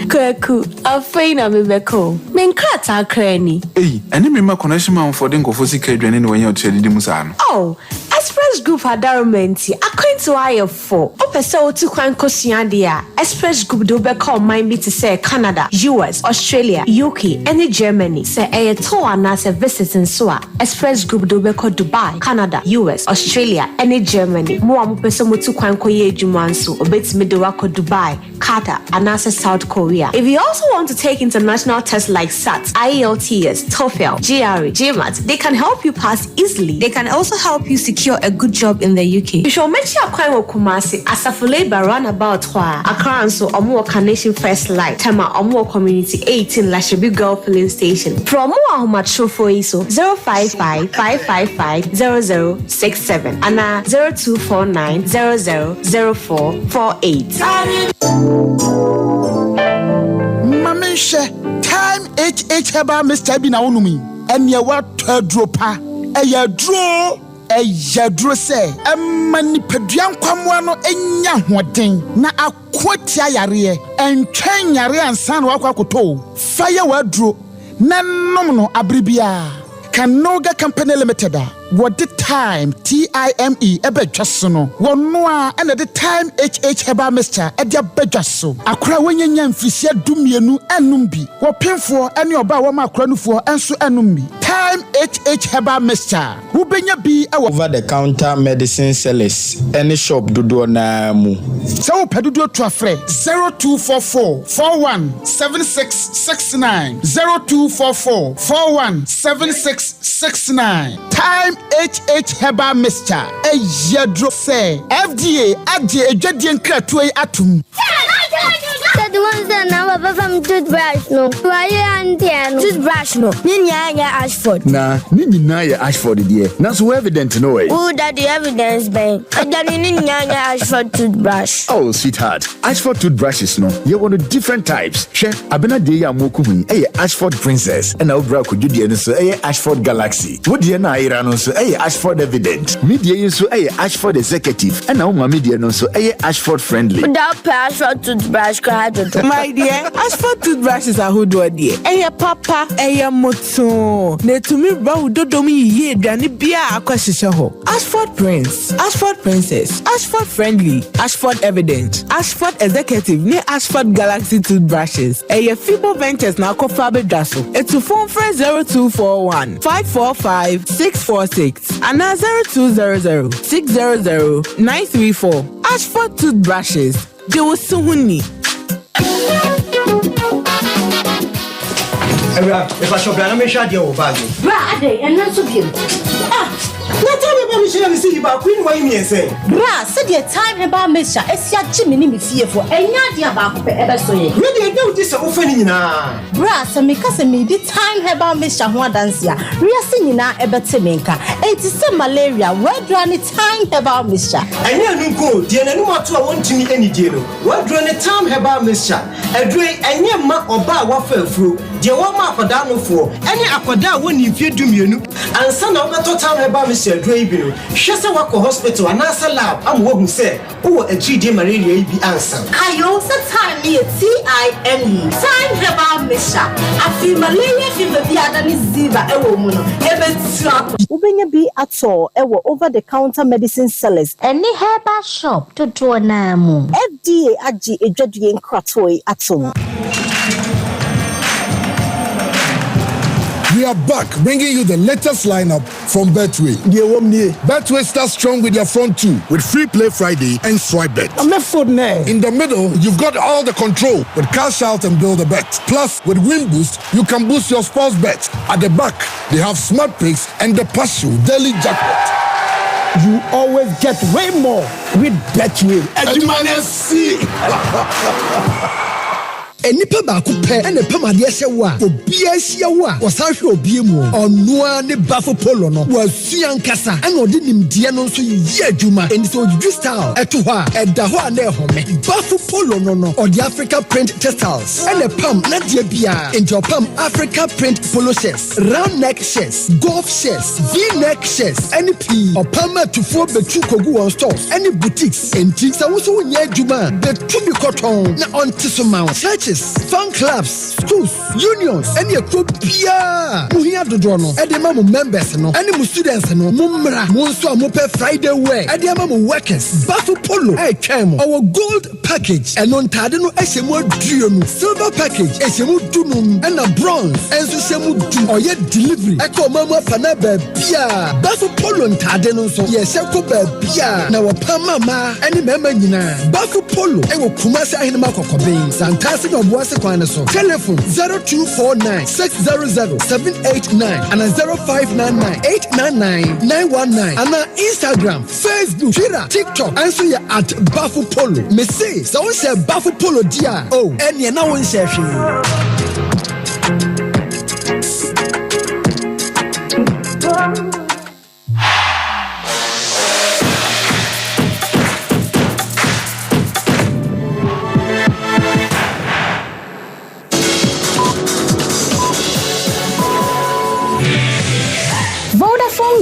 Kwaku, afeina me beko. Men krata krani. Hey, ene me ma connection man for den kofo sika adwane ne wanya otwe di musa no. Oh, Express Group adarumenti akwantu ayefo. Opese otu kwan kosua dia. Express Group do beko mind be to say Canada, US, Australia, UK, and Germany. Say e to ana se visiting so a Express Group do beko Dubai, Canada, US, Australia, and Germany. Mo amopese motu kwan koye adwuma nso obetimi de wako Dubai, Qatar, and South Korea. If you also want to take international tests like SAT, IELTS, TOEFL, GRE, GMAT, they can help you pass easily. They can also help you secure a good job in the UK. You should make sure you Kumasi Asafo Labor roundabout Accra and so Omo Carnation First Light, Tema Omo Community 18 Lashabi Girl Filling Station. From Omo Macho for ISO 055 555 0067 and 0249 000448. Mamisha, time HH Heba Mr. Bina Unumi, and ya what dropa, a ya draw say, a manipedian quamwano enya huating, na a quotia yarie, and train yare and san wakakoto, fire wardro, nanomno abribia, Canoga Company Limited. What the time TIME ebe jasono wonwa and the time HH Heba Mr. Edia bejaso akra wanyanya mfisia dumienu enumbi wo pemfo ene oba wo makra nufo enso enumbi time HH Heba Mr. Who benya bi over the counter medicine sellers any shop dodo na mu so pedodo to afre 0244 417669 0244 417669 time HH Heba Mr. Yadro say FDA adje ejadien kratoe atum. The ones that now from toothbrush no. Why and toothbrush no. Ninya Ashford. Nah, Nina Ashford dear. Not so evident no way. Who that the evidence bang? I don't Ninya Ashford toothbrush. Oh sweetheart, Ashford toothbrushes no. You want different types. She abena de ya mokumi. Ashford Princess. And now bra could you dear so Ashford Galaxy. What dear na ira no so Ashford Evident. Media so Ashford Executive. And now my media no so Ashford Friendly. Without Ashford toothbrush. My dear, Ashford toothbrushes are who do dear. Papa, moto. Ne to me bro dodomi ye dani bia akwashisha ho. Ashford Prince, Ashford Princess, Ashford Friendly, Ashford Evident, Ashford Executive, ne Ashford Galaxy toothbrushes. Fibo Ventures na kofabe daso. To phone friend 0241 545 646 and 0200 600 934. Ashford toothbrushes. They were so honey. If I shall be, I'm sure you'll bag you. Brad, and not so good. Not tell me about Michelle and see about Queen Wayne and say, Brad, said your time about Mr. Esia Jimmy fearful, and Nadia about ever so. Really, I know this offending now. Brad, and because me the time about Mr. Huadancia, we are singing now about Timinka. It is some malaria, where do any time about Mr. And you go, dear, no matter I want to meet any deal. What do any time about Mr. A drink and your ma or bar waffle through. je wo ma akoda no fo ene akoda woni mfie dumienu ansa na obeto time heba Mr. Adro ibi no hwe se wako hospital anasa lab am wo hu se wo agidi malaria ibi ansa ayo se time me TIME time heba Mr. afi malaria fever bi ada ni ziba ewo mu no ebetua ubenya bi ato ewo over the counter medicine sellers any herbal shop to do na mu FDA agi edwadue nkratoi atom. We are back, bringing you the latest lineup from Betway. Betway starts strong with their front two, with Free Play Friday and Swipe Bet. In the middle, you've got all the control with Cash Out and Build a Bet. Plus, with Win Boost, you can boost your sports bets. At the back, they have Smart Picks and the Partial Daily Jackpot. You always get way more with Betway. Enipa ba ko pe ene pamade hye wo a obia hye wo a wosan hwe obie mu onnoa ne bafo polo no wasua nkasa ene odi nimdie no so yi adwuma eni so ojuju style eto ho a eda ho a na ehome bafo polo no odi Africa print textiles ene pam na dia bia enti pam Africa print polo shirts, round neck shirts, golf shirts, V-neck shirts, any p opam atufo betu kogu on stores any boutiques enti sa wo so nya adwuma betu bi cotton na onti so ma fan clubs, schools, unions, any a group pia. Muhia dodono. Edema mu members no. Any mu students no. Mumra. Munso amupe Friday wear. Edema mu workers. Bafu polo. Chemo. Our gold package. And on tade no esemu duonu. Silver package. Esemu dunum. And a bronze. Enso semu du. Oye delivery. Eko mama panaba pia. Bafu polo on tade no so. Yeseko ba pia. Na wapama ma. Any member nyina. Bafu polo. Ewo kumase ahinema kokobe. Santasi no telephone 0249 600 789 and 0599 899 919 and Instagram, Facebook, Twitter, TikTok and so you at Bafu Polo. Me say so we say Bafu Polo dia. Oh, and you now one session.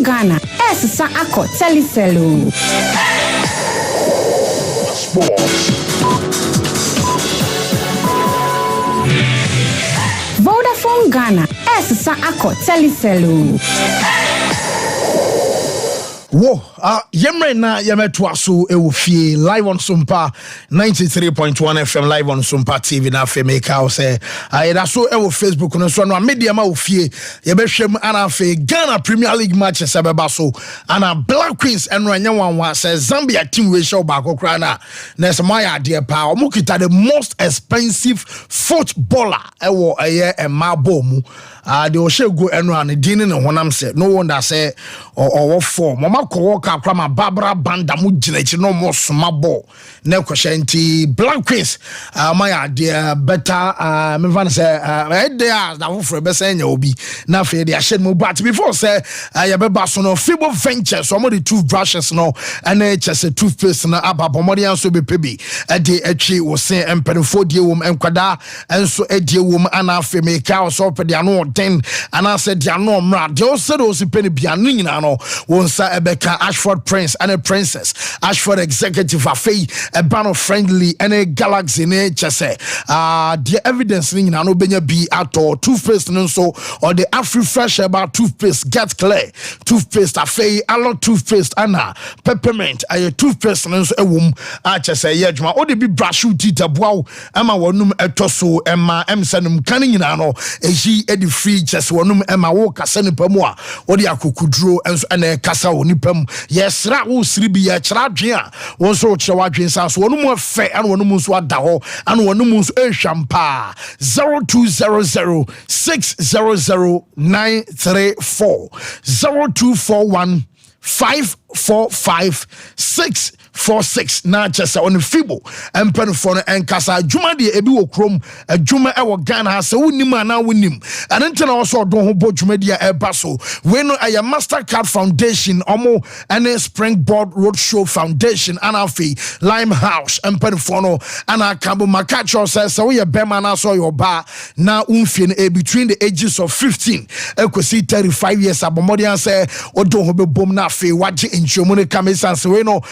Ghana, Essa Ako Telecelo. Vodafone Ghana, Essa Ako Telecelo. Whoa, Yemre na yemetua so ewufie live on Sompa 93.1 FM live on Sompa TV na FM ka say da so ewo Facebook no so no media ma ofie yebehwem ana fe Ghana Premier League matches abeba so ana Black Queens enro anya wanwa say Zambia team we show back okra na semaya de pa omukita the most expensive footballer ewo eye emabo mu de oshego enro an din ne honam say no wonder say or form ko ka kwama Barbara Banda mu ginachi no mo soma ball na kwashanti Black Queens my dear better me van say there that for be say nya obi na fe dey ahye mo but before say ya beba so no Fibo Ventures so mo the toothbrushes no and chese toothpaste na ababomori anso be pebi de atwi wo se empenfo die wom enkwada enso adie wom ana fe me ka so pe de ano den ana say de ano mra de o se do si pe ne bia no nyina no wonsa ebeka Ashford Prince and a Princess Ashford Executive Afei Ebano Friendly and a Galaxy ne chese the evidence ning na no benya bi ato toothpaste no so or the Afri-Fresh about toothpaste Get Clear toothpaste Afei Alo toothpaste ana peppermint a toothpaste no so ewum chese yedwuma o de bi brush teeth aboa ama wonum etoso ema emsenum kan nyina no ehi edi free chese wonum ema wo kasa ne pamu a o de akokuduro enso ene kasa woni pam yes ra wo siri bi ya kira dwen a wo so kira wadwen sa so wonu mu afa an wonu mu so ada ho an wonu mu so ehwampa 0200 600 934 0241 5 045646 na chese on fibo empenfo no enkasa adwuma de ebi wo krom adwuma e wo Ghana ha se wonim ana wonim anentina also do ho bo dwuma de e ba so we no aya Mastercard Foundation omo ene Springboard Roadshow Foundation anafi Limehouse empenfo no ana kambo makacho se we bema na so your ba na umfie no between the ages of 15 ekosi 35 years abomodian say odo ho be bom na afi waje enchumu ne kamisan se we no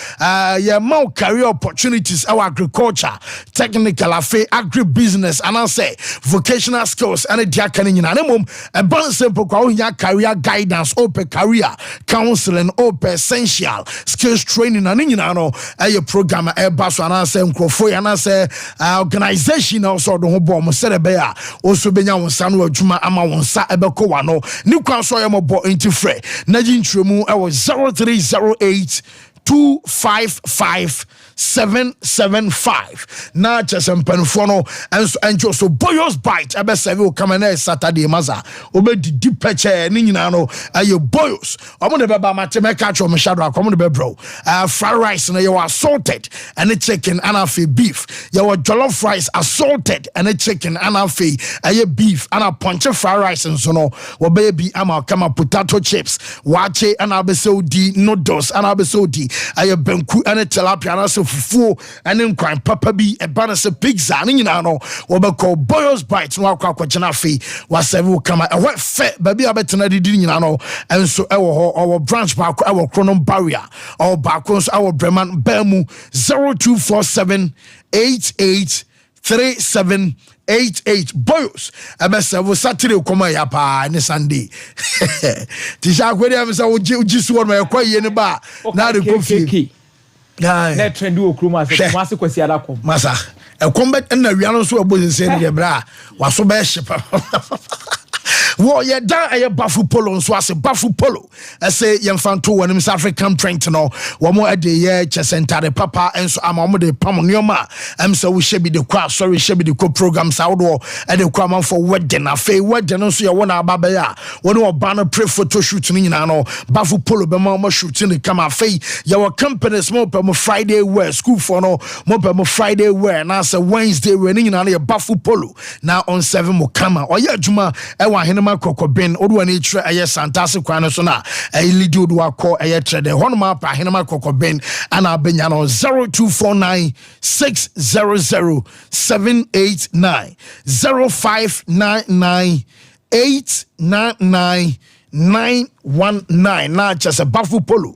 yeah, more career opportunities, our agriculture, technical, agribusiness, and I say vocational skills, and a diaconing in animum, a balance simple career guidance, open career counseling, open essential skills training, and in a program, a bus, and I say, and I say, organization also the home, Serebea, also Benyawan Sanwa Juma Amawansa Ebekowano, New Council Yamo into Frey, Najin Trumu, I was 0308. 255-775 na chesem penfono enso so boyos bite ebe serve o come na Saturday maza obe didi peche ni nyina no aye boyos omo de beba ma cheme catch o me shadow akomo de bebro fried rice na you assaulted and a chicken and a beef you jollof rice assaulted and a chicken and a aye beef and a punch fried rice and so no wo baby ama kama potato chips wache and abesodi noodles and abesodi aye benku and tilapia na so fufu and nkwan papa bi e ba na se pizza ni nyina no wo be call boyos bite no akwa kwachena fe wa serve wo kama e we fe baby abetena didi nyina no enso e wo ho our branch back our chronom barrier our back our breman bemu 0247 883788 boyos abese wo Saturday koma ya pa ni Sunday tisha kwedi amesa wo jisu won ma kwaye ne ba na de kofi na trend wo kroma se kwasi adakom masa e kombe na wiano so abozinse ne bra waso ba hyepa wo ye dan aye bafu polo nso ase bafu polo ase ye mfanto wonim South African print no wo mo ade ye chesentare papa enso ama mo de pam nioma emse wo hye bi de kwa sorry hye bi de ko programs awdo e de kwa man for wedding afa wedding nso ye wo na ababa ya wo ne oba no pre photo shoot ni nyina no bafu polo be ma shoot ni kama afa ye wo companies mo pe mo Friday wear school for no mo pe mo Friday wear na say Wednesday wear ni nyina no ye bafu polo na on 7 mo kama oye adwuma e wa henema kokobin odu na tire aye santase kwan so na lead odu akọ aye tire de honoma pa henema kokobin ana abenya no 0249 600 789 0599 899 919 na chese bafu polo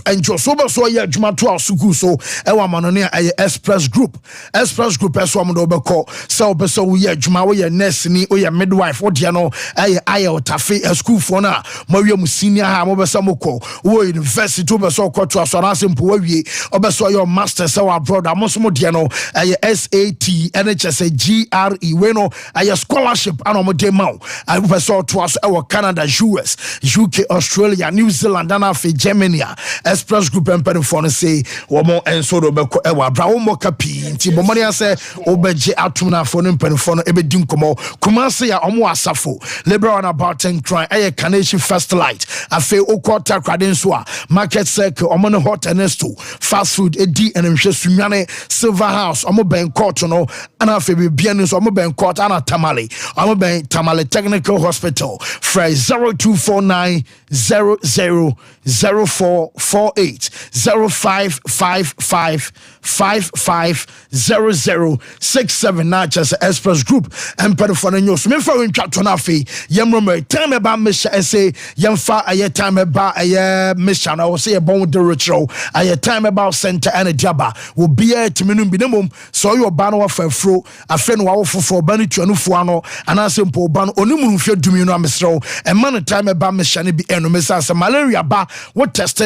enjo so ye adwuma to asuku so e wa manone aye express group eso am do be call so be so we adwuma we ye nurse ni we ye midwife wo de no aye otafe school for na ma we mu senior ha mo be so moko wo university to be so ko to aso na simple we obe so your master so abroad amoso mo de no aye SAT NHS GRE we no aye scholarship ano mo de ma I be so to aso e Canada US UK Australia New Zealand and afi Germany express group empere for no say wo mo enso do be ko e wa bra wo mo kapi nti bo money say obeje atum na for no empere for no e be di nkomo kuma say ya omo asafo liberal on about 10 try e Carnation First Light afi okota kwade so a market circle omo no hot enesto fast food e di enhwe sunwane Silver House omo ben court no and afi be bia no so omo ben court ana tamale omo ben tamale technical hospital Fry 0249 000448 0555 550067 na chese express group empere for news me fa wentwa to na fe yemro time ba mesha ese yemfa aye time ba aye mesha na wo se bon de retro aye time ba center and diaba wo bia timinu bi nemom so yo ba no wa fa afro afe no wa wo fofo ba ne tuanufo ano ana sempo ba no onimu mfie dumi no amesro e man time ba mesha ne bi eno mesa malaria ba what test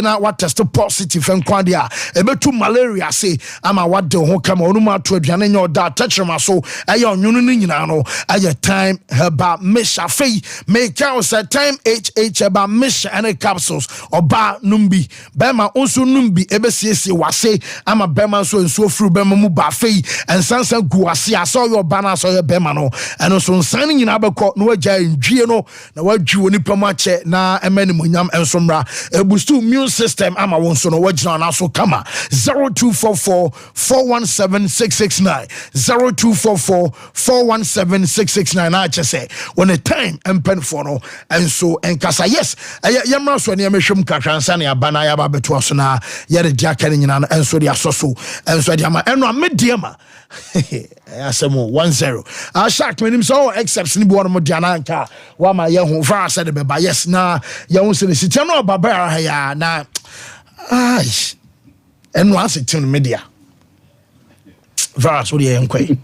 positive fɛnkwa de a ebetu malaria say ama wade ho kama onu ma to aduane nya oda tachrema so ɛyɛ onwunu no nyina no ɛyɛ time heba misha fei make us time heba misha and capsules oba numbi bema onso numbi ebesiesie wase ama bema so nsuo furu bema mu ba fei ensansan gu wase aso yo bana so yo bema no ɛno so nsan nyina abekɔ no wagya ndwie no na wadwi oni pam akyɛ na emani monyam ensomra boost immune system ama won so no wagina na so kama 0244 417 669 0244 417 669 na kyese when a time empen for no enso enkasa yes yemra so ne yemhwem kakransa ne abana ya ba beto so na ye de dia kan nyina enso de asoso enso de ama eno amediama asemo 10 shark menim so excepts ni bo no mo dia na nka wa ma ye ho fa said be ba yes na ye ho se ne sitia no baba ya na ai eno asetin media Varas, what do you inquire?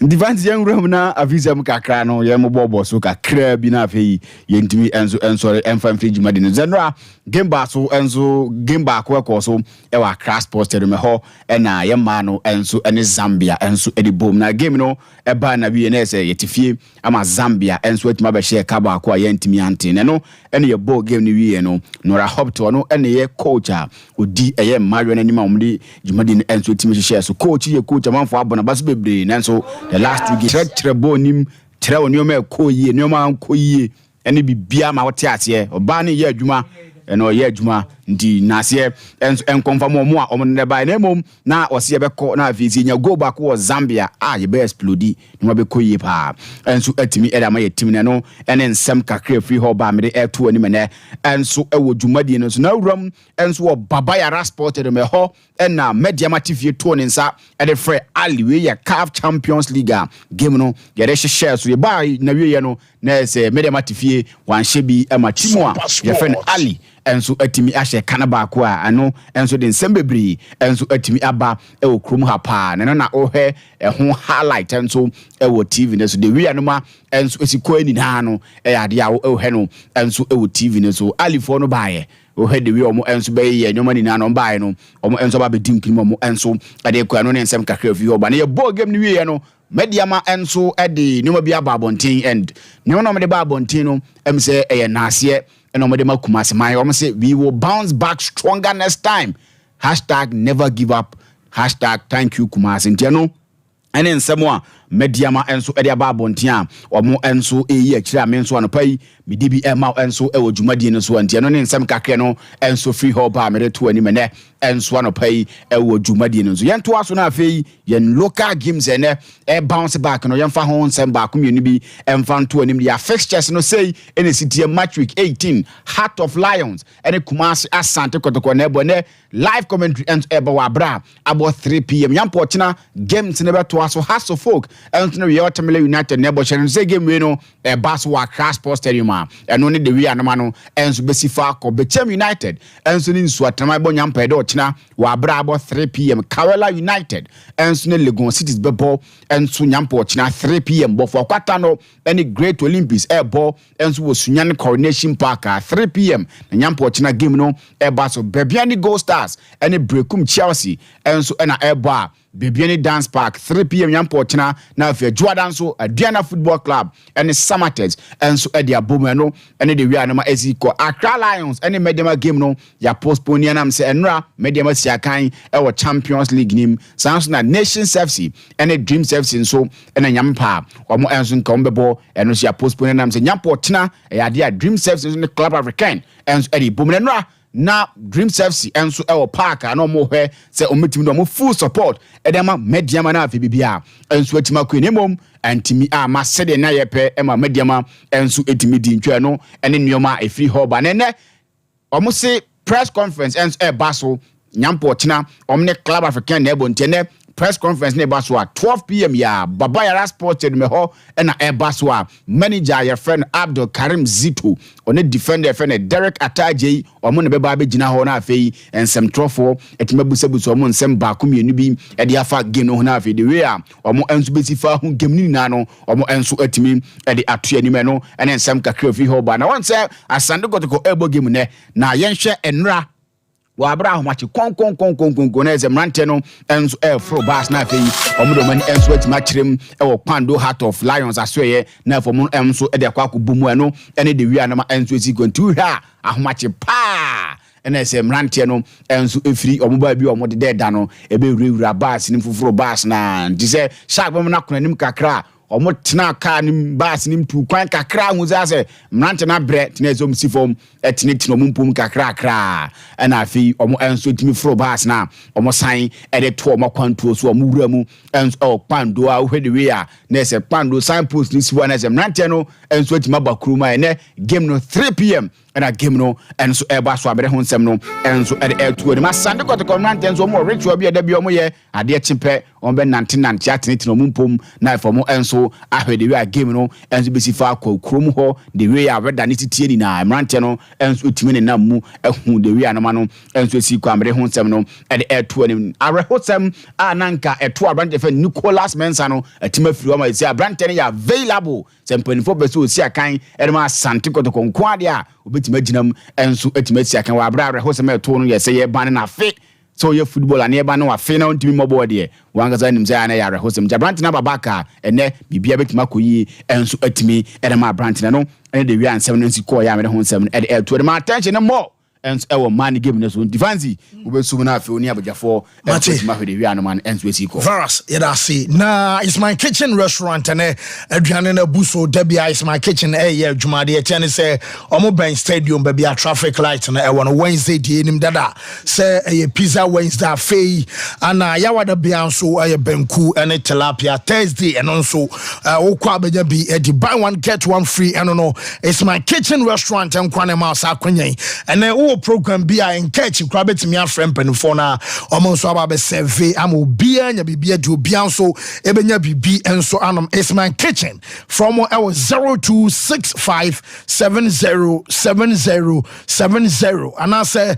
Divine young room na avisa kakra no ye mo bobo so kakra bi na afei yentimi enso emfa free jumadi no zenra game ba so enso game ba ko so e wa crash poster me ho e na ye ma no enso ene Zambia enso edi bom na game no e ba na bi na se yetifie ama Zambia enso etima be share ka ba ko yentimi ante ne no ene ye ball game ni wi no nora hop to no ene ye coach a odi eye mario na nima omdi jumadi enso etimi share so coach ye coach manfo abona baso bebre nanso the last two games trebo nim tre onioma ekoyie onioma ankoyie ene bibia ma wote ase oba ne ye adwuma eno ye adwuma ndi nase enkonfa mo a omne ba na mom na ose beko na afisi nya go back wo Zambia ye be explode no be koyie pa enso atimi eda ma ye tim ne no ene nsem kakra free ho ba me de eto ani me ne enso ewo dwumadi no so na wuram enso wo baba ya sport de me ho ena media matifie to ne nsa e de free ali we ya CAF Champions League game no ye de share so ye ba na we ye no na se media matifie wan hye bi ma timu a ye friend ali enso atimi ahye kanaba ko a ano enso de nsembebri enso atimi aba ewo krom ha pa ne na ohwe ho highlight enso ewo TV ne so de wi anoma enso esiko ani na no ade a ohwe no enso ewo TV ne so alifo no baaye ohwe de wi omo enso be ye nyoma ni na no baaye no omo enso ba be dimpim omo enso ade ko ano ne nsem kakra fi oba ne ye ball game ni wi ye no mediama enso ede nyoma bi aba abonten and nyoma no me de ba abonten no em se eye naase and we will bounce back stronger next time. #never give up. #thank you Kumasi. Ntiano ene nsemwa mediama enso ede aba abontia omo enso eyi akira amenso anopai midibi ema enso ewo dwumadi no so ntiano ne nsem kakre no enso free hub a mere to ani mene enso anopai ewo dwumadi no so yento aso na afei yen local games ene e bounce back no yemfa ho nsem ba komienu bi emfa nto ani ya fixtures no say ene city match week 18 Heart of Lions ene Kumasi Asante Kotoko na ebo ne live commentary and ebo abra about 3 p.m. yampo china games ne beto aso Hearts of Folk Anthony we Watermelon United nebo chen say game we no e bass wa crash post stadium eno ne de we anoma no enso besifa ko Bechem United enso ni nsu atama bo nyampa de ochina wa abra about 3 p.m. Kawela United enso ne Legon Cities bebo enso nyampa ochina 3 p.m. bofo kwata no any Great Olympics airbo enso wo Sunyane Coronation Park 3 p.m. na nyampa ochina game no e bass Bebiani Gold Stars any Brekum Chelsea enso na airbo Bebiani Dance Park 3 p.m. yampo china na afia Jordan so Aduana Football Club and Samatex and so Edia Bomeno and the Wianama Eziko Accra Lions and the Mediama game no ya postpone yanam se enra Mediama Siakan our Champions League nim Samsung Nations FC and the Dreams FC so and nyampa omo enso nkombebo and so ya postpone yanam se yampo china ya dia Dreams FC in the Club African and so Eddie Bomeno na Dreams FC enso ewo park na mo hwe se ometimi no mo full support edema mediama na afibibia enso atima ko nemom antimi ma sede na yepe ema mediama enso etimi di ntwa no ene nioma efri hoba nene omo se press conference enso e baso nyampo china omne Club African na ebo ntene press conference ne baso 12 p.m. ya Baba Yara Sports me ho na e baso manager your friend Abdul Karim Zito on defender friend Derek Ataje omo ne beba begina ho na afei ensem trofo etimabusabuso omo nsem ba ko mienu bi e de afa game no na afei de we omo enso besifa ho game ni na no omo enso atimi e de ato ani me no ene nsem kakra fi ho ba na won say Asante Kotoko ebo game ne na yenhwe enra wa abra ahomachi kon na eze mrante no enso fro bas na afei omodo mani enso atima kirem wo Kwando Heart of Lions asoye na fomu enso de akwa kubumu eno ene de wi na enso esi kontu ha ahomachi pa ene ese mrante no enso efiri omoba bi omode de da no ebe wura bas ni fufuro bas na dise shark bom na konanim kakra omo tena ka nim bas nim tu kwan kakra nguza se mrante na bre tena ezom sifom etene tino mumpum kakra kra na afi omo enso timi fro bas na omo san ede to omo kwantuo so omo wura mu enso Kwando a hwede we a na ese Kwando signpost ni siwa na ese mrante no enso tima bakuru ma ene game no 3 p.m. and a game no enso eba so abere honsem no enso ede to ni masande kotoko mrante enso omo ritual bi ede bi omo ye ade chimpe ombe nante atene tino mumpum na fomo enso ahwede we a game no enso besi fa krom ho the way a weda ni titie ni na mrante no enso timi ne namu ehu the way anoma no enso si kwa amre honsem no ede to ni are honsem ananka eto abrante fa Nicholas Mensa no atima firi o ma si abrante ne ya available sempanifo beso osi akan ede ma asante kotoko nko ade a obetima ginam enso atima si akan wa abra honsem eto no ye se ye ban na fe so ye football and eba no afi na ntimi mobo de wangaza nim say na yare hosem jabrant na babaka ene bibia betima koyi enso atimi ede ma brant na no ene de wi ansem no nsi ko ya me de honsem ede to de ma attention more enso ewo man game na so difansi obesu na afi oni abajafo enso ma hwede wi anoman enso esi ko Varas yeda see na It's My Kitchen restaurant ene aduane na buso debia It's My Kitchen ye adwumade e tiane say omo ben stadium baby a traffic light na e wono Wednesday die nim dada say pizza Wednesday afei ana yawada bia so banku ene tilapia Thursday and also okwa abeja bi e buy one get one free eno no It's My Kitchen restaurant en kwane ma sa kwenyen ene program bia en catch kra betimi afrem penfo na omo so aba be serve am obia nya bibia di obia so ebenya bibi enso anom It's My Kitchen from 0265707070 and I say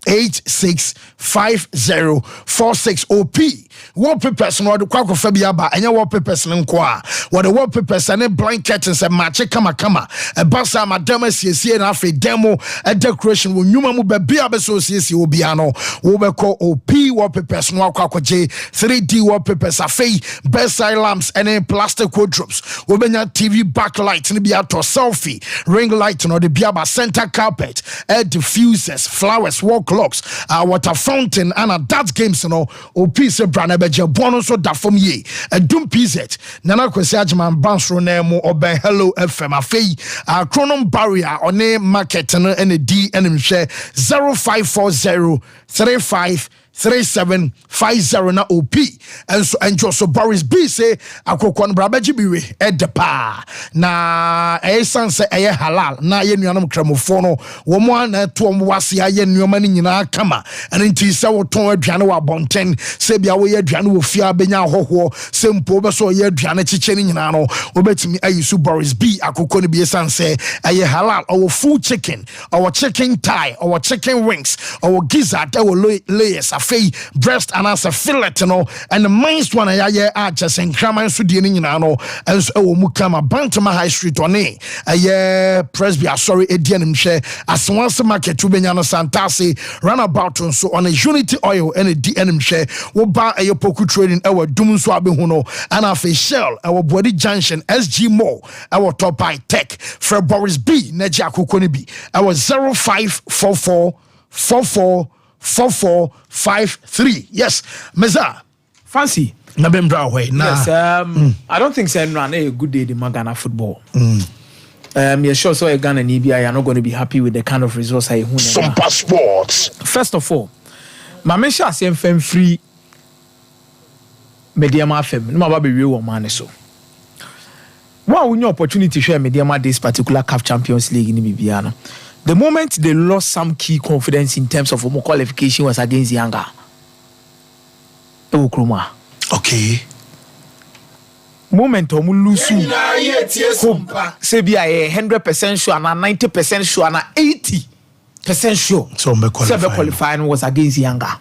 0248865046 OP wallpapers no de kwakofa bia ba enya wallpapers nko a what the wallpapers and blanket and say match kama e basa madam asiesie na afi demo a decoration wo nyuma mu ba bia be so siesie obia no wo be call OP wallpapers no akwakoje 3D wallpapers afi bedside lamps and plastic wardrobes wo benya TV backlight ni bia to selfie ring light no de bia ba center carpet air diffusers flowers wall clocks water fountain and that games no OP se brana beje bono so da fom ye adum PZ nana kwesi agman bansro na mu oben hello FM afei chronom barrier one market no ene D enimhwe 0540353750 na OP enso so Boris B say akokon brabaji biwe edepa na esanse eye halal na ye nuanom kramofo no wo mo na to mo wase aye nuoma ni nyina kama enti se wo ton aduane wa bonten se bia wo ye aduane wo fia benya hoho se mpo be so ye aduane chiche ni nyina no obetimi ayisu Boris B akokon bi esanse eye halal or full chicken or chicken thigh or chicken wings or gizzard or layers breast and as a fillet no and the mainst one ya just en kraman so die ni nyina no enso e wo mu kama Bantama High Street one Presby sorry edianim hwe asonse market ubenya no Santase runabout so on a Unity Oil and a DNM hwe wo ba Poku trading e wo dum so abehu no and afi Shell e wo Body Junction SG Mall e wo Top High Tech for Boris B na ji akoko ni bi e wo 0544444453. Yes, Meza. Fancy. Na bembra way. Yes, I don't think say run a good day the Ghana football. You're sure so Ghana and EBI are not going to be happy with the kind of results I have. Some passports. First of all, my mention say FM free Mediama FM. No matter be real man so. What we new opportunity share Mediama this particular CAF Champions League in Bibiana. The moment they lost some key confidence in terms of qualification was against Yanga. Okay. Moment lose say be 100% sure and 90% sure and 80% sure. So qualifying was against Yanga.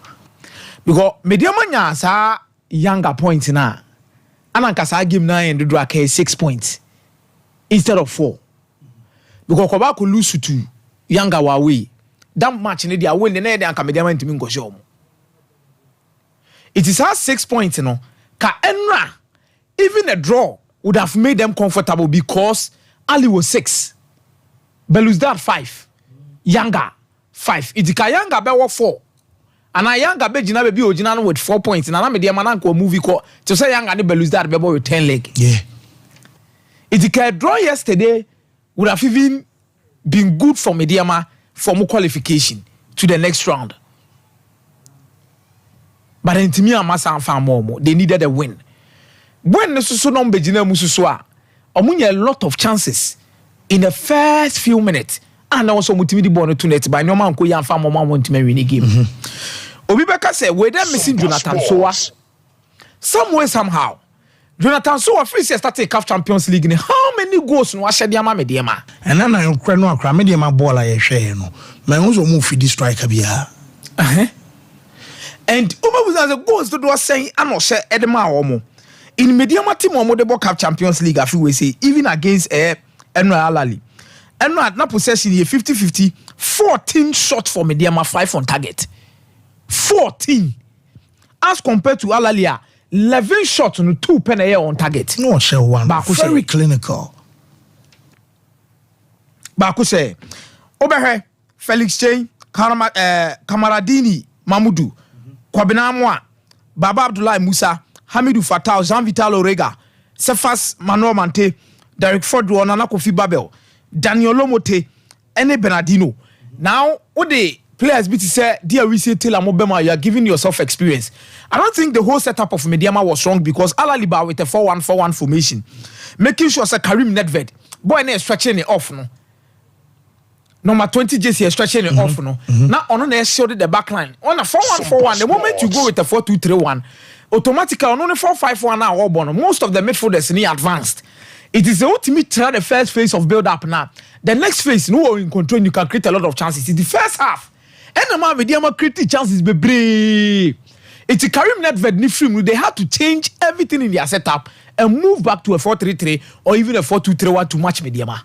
Because Mediama sa Yanga points na. Anankasa game 9 and do 6 points instead of 4. Because Kobako lose to Yanga Wawe that match in the win the net and Mediama into Mingo show. It is our 6 points, you know. Ka enra, even a draw would have made them comfortable because Ali was 6, Belouizdad 5, Yanga 5. It's Yanga be 4. And I Yanga be Jina be Ojina with 4 points. And I made the mananko movie called to say Yanga and Belouizdad be with 10 leg. Yeah. It's a draw yesterday would have even been good for Mediama for more qualification to the next round. But then to me, I'm far more. They needed a win. When the so non Bejina Mususwa, a lot of chances in the first few minutes. And also Mutimidi Bono to net by no man ko yan far more want to win a game. Obibeka said, we're missing Jonathan Soa. Somewhere, somehow. Jonathan Soa first started CAF Champions League. How many goals no Ashadiama Mediama? And then I cry no cry Mediama ball I share no. My own move for this striker biya. And Uber was a goals to do a saying I'm not sure Edema Omo. In Mediama team Omo the CAF Champions League, I feel we say even against Enra Alali. Enra na possession 50-50, 14 shots for Mediama, 5 on target. 14. As compared to Alalia, 11 shots on 2 penalty on target. No, share one. Very clinical. Baku say, Oberhe, Felix Chain, Kamaradini, Mamudu, Kwabena Mwa, Baba Abdullah Musa, Hamidou Fatal, Jean Vital Orega, Cephas Manuel Mante, Derek Ford, Nana Kofi Babel, Daniel Lomote, Ene Bernardino. Now, what the players be to say, dear, we say Taylor Mobema, you are giving yourself experience. I don't think the whole setup of Mediama was wrong because Alaliba with a 4-1-4-1 formation, making sure say Karim Nedved, boy, ne stretching it off, no. Number 20 JC is stretching it off, no. Now, on the showed the back line. On a 4-1-4-1, the moment you go with a 4-2-3-1, automatically on a 4-5-1 now, most of the midfielders in advanced. It is the ultimate try the first phase of build up now. The next phase, no one in control, you can create a lot of chances. It's the first half. And the man Mediama create chances be brave. It's a Karim Nedved Nifrim. They had to change everything in their setup and move back to a 4-3-3 or even a 4-2-3-1 to match Mediama.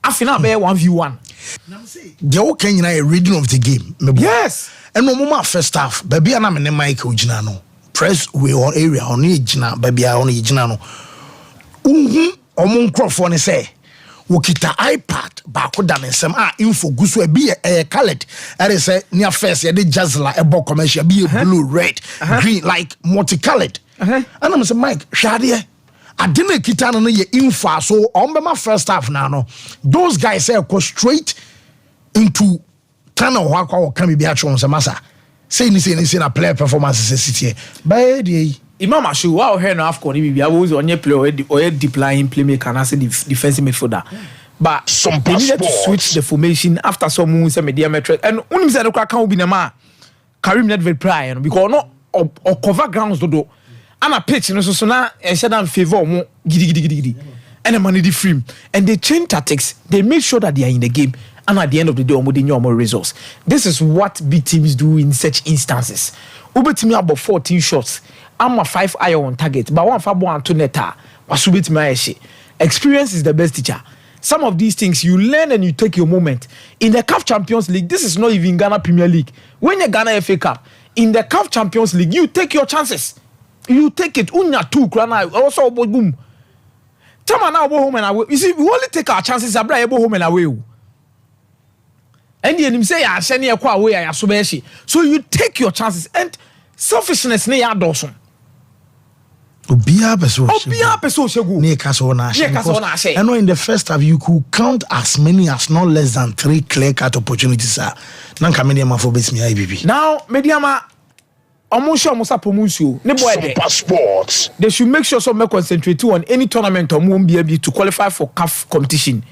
After now, 1v1. The whole Kenya a reading of the game. Yes. And no more first half. Baby, I'm a Michael Ginano. Press we on area on Ejina. Baby, I on Ejinano. Omon Crawford say. Wokita iPad baako da ne nsem info guso e bi colored e say near first ye de jazzla e bo commercial be blue red green like multicolored and I'm say Mike hwade ade na kita no ye info so on be my first half now no those guys say go straight into tunnel wa kwa kan bi atwo so masa say ni na player performance city by the Imam Ashu, wow, here now Afcon, we was on your player or deploying playmaker and I said defensive midfielder. But they needed to switch the formation after some moves and media metric. And only said the can be the man Karim Nedved prior because no or cover grounds do. And a pitch, so now I said I'm favor more giddy. And the money the frame. And they change tactics. They make sure that they are in the game. And at the end of the day, more results. This is what big teams do in such instances. Uber to me about 14 shots. I'm a 5 eye on target, but one fabo and 2 neta. Wasubit maeshi. Experience is the best teacher. Some of these things you learn and you take your moment. In the CAF Champions League, this is not even Ghana Premier League. When you Ghana FA Cup, in the CAF Champions League, you take your chances. You take it. Unya 2 krana also boom. Tama now go home and away. You see, we only take our chances. Abra go home and away. And then say ya shani ya kwa away ya subeshi. So you take your chances and selfishness ne ya dosun. Obia peso shegu. Ne kaso na she. And in the first half you could count as many as not less than 3 clear cut opportunities. Nanka Mediama for base me IBB. Now Mediama Omusha Pomusio ne boy Sports. They should make sure some concentrate on any tournament or won't be able to qualify for CAF competition.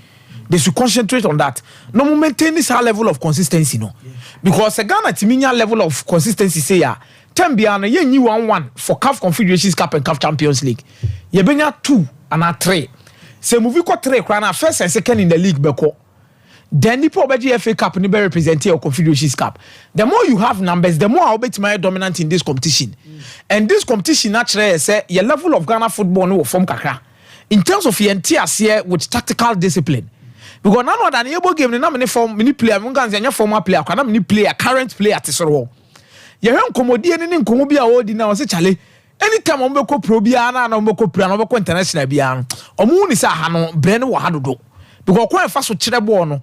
They should concentrate on that. No maintain this high level of consistency, no. Because a Ghana Timinia level of consistency say ya. Tembiana ye new 1-1 for CAF Confederations Cup and CAF Champions League. Ye benya 2 and 3. Se movie ko 3 krana first and second in the league beko. Then the POBG FA Cup ni be represent your Confederations Cup. The more you have numbers, the more I'll be dominant in this competition. And this competition naturally say your level of Ghana football no form kakra. In terms of your here with tactical discipline. because none other than able game na me form mini player me kan say former player kwa na mini player current player te soro ye hwe nkomodie ne nkomo bi a wodi na o se chale anytime o be ko pro bia na o be ko pro na o be ko international bia no o mu ni sa ha no bre ne wo ha dodo because kwa fa so kire ball no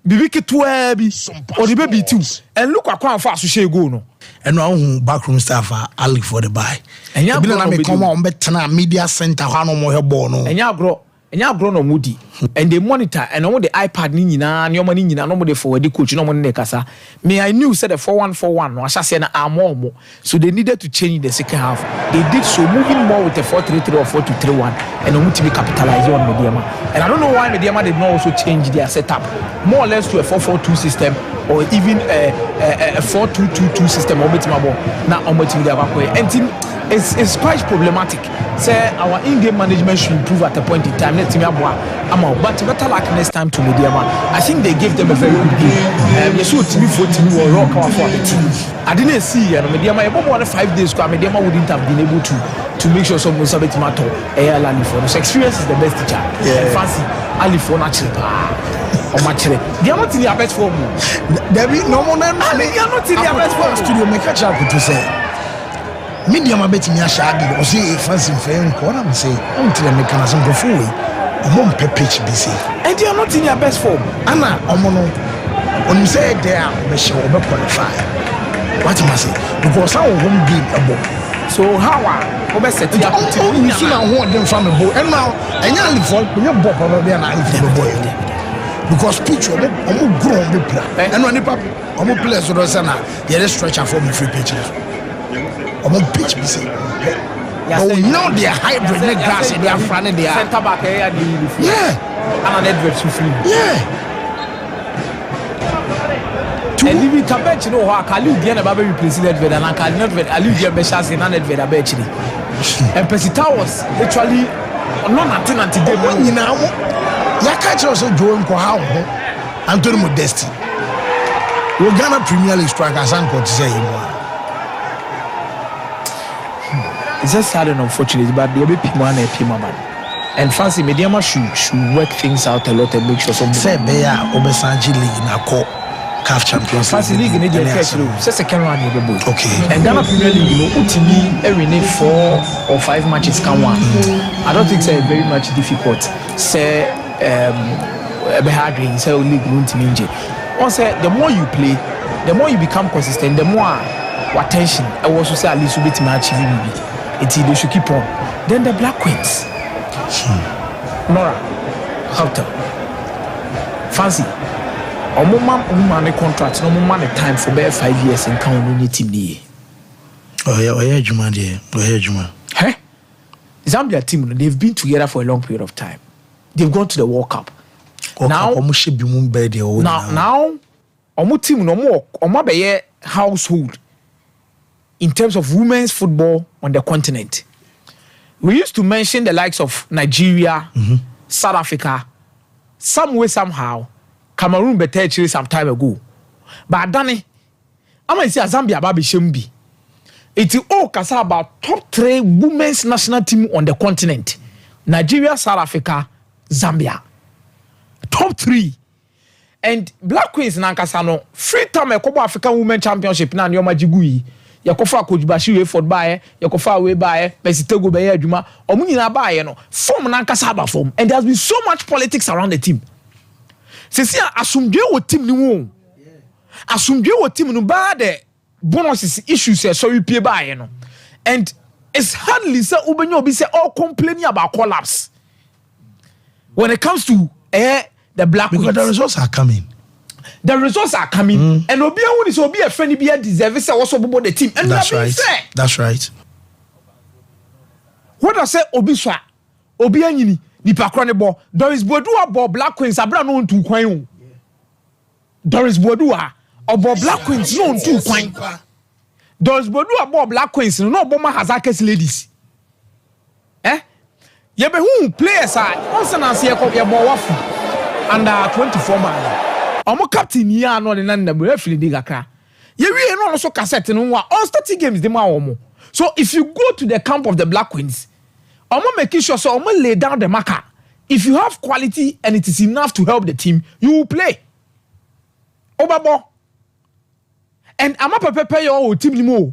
bibi ketua bi o de be tiu and look kwa fa so share goal no and no backroom staff Ali for the buy and ya na me come on betena media center ha no mo he ball no enya agro no mudi and they monitor and on the iPad ni nyina ne omo ni nyina no mo dey forward coach no mo ne kasa me I knew said the 4141 no asase na amo so they needed to change the second half. They did so, moving more with the 4-3-3 or 4-2-3-1 and on to be capitalized on Mediama. And I don't know why Mediama did not also change their setup more or less to a 4-4-2 system or even a 4-2-2-2 system or now on and it's quite problematic. Say our in-game management should improve at a point in time. But better luck next time to Mediama. I think they gave them a very good game. You should TV 14 or rock our for the team. I didn't see Mediama about 5 days ago. Mediama wouldn't have been able to make sure someone sabet matter. So experience is the best teacher. Yeah. Fancy Ali for natural. They are not in their best form. There be no more than they are not in their best form. Studio make a chap to say. Medium a bit me a shaggy or say fancy fair corner and say, I'm to the mechanism before we won't pay pitch busy. And they are not in their best form. Anna, Omono, when you say they are, they shall qualify. What am I say? Because our home game a ball. So, how are we set it up? You see, I want them from the boat. And now, I nearly fall, you're Bob over there and I for the boy. Because pitch or I'm grown the plan. And when the papa, I'm a player, so there's an stretcher for me free pitches. I'm a pitch busy. Oh, now they are hybrid grass and they are front they are center back here. Yeah. And an Edward free. Yeah. And if you can bet, you know, how can you get a baby replacing Edward and I can not allude your best in an Edward actually. And Pesita was literally not nothing until they won. You know, you catch also Joe Kohao, Anthony Modesti. We're Ghana Premier League strikers, uncle to say him. It's just sad and unfortunate, but they'll be Pima and Pima man. And fancy Mediama should work things out a lot and make sure some fair bear Obesanji League in a court CAF Champions Fancy League in the first room. Second round in the boat. Okay. And Ghana Premier League, you know, ultimately every night 4 or 5 matches can win. I don't think it's very much difficult. Say beharding, say league room to ninja. Also, the more you play, the more you become consistent, the more attention. I also say at least a bit much achieve. They should keep on. Then the Black Queens. Nora, Houghton, Fancy. Woman contract, no man time for bare 5 years and count on your team. Oh yeah, Juma dear. Oh yeah, Juma. Hey? Zambia team, they've been together for a long period of time. They've gone to the World Cup. Now, Omo team no more. Omo be household. In terms of women's football on the continent. We used to mention the likes of Nigeria, South Africa, some way, somehow, Cameroon better Chile some time ago. But Danny, I'm going to say Zambia Babi Shembi. It's all kasa about top 3 women's national team on the continent. Nigeria, South Africa, Zambia. Top 3. And Black Queens Nankasano, free time Kobo African Women Championship na Nyoma Jigui. Yakofa Coach Bashir Ford bae, Yakofa we bae, Pesitego bae adwuma, omu nyina bae no, form na nkasa ba form, and there has been so much politics around the team. Sisi asumdwe wo team ni wo. Asumdwe wo team no ba de bonuses issues sorry pie bae no. And it's hardly say ubenyo obi say all complaining about collapse. When it comes to the Black Queens. Because the results are coming. The results are coming, and Obi is Obi a friend be deserve say also about the team, and that's right. That's right. What I say Obi swa, Obi anyini nipa kro ne ball. Doris Bodua ball Black Queens abra no ntu kwan o. Doris Bodua obo Black Queens no ntu kwan. Doris Bodua ball Black Queens no obo ma Hazakes ladies. Ye be hu players are once na se ye ball wafu under 24 man. Omo captain ya no de nan na be feel dig akra. Ye wie no so cassette no wa all starting games dem awomo. So if you go to the camp of the Black Queens, omo make sure so omo lay down the marker If you have quality and it is enough to help the team, you will play. Obabo. And I'm a prepare your team more.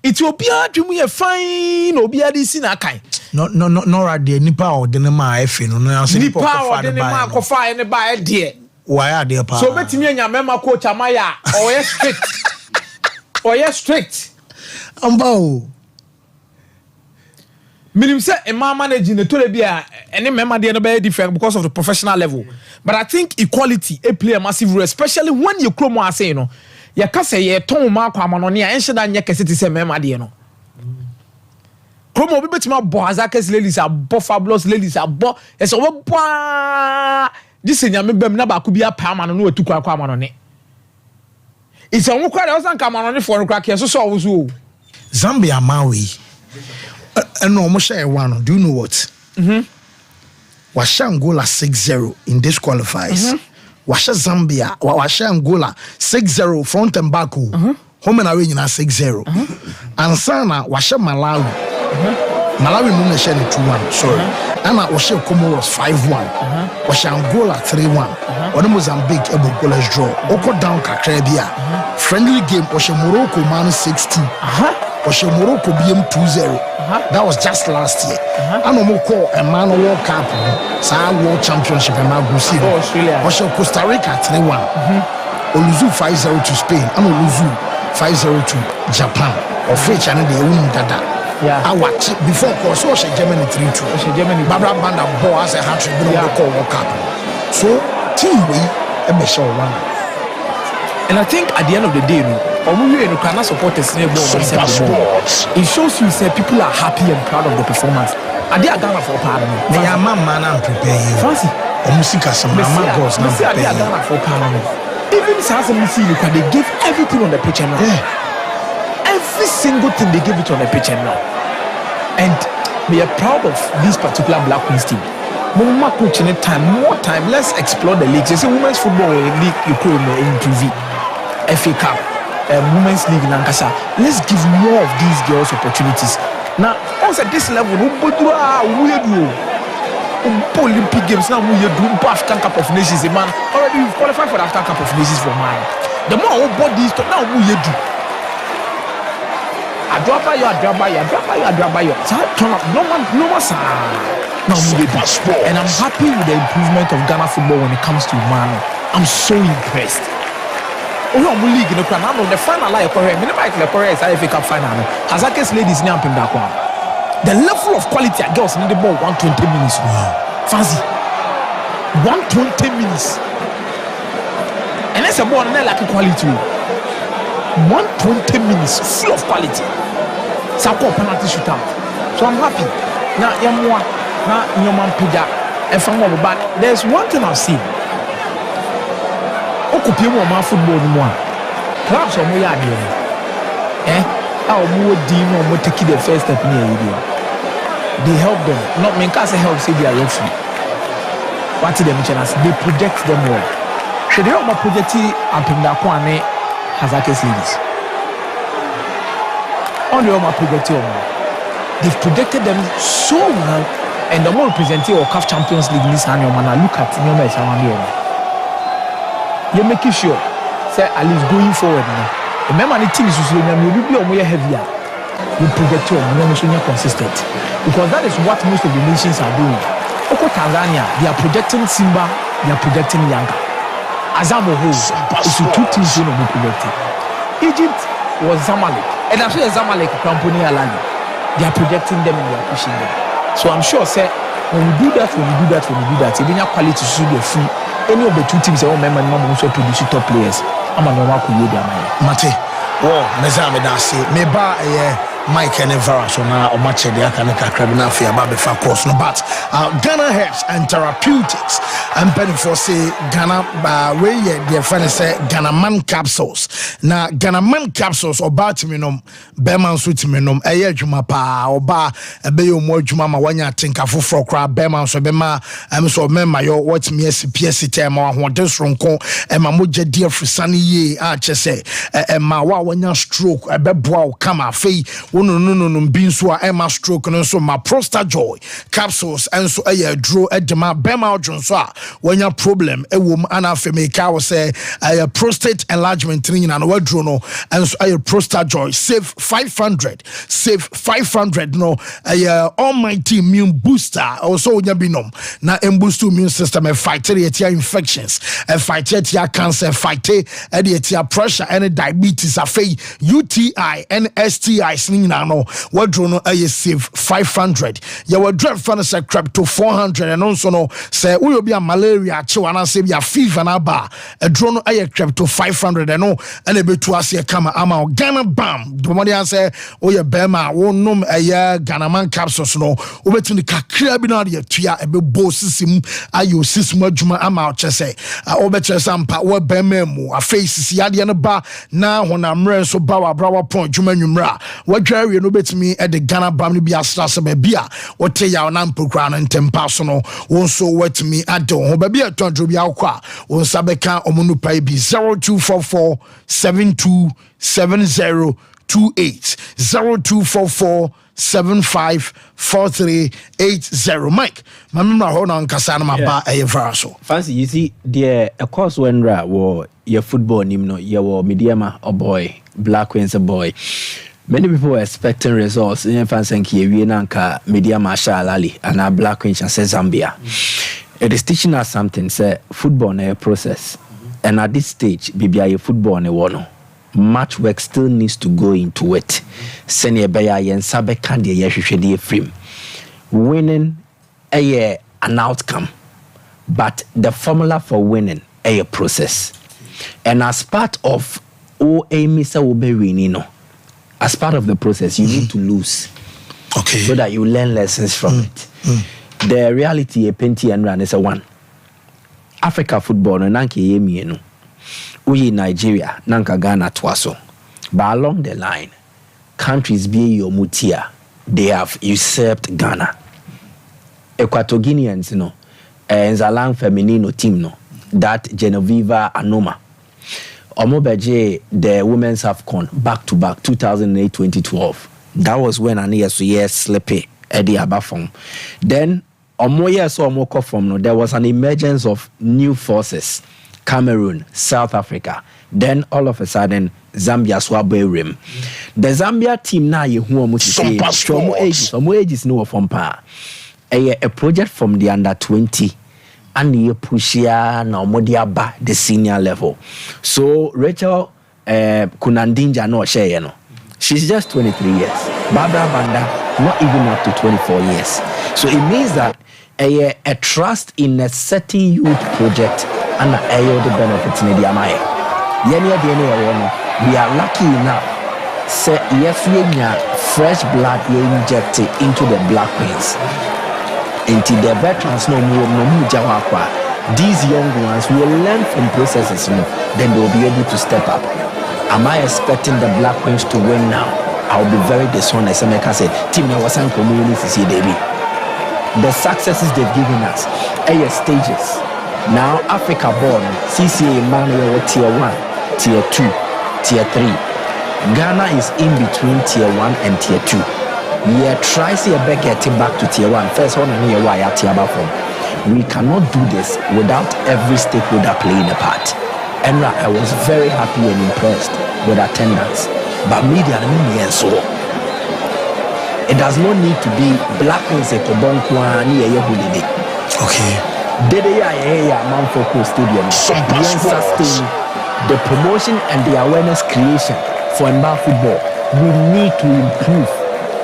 It will be a fine or be a decent kind. No, at the Nipa or the Nema F. Nipa or the Nema Kofa and the buyer, dear. Why are they? So, bet me and your member coach Amaya or yes, strict. Or yes, strict. Meaning say a man managing the Tolebia any member they are very different because of the professional level. But I think equality play a massive role, especially when you chromo are saying, ya kase ye ton ma kwa manoni a enhye da nye kese ti se member de no. Chromo obi betima bo azakes ladies abo fabulous ladies abo eso we bo this nyame bam na ba ko bi apa ma no no etu kwa manoni. It's a one kware osan ka manoni for no kwa ke so so wo Zambia Maui. No, one. Do you know what? Washa Angola 6-0 in this qualifiers. Washa Zambia, Washa Angola 6-0 front and back. Home and away 6-0. And Sana Washa Malawi. Malawi no share 2-1. Sorry. Anna Washa Comoros 5-1. Washa Angola 3-1. Or Mozambique Ebola draw. Oko down Kakrebia. Friendly game Washa Morocco minus 6-2. Washa Morocco BM 2-0. That was just last year. I know more call a man World Cup, World Championship, and now Australia. Costa Rica 3-1. Oluzu 5-0 to Spain. I know Oluzu 5-0 to Japan. Of which I know they win that. I watched before course. So Germany 3-2. Germany. Barbara Banda Bo as a hat-trick. World Cup. So team we a show one. And I think at the end of the day, supporters it shows you say people are happy and proud of the performance. Are they Ghana for parliament? They are man and prepare you. Fancy. Musica some man goes now. They are Ghana for parliament. Even they give everything on the pitch now. Every single thing they give it on the pitch now. And we are proud of this particular Black Queens team. More time. Let's explore the leagues. You see, women's football league you could improve. FA Cup, Women's League in Ankasa. Let's give more of these girls opportunities. Now, also at this level, Olympic Games now we do African Cup of Nations. Man, already we've qualified for the African Cup of Nations for mine. The more our bodies now we do. I drop by you. Turn up, no one, now we do. And I'm happy with the improvement of Ghana football when it comes to man. I'm so impressed. Oh, league in the final like correct. Correct FA Cup final. Hazakes ladies nyam pim that one. The level of quality of girls in the ball 120 minutes. Fancy. 120 minutes. And that's a ball like quality. 120 minutes full of quality. Sako penalty shootout. So I'm happy. Now yamwa na nyoman pija and from over but there's one thing I've seen. Okupie mo ma football no one. Clubs o mo ya de. How mo di no mo take the first step near you. They help them. Not mean case help say they are referee. What them chance they project them well. Should they all project Ampinda Kwane Hazakes ladies. On the all project they've projected them so well and the more representing or CAF Champions League this annual man look at Nyoma Champion. You're making sure, say, at least going forward now. Remember, the team is usually more heavier. You project your money, you're consistent. Because that is what most of the nations are doing. Oko Tanzania, they are projecting Simba, they are projecting Yanga. Azamo Ho, it's the two teams you know projecting. Egypt was Zamalek. And I'm sure Zamalek, Kampuni Alali. They are projecting them and they are pushing them. So I'm sure, say, when we do that, even your quality should be free. Any of the two teams that remember no one also produce top players. I'm a normal kuye dia man. Mate. Well, meza me da say me ba Mike and Evara so na o match dey aka na kakra bi na afia ba be fa course no but Ghana Herbs and Therapeutics and benefit say Ghana we their friend say Ghana Man capsules. Na Ghana Man capsules oba timinom be man so timinom eye adwuma pa oba ebe yo mo adwuma ma wanya tinka foforo kra be man so be ma so memma yo what me SPS time ma ho desronko e ma moja dia frisane ye a che say e ma wa wanya stroke ebe boa o kama fei no bin so Emma stroke no so ma Prostate Joy capsules and so draw edema bema so when your problem wom anafe make I say a prostate enlargement training and wadro no and so a Prostate Joy save 500 no almighty immune booster also nya binom na boost immune system e fight infections e fight cancer fight pressure and diabetes afei UTI and STIs ni na no wadro no save 500 ya wadro fa no say crypto 400 and also no say we will be a malaria che wana say be a fever na ba adro no crypto 500 and no and e betu ase kama ama Ghana bam the money say o ye bema wonum Ghana man capsules no obetuni kakra bi na de tua e be bo sisim ayo sisim adwuma ama che say obetre sampa wo bema mu a face ade no ba na honamre so ba wa brawa point dwuma nwumra wadwawe no betumi e de Ghana bam no bi asra se ba bia wote ya na mpokra no ntempa so no won so wetumi ade ho ba bia tondro bi akwa won sabeka omunu pai bi 0244 727028 0244 754380. Mike, my memory hold on kasana ma ba e varaso. Fancy, you see there a course when wo your football nim no your mediama or boy Black Queens a boy. Many people were expecting results in fancy we nanka mediama shalali and our Black Queens and say Zambia. It is teaching us something, say football na a process. And at this stage, BBI football na one. Much work still needs to go into it. Senior Beya yen sabe kandi ye frame. Winning an outcome, but the formula for winning a process. And as part of Mr. Oberino, as part of the process, you need to lose. Okay. So that you learn lessons from it. The reality a penti and run is a one. Africa football no nanke yemi no. Uyi Nigeria, nanka Ghana twaso. But along the line, countries be your mutia, they have usurped Ghana. Equatoguineans, no, Nzalang Feminino team, no, that Genoveva Anoma. Omobeje, the women's AFCON, back to back, 2008-2012. That was when Aniya Slepe, Eddie Abafong. Then, there was an emergence of new forces. Cameroon, South Africa. Then all of a sudden, Zambia swabwe rim. The Zambia team now you who almost say some ages no from pa. A project from the under 20 and you push ya now modiaba the senior level. So Rachel Kunandinja no share no. She's just 23 years. Barbara Banda not even up to 24 years. So it means that a trust in a certain youth project and the benefits in the Amaya. We are lucky enough. Say yes, we have fresh blood injected into the Black Queens. Until the veterans no more jawakwa. These young ones will learn from processes, then they'll be able to step up. Am I expecting the Black Queens to win now? I'll be very dishonest. And like I said, team Nawasan community to see David. The successes they've given us, stages. Now Africa born, CCA Emmanuel tier 1, tier 2, tier 3. Ghana is in between tier 1 and tier 2. Yeah, try to get back to tier 1. First one and here why tier from. We cannot do this without every stakeholder playing a part. And I was very happy and impressed with attendance. But media and so it does not need to be Black Queens okay. Manfoko Stadium will sustain the promotion and the awareness creation for Mba football. We need to improve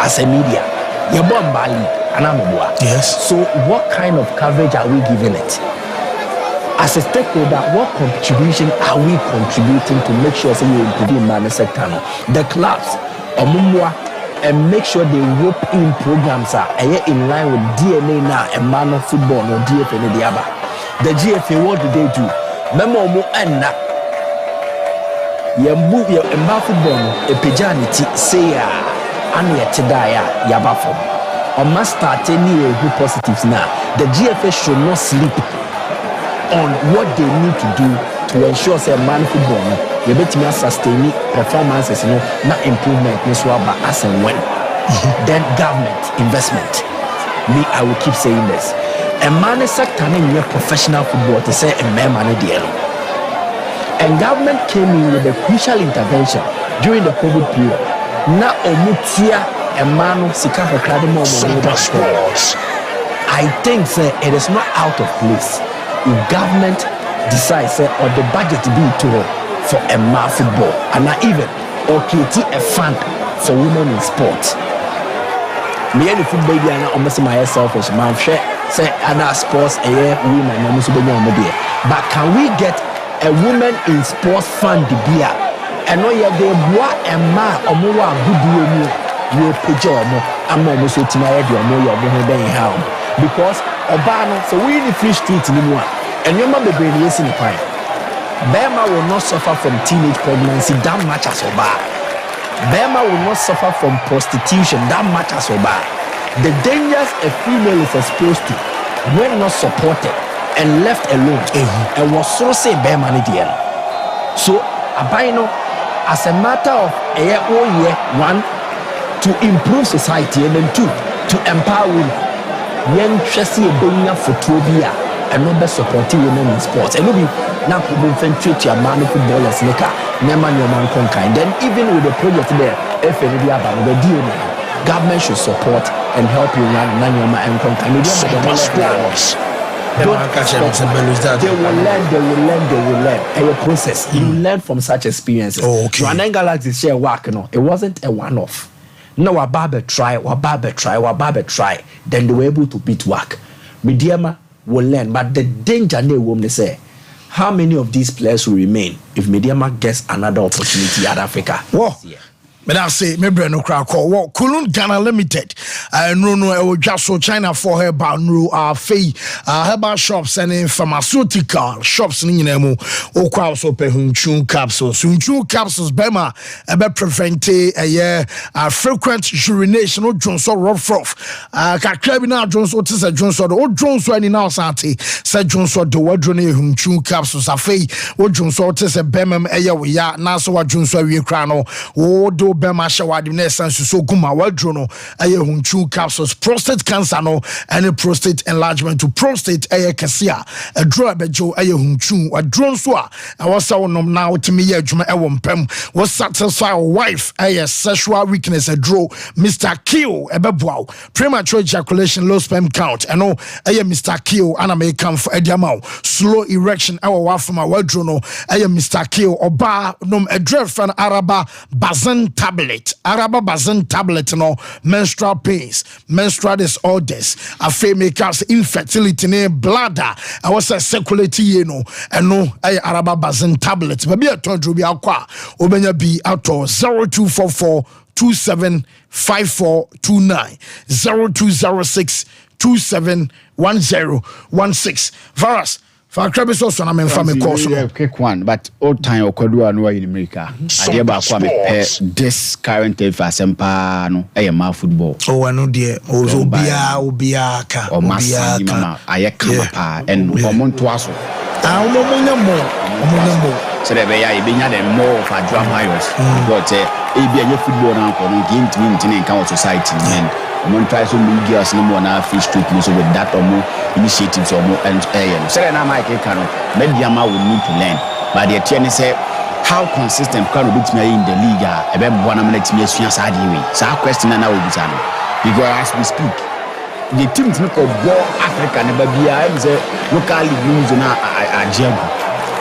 as a media. Yes. So what kind of coverage are we giving it? As a stakeholder, what contribution are we contributing to make sure that we improve in the sector? The clubs, and make sure they rope in programs are in line with DNA now and man of football or DFA in the other. The GFA, what do they do? Memo mo enna. You move your Mba football, a pijanity, say ya, and yet yabafo. Or must start any who positives now. The GFA should not sleep on what they need to do to ensure say man football you bet me sustain performances, not improvement, as and when. Then government investment. Me, I will keep saying this. A man is turning your professional football to say a man money deal. And government came in with a crucial intervention during the COVID period. Now omutia a man sika for cradimo. I think it is not out of place if government decides or the budget to be for a man football and not even create a fund for women in sports. Me and the football baby and almost my selfish man share say other sports women almost but can we get a women in sports fund the beer and no yeah they boy and man or more good you picture or I'm almost tonight or more you're how because Obano so we in the free street anymore and your mother brain is in the pine. Bema will not suffer from teenage pregnancy that much as Oba. Bema will not suffer from prostitution that much as Oba. The dangers a female is exposed to when not supported and left alone and was so say Bema Nidiel. So Abaino as a matter of one to improve society and then two to empower women. When Chelsea a for Tobia and not best supporting women in sports. And maybe now people treat your man footballers maker, never your man conquer. And then even with the project there, if any about the deal, government should support and help you run Nanyama and conquer. They will learn. And your process, you learn from such experiences. Oh, okay. Rwandan Galaxy share work, it wasn't a one-off. No, Wababe try. Then they were able to beat work. Mediama will learn, but the danger they will say, how many of these players will remain if Mediama gets another opportunity at Africa? Whoa. Yeah. But I say, maybe no crack call. Well, Kulun Ghana Limited. No, just so China for her banru fee herbal shops and pharmaceutical shops in Nemo. Okwa so pe hunchun capsules. Hunchun capsules bema ebe prevent a frequent urination or Jones or rough. Kakrabina Jones or Tisa Jones or Jones or any now Santi said Jones or the Wadrone hunchun capsules a fee or Jones or Tisa Bemem we ya Naso Jones or Ukrano or do Bema Shawadi Nessan so Guma Wadrono hunchun capsules prostate cancer no any prostate enlargement to prostate kasia a draw bejo hunchun a drone so I was so now to me juma pem was satisfy wife sexual weakness a draw Mr. Kill ebebow premature ejaculation low sperm count and no Mr. Kill and I may come for ediamau slow erection our from our wadrono Mr. Kill oba nom a dread fan Araba Bazan tablet no menstrual pains menstrual disorders afa makers infertility ne bladder I was a circulatory and no Araba Bazan tablet baby atonjo bi akwa obenya bi ato 0244 275429 0206 271016 virus for Krabiso so na me fa me course no quick one but old time okwadu anu in America ade ba kwa me this current asempa no ma football anu de obia ka obia ka ayeka pa and omonto aso omonya so there be ya nya the more of a drama but ebia football na ko no game to in kind of society and I'm try so many girls no more na free street so with that initiatives and so na my can Mediama will need to learn but the training say how consistent can be in the league e be bo na let me asua sa de we sa question na we bisa no because as we speak the teams no go Africa na ba bia am say local league na ajagu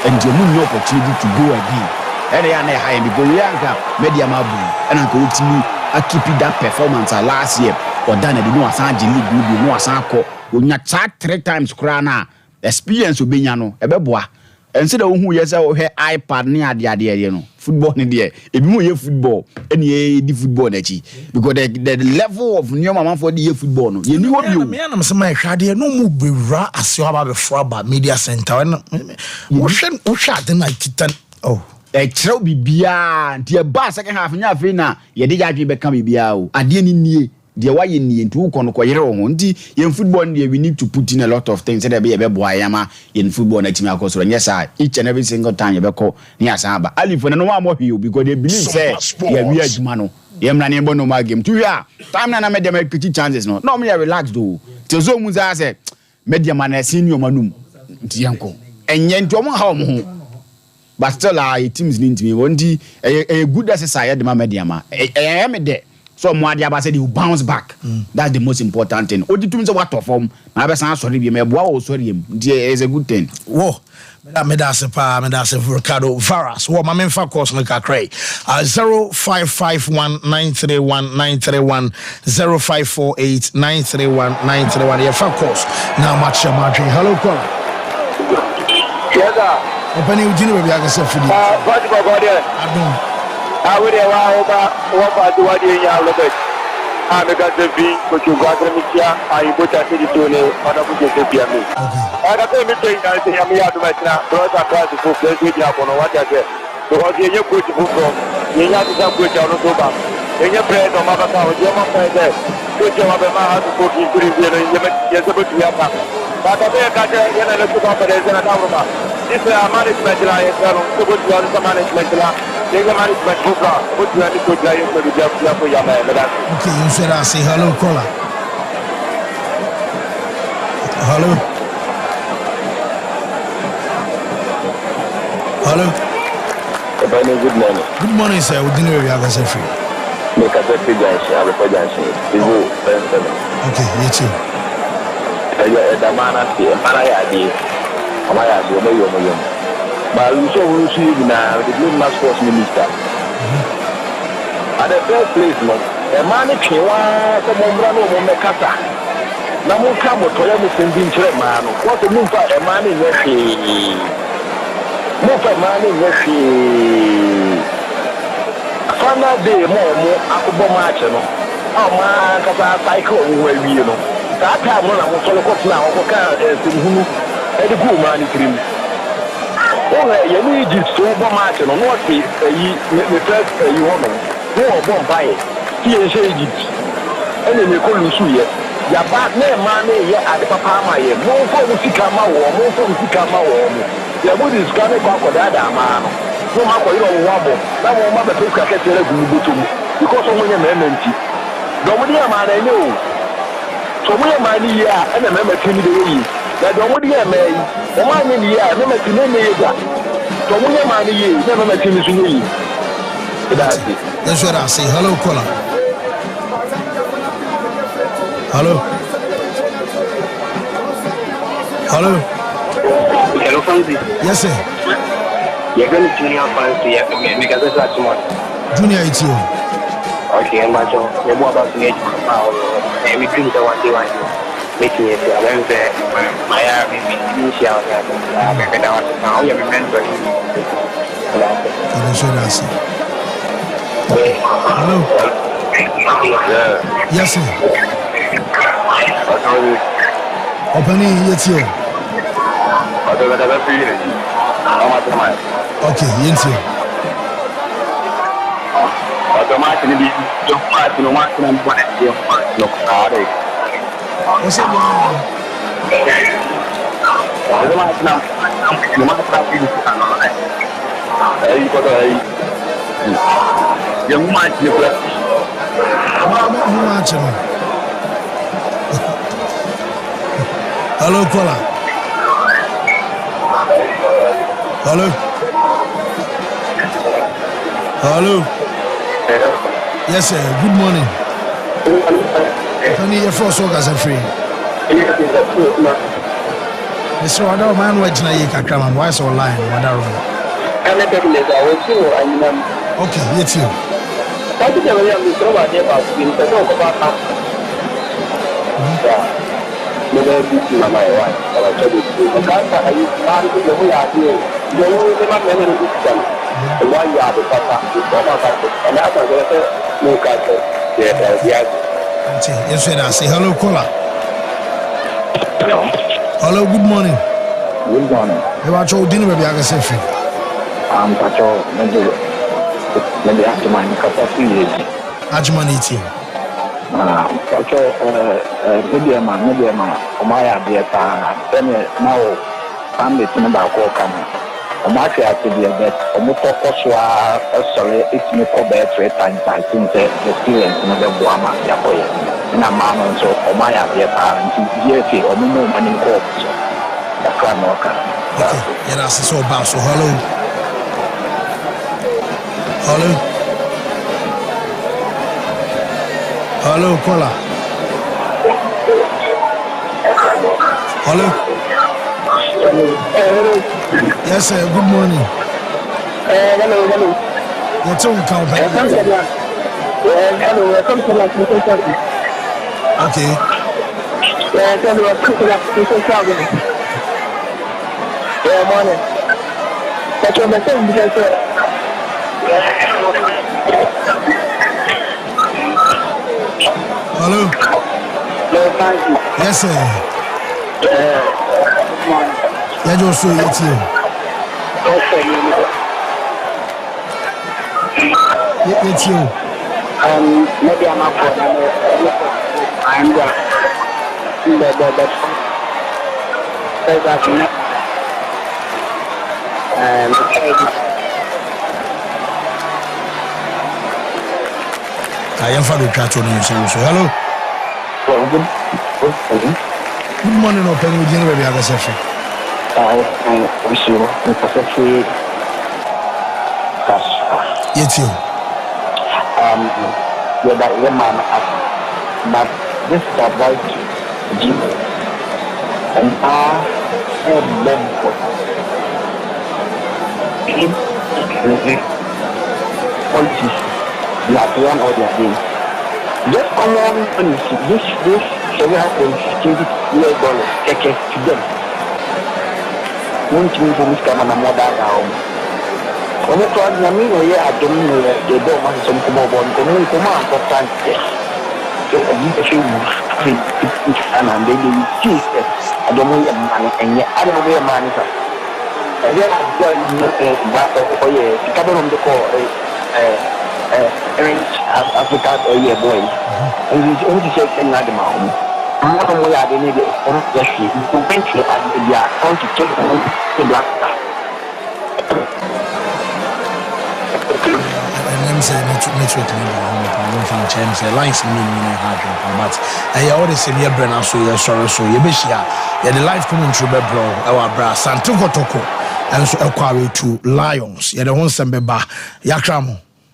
and you no opportunity to go again and ya na high because we anka Mediama bu and anka ultimi I keep that performance last year or done the no asan league no asan ko onya chat 3 times krana experience obenya no ebeboa ense da ohu yesa o he iPad ne ade no football ne de ebi mo ye football ene di football na chi because the level of new mama for the football no ye ni ho bio me na me se ma hwade no mu bewura asio aba before aba media center no wo hwa de na titan oh Trou bibia nti ba second half nya afi na ye de jadwe be ka bibia o ade ni nie de wa ye ni ntu ko no ko yere wo nti yen football we need to put in a lot of things that be boa yama in football na timi akoso yes I each and every single time you be call ni asaba alifo no wa mo hwe because they believe say ya wi aduma no yemra ne bo no ma game to ya time na me dem pretty chances no me relax do te zo mu za say media man senior manum nti yanko enye nti omo ha omo ho but still our teams need me won't a good exercise the media ma me there so mo ade aba say you bounce back that's the most important thing odi tum say what perform na be san sorry bi me boa o sorry em is a good thing whoa me da se Ricardo Varas wo ma me fa course no kakrai 0551931931 0548931931 ye fa course na match hello call yes Open you dinner baby I can say for you. What about there? I would have over to what you are looking. I got the V, but you got the media. I put a city to the other people to be a me. I got the meeting. I think I'm here to make now. Brought across the book, let's get up on what I said. Because you're good to book from. You have to have good on the sofa. In your bread or mother power, you're my friend there. Good job of my house to put in good in you're supposed to have. But I think I got a little confidence in a number. This management line is so good to the management line. There's a management program. What you have to put like for the job for your man. Okay, you should say hello, caller. Hello. Hello. Good morning. Good morning, sir. We didn't know you have a free. Make a free junction. I have a junction. Okay, you too. The man I see, but we saw now the Blue Mass Sports Minister. At the first place, no, a man came out of Mombrano Momekata. Namu Cabo Toyamu sending man. What a move for a man in Refi. Move a man in Refi. Final day, more Akubo Machano. Oh, man, because I cycle where we know. That time when I was so close now, I the good man in him. Oh, you need it so much, and what the first you want to go buy it. He is Egypt. And then you call you yet. Your back name money at the papa, my more for the Sikama war, more for the Sikama war. Your wood is coming back with that man. No matter you don't wobble. That will mother take a catcher because of your memory. Dominia man, I know. So we are money here and a member to the that don't want to get me. The man in the air, never to name me. So we are money, never met him to me. That's what I say. Hello, caller. Hello. Hello. Hello, Fancy. Yes, sir. You're going to Junior Fancy, because that's last month. Junior, it's you. Okay, I'm about to get everything I want to making it Wednesday, my initial now you remember. Hello. Yes, sir. Opening it's you. Okay, yes, sir. Automatically, your part, no matter what your part, no card. What's up, man? Hello, caller. Hello. Hello. Yes, sir. Good morning. Can you hear first work as a free? Mr. Wada, man, what's na you can come and why so online? Wada, okay, it's you. Yes, I say hello, caller. Hello, good morning. Good morning. You watch all dinner, baby. I can say free. I'm Pacho. Maybe I have to mind a couple of years. Ajman eating. Okay, maybe Omaya Bieta, then now family to number call Kama. Omaki at the bed, Omukoswa, sorry, it's me for bed 3 times. I think the experience in the Buama, Yapoya, and a man so Omaya Bieta, and GFC, or no money corps. The Kramoka. Okay, that's so bad. So, hello. Hello, caller. Hello. Yes, sir. Good morning. Hello. What's on count? Okay. Morning. That's what I'm saying because hello. Yes, sir. Yeah, just so it's you. It's you. Maybe I'm up for I'm I am for the catch on you. So, hello. Good morning, open with you. Maybe other session. I wish you a perfectly it's you. Yeah, that man, but this is about Jim and like one or the other. Just come on and this $750 ticket to them. Won't you for Mr. Manamoda now? On the crowd, I mean, I don't know the dog and some come over and then come out for time. So I need a few and they didn't see it. I don't know your money and yet I don't know your money. I just oh yeah, the cabin on the call. Africa or your boy, and he's only saying that the mountain. I'm not going to need it. Honestly, you can think you are going to take the black. And then say, network change the lines meaning hard, but I already say, yeah, Brenna, so you're sorry, so you be here. Yeah, the life coming through Bebro, our brass, and Toko, and so a quarry to Lions. Yeah, the one Sembeba, Yakramo.